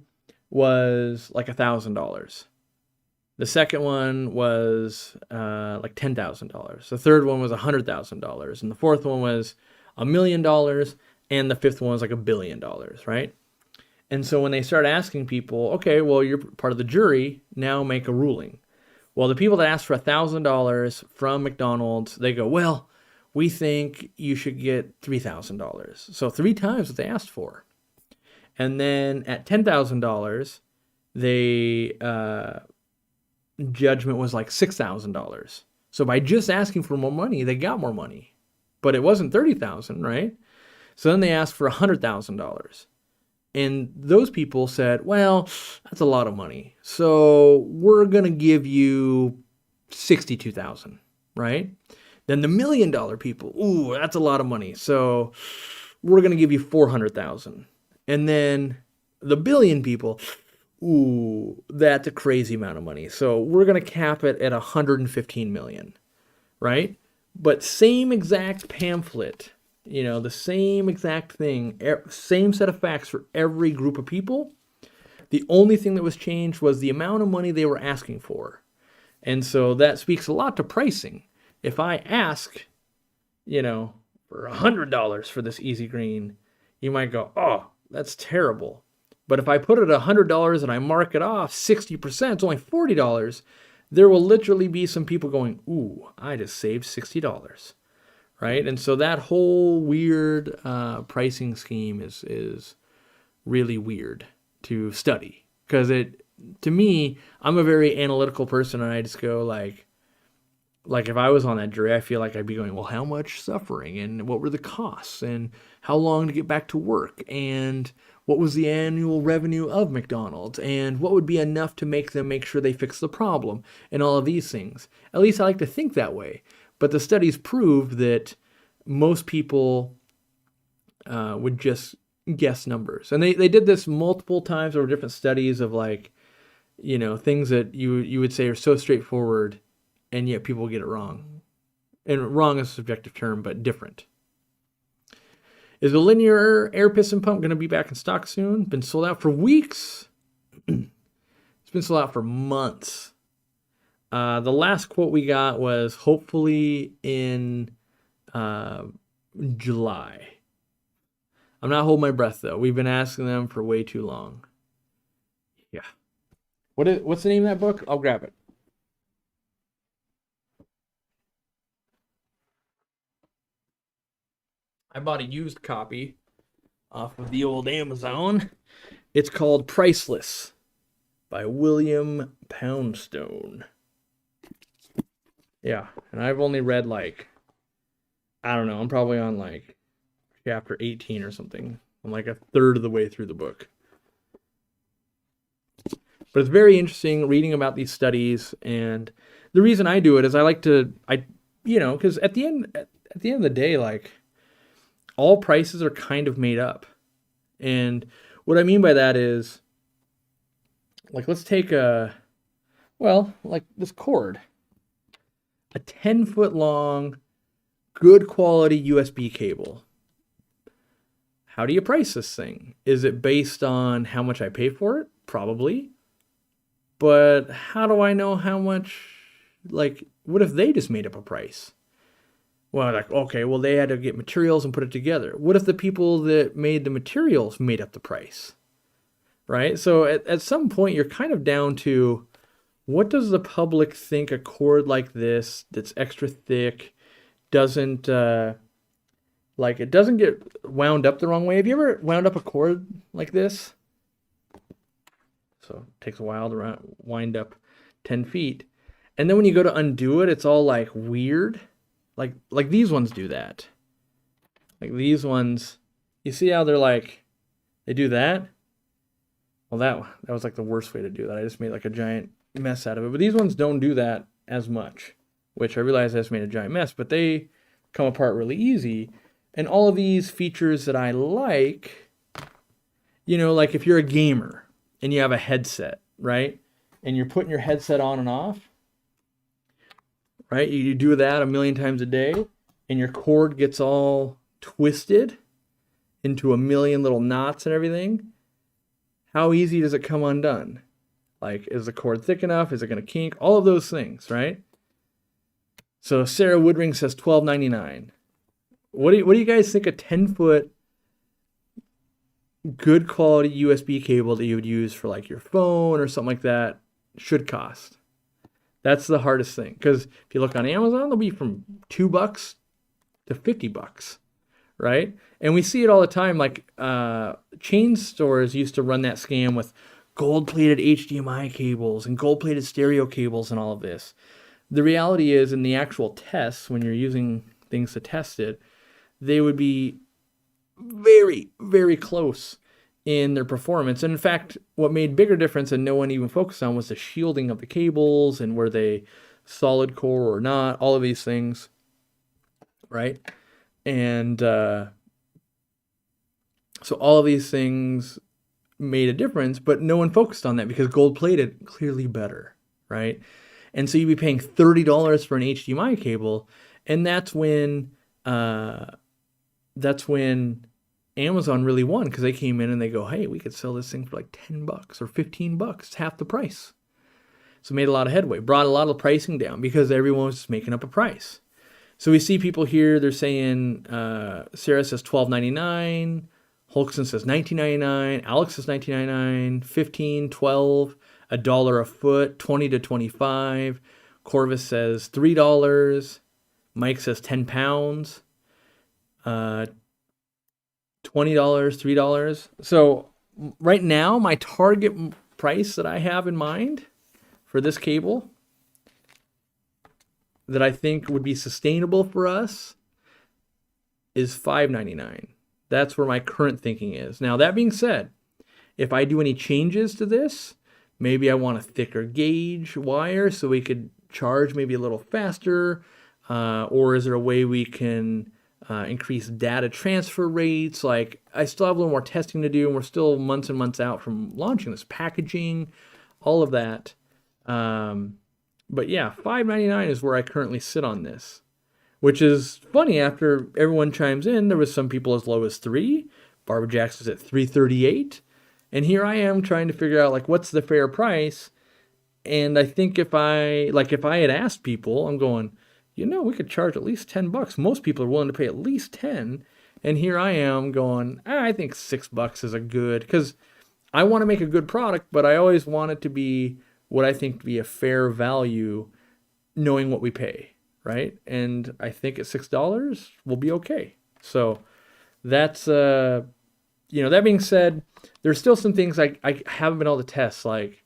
was like $1,000. The second one was like $10,000. The third one was $100,000. And the fourth one was $1 million. And the fifth one was like $1 billion, right? And so when they start asking people, okay, well, you're part of the jury, now make a ruling. Well, the people that asked for $1,000 from McDonald's, they go, well, we think you should get $3,000. So 3 times what they asked for. And then at $10,000, judgment was like $6,000. So by just asking for more money, they got more money. But it wasn't $30,000, right? So then they asked for $100,000. And those people said, well, that's a lot of money. So we're going to give you $62,000, right? Then the $1 million people, ooh, that's a lot of money. So we're going to give you $400,000. And then the billion people, ooh, that's a crazy amount of money. So we're going to cap it at 115 million, right? But same exact pamphlet, the same exact thing, same set of facts for every group of people. The only thing that was changed was the amount of money they were asking for. And so that speaks a lot to pricing. If I ask, for $100 for this Easy Green, you might go, oh, that's terrible. But if I put it at $100 and I mark it off 60%, it's only $40, there will literally be some people going, ooh, I just saved $60, right? And so that whole weird pricing scheme is really weird to study. Because to me, I'm a very analytical person, and I just go like, like if I was on that jury, I feel like I'd be going, well, how much suffering and what were the costs and how long to get back to work and what was the annual revenue of McDonald's and what would be enough to make them make sure they fix the problem and all of these things. At least I like to think that way. But the studies prove that most people would just guess numbers. And they did this multiple times over different studies of like, you know, things that you would say are so straightforward and yet people get it wrong. And wrong is a subjective term, but different. Is the linear air piston pump going to be back in stock soon? Been sold out for weeks. It's been sold out for months. The last quote we got was hopefully in July. I'm not holding my breath though. We've been asking them for way too long. Yeah. What's the name of that book? I'll grab it. I bought a used copy off of the old Amazon. It's called Priceless by William Poundstone. Yeah, and I've only read like, I don't know, I'm probably on like chapter 18 or something. I'm like a third of the way through the book. But it's very interesting reading about these studies, and the reason I do it is I like to, because at the end of the day, like, all prices are kind of made up. And what I mean by that is, like, let's take like this cord. A 10-foot long, good quality USB cable. How do you price this thing? Is it based on how much I pay for it? Probably. But how do I know how much, like, what if they just made up a price? Well, like, okay, well, they had to get materials and put it together. What if the people that made the materials made up the price? Right? So at some point, you're kind of down to, what does the public think a cord like this, that's extra thick, doesn't, it doesn't get wound up the wrong way? Have you ever wound up a cord like this? So it takes a while to wind up 10 feet. And then when you go to undo it, it's all like weird. Like these ones do that. Like these ones, you see how they're like, they do that? Well, that was like the worst way to do that. I just made like a giant mess out of it. But these ones don't do that as much, which I realize I just made a giant mess, but they come apart really easy. And all of these features that I like, like if you're a gamer and you have a headset, right? And you're putting your headset on and off, right? You do that a million times a day, and your cord gets all twisted into a million little knots and everything. How easy does it come undone? Like, is the cord thick enough? Is it going to kink? All of those things, right? So Sarah Woodring says $12.99. What do you guys think a 10-foot good quality USB cable that you would use for like your phone or something like that should cost? That's the hardest thing, because if you look on Amazon, they'll be from $2 to $50, right? And we see it all the time. Like chain stores used to run that scam with gold-plated HDMI cables and gold-plated stereo cables and all of this. The reality is, in the actual tests, when you're using things to test it, they would be very, very close in their performance. And in fact, what made bigger difference and no one even focused on was the shielding of the cables and were they solid core or not, all of these things, right? And so all of these things made a difference, but no one focused on that because gold-plated, clearly better, right? And so you'd be paying $30 for an HDMI cable, and that's when Amazon really won, because they came in and they go, hey, we could sell this thing for like $10 or $15. It's half the price. So made a lot of headway, brought a lot of pricing down because everyone was just making up a price. So we see people here, they're saying, Sarah says $12.99, Hulkson says $19.99, Alex says $19.99, $15, $12, $1 a foot, $20 to $25. Corvus says $3. Mike says 10 pounds. $20, $3. So right now, my target price that I have in mind for this cable that I think would be sustainable for us is $5.99. That's where my current thinking is. Now, that being said, if I do any changes to this, maybe I want a thicker gauge wire so we could charge maybe a little faster, or is there a way we can increase data transfer rates? Like, I still have a little more testing to do, and we're still months and months out from launching this, packaging, all of that. But yeah, $5.99 is where I currently sit on this, which is funny. After everyone chimes in, there was some people as low as $3. Barbara Jack's is at $3.38, and here I am trying to figure out like what's the fair price. And I think if I had asked people, I'm going, we could charge at least $10. Most people are willing to pay at least 10. And here I am going, I think $6 is a good, because I want to make a good product, but I always want it to be what I think to be a fair value, knowing what we pay, right? And I think at $6 we'll be okay. So that's, that being said, there's still some things I haven't been able to test, like,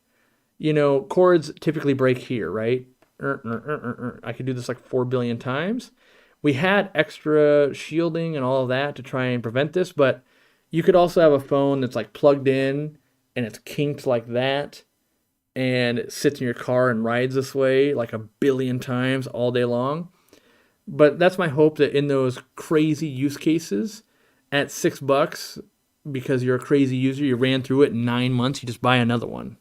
cords typically break here, right? I could do this like 4 billion times. We had extra shielding and all of that to try and prevent this, but you could also have a phone that's like plugged in and it's kinked like that, and it sits in your car and rides this way like 1 billion times all day long. But that's my hope, that in those crazy use cases at $6, because you're a crazy user, you ran through it in 9 months, you just buy another one.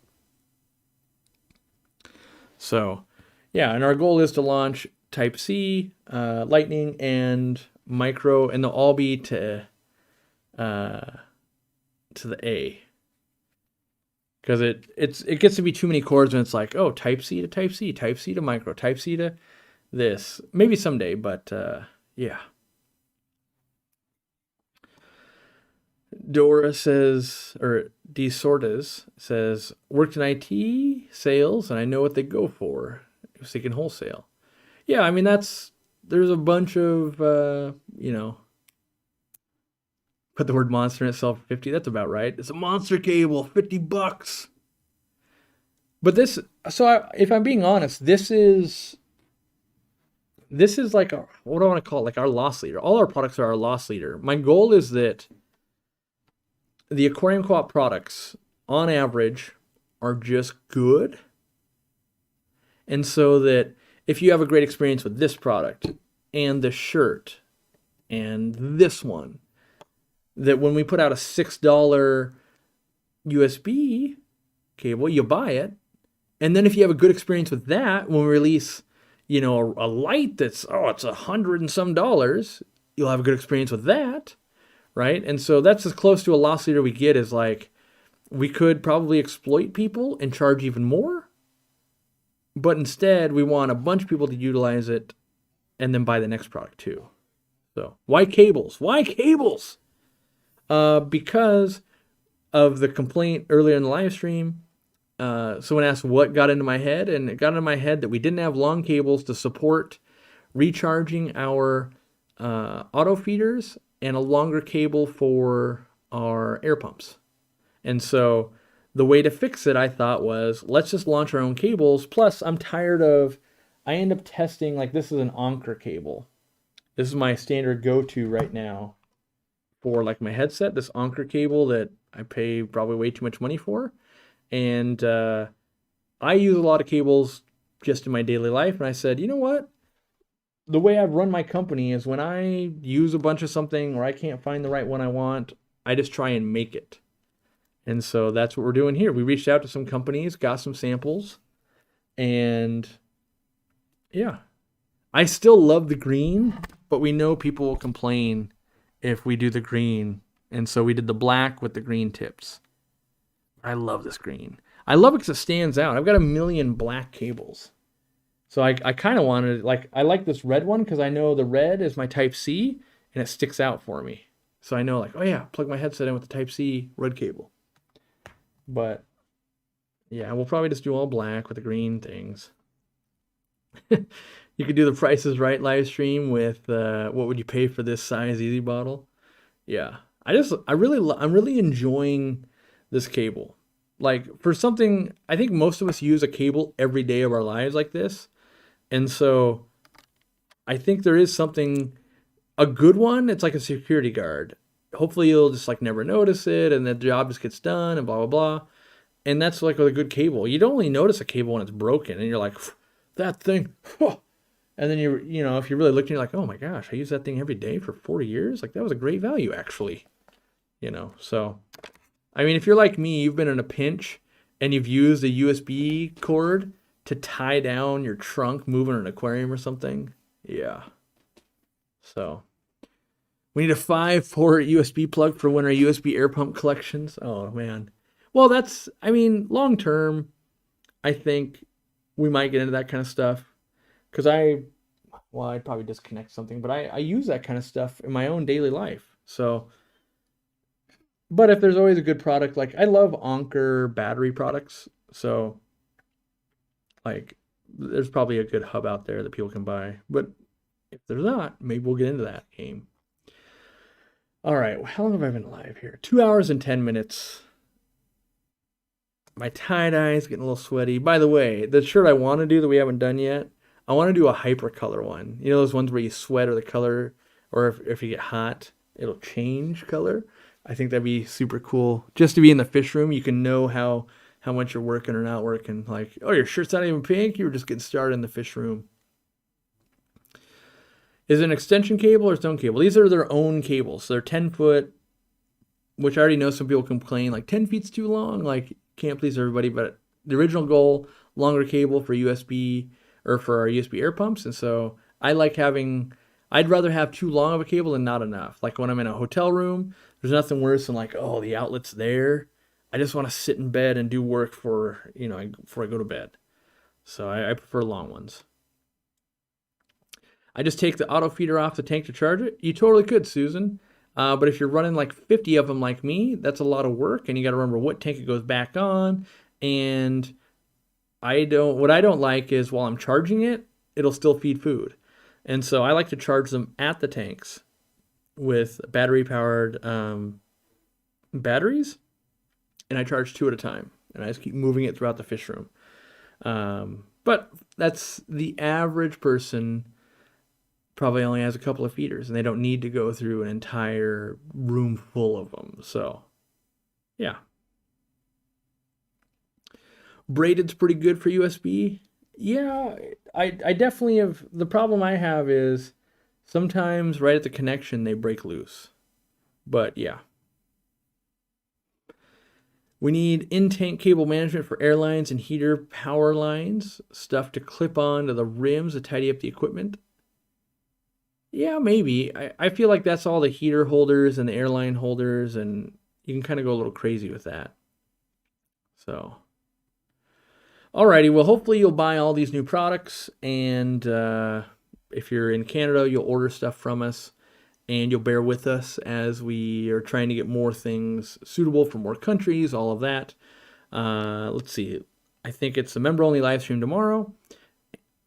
So, yeah, and our goal is to launch Type-C, Lightning, and Micro, and they'll all be to the A. Because it gets to be too many cords when it's like, oh, Type-C to Type-C, Type-C to Micro, Type-C to this. Maybe someday, but yeah. Dora says, or DeSortas says, worked in IT sales, and I know what they go for. It was thinking wholesale. Yeah, I mean, there's a bunch of, put the word monster in itself for 50. That's about right. It's a monster cable, $50. But this, if I'm being honest, this is like, what do I want to call it? Like our loss leader. All our products are our loss leader. My goal is that the Aquarium Co-op products, on average, are just good. And so that if you have a great experience with this product and this shirt and this one, that when we put out a $6 USB cable, you buy it. And then if you have a good experience with that, when we release, a light that's, it's $100 and some dollars, you'll have a good experience with that, right? And so that's as close to a loss leader we get, is like, we could probably exploit people and charge even more, but instead we want a bunch of people to utilize it and then buy the next product too. So why cables? Why cables? Because of the complaint earlier in the live stream. Someone asked what got into my head, and it got into my head that we didn't have long cables to support recharging our auto feeders and a longer cable for our air pumps. And so the way to fix it, I thought, was let's just launch our own cables. Plus, I end up testing, like, this is an Anker cable. This is my standard go-to right now for like my headset, this Anker cable that I pay probably way too much money for. And I use a lot of cables just in my daily life. And I said, you know what? The way I've run my company is when I use a bunch of something or I can't find the right one I want, I just try and make it. And so that's what we're doing here. We reached out to some companies, got some samples, and yeah. I still love the green, but we know people will complain if we do the green. And so we did the black with the green tips. I love this green. I love it because it stands out. I've got 1 million black cables. So I kind of wanted, I like this red one because I know the red is my Type-C and it sticks out for me. So I know, oh yeah, plug my headset in with the Type-C red cable. But yeah, we'll probably just do all black with the green things. You could do the Price is Right live stream with what would you pay for this size Easy bottle? Yeah, I'm really enjoying this cable. Like, for something, I think most of us use a cable every day of our lives like this, and so I think there is something, a good one. It's like a security guard. Hopefully you'll just like never notice it, and the job just gets done, and blah blah blah. And that's like with a good cable. You'd only notice a cable when it's broken, and you're like, that thing. And then you know, if you're really looking, you're like, oh my gosh, I use that thing every day for 4 years. Like that was a great value, actually. You know, so I mean, if you're like me, you've been in a pinch and you've used a USB cord to tie down your trunk moving an aquarium or something. Yeah. So we need a 5-port USB plug for when our USB air pump collections. Oh man. Well, that's, I mean, long term, I think we might get into that kind of stuff because well, I'd probably disconnect something, but I use that kind of stuff in my own daily life. So, but if there's always a good product, like I love Anker battery products. So, like, there's probably a good hub out there that people can buy. But if there's not, maybe we'll get into that game. All right, how long have I been live here? 2 hours and 10 minutes. My tie-dye is getting a little sweaty. By the way, the shirt I want to do that we haven't done yet, I want to do a hypercolor one. You know those ones where you sweat or the color, or if you get hot, it'll change color. I think that'd be super cool. Just to be in the fish room, you can know how much you're working or not working. Like, oh, your shirt's not even pink. You were just getting started in the fish room. Is it an extension cable or stone cable? These are their own cables. So they're 10-foot, which I already know some people complain, like 10 feet's too long. Like, can't please everybody. But the original goal, longer cable for USB or for our USB air pumps. And so I like having, I'd rather have too long of a cable than not enough. Like when I'm in a hotel room, there's nothing worse than like, oh, the outlet's there. I just want to sit in bed and do work for, you know, before I go to bed. So I prefer long ones. I just take the auto feeder off the tank to charge it. You totally could, Susan. But if you're running like 50 of them like me, that's a lot of work, and you got to remember what tank it goes back on. And what I don't like is while I'm charging it, it'll still feed food. And so I like to charge them at the tanks with battery powered batteries, and I charge 2 at a time, and I just keep moving it throughout the fish room. But that's the average person probably only has a couple of feeders, and they don't need to go through an entire room full of them. So, yeah. Braided's pretty good for USB. Yeah, I definitely have. The problem I have is sometimes right at the connection they break loose. But yeah. We need in-tank cable management for airlines and heater power lines, stuff to clip on to the rims to tidy up the equipment. Yeah, maybe. I feel like that's all the heater holders and the airline holders, and you can kind of go a little crazy with that. So, alrighty. Well, hopefully you'll buy all these new products, and if you're in Canada, you'll order stuff from us, and you'll bear with us as we are trying to get more things suitable for more countries, all of that. Let's see. I think it's a member-only live stream tomorrow,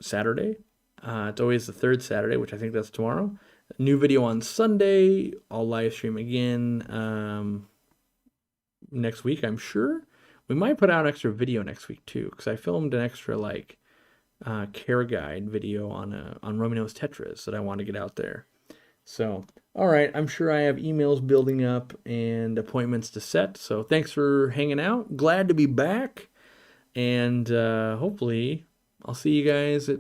Saturday. It's always the third Saturday, which I think that's tomorrow. New video on Sunday. I'll live stream again next week, I'm sure. We might put out an extra video next week too, because I filmed an extra like care guide video on Romano's Tetras that I want to get out there. So, all right, I'm sure I have emails building up and appointments to set. So thanks for hanging out. Glad to be back, and hopefully I'll see you guys at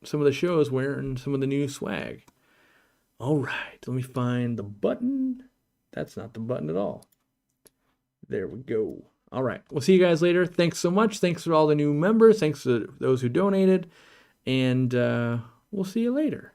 some of the shows wearing some of the new swag. All right, let me find the button. That's not the button at all. There we go. All right, we'll see you guys later. Thanks so much. Thanks for all the new members. Thanks to those who donated. And we'll see you later.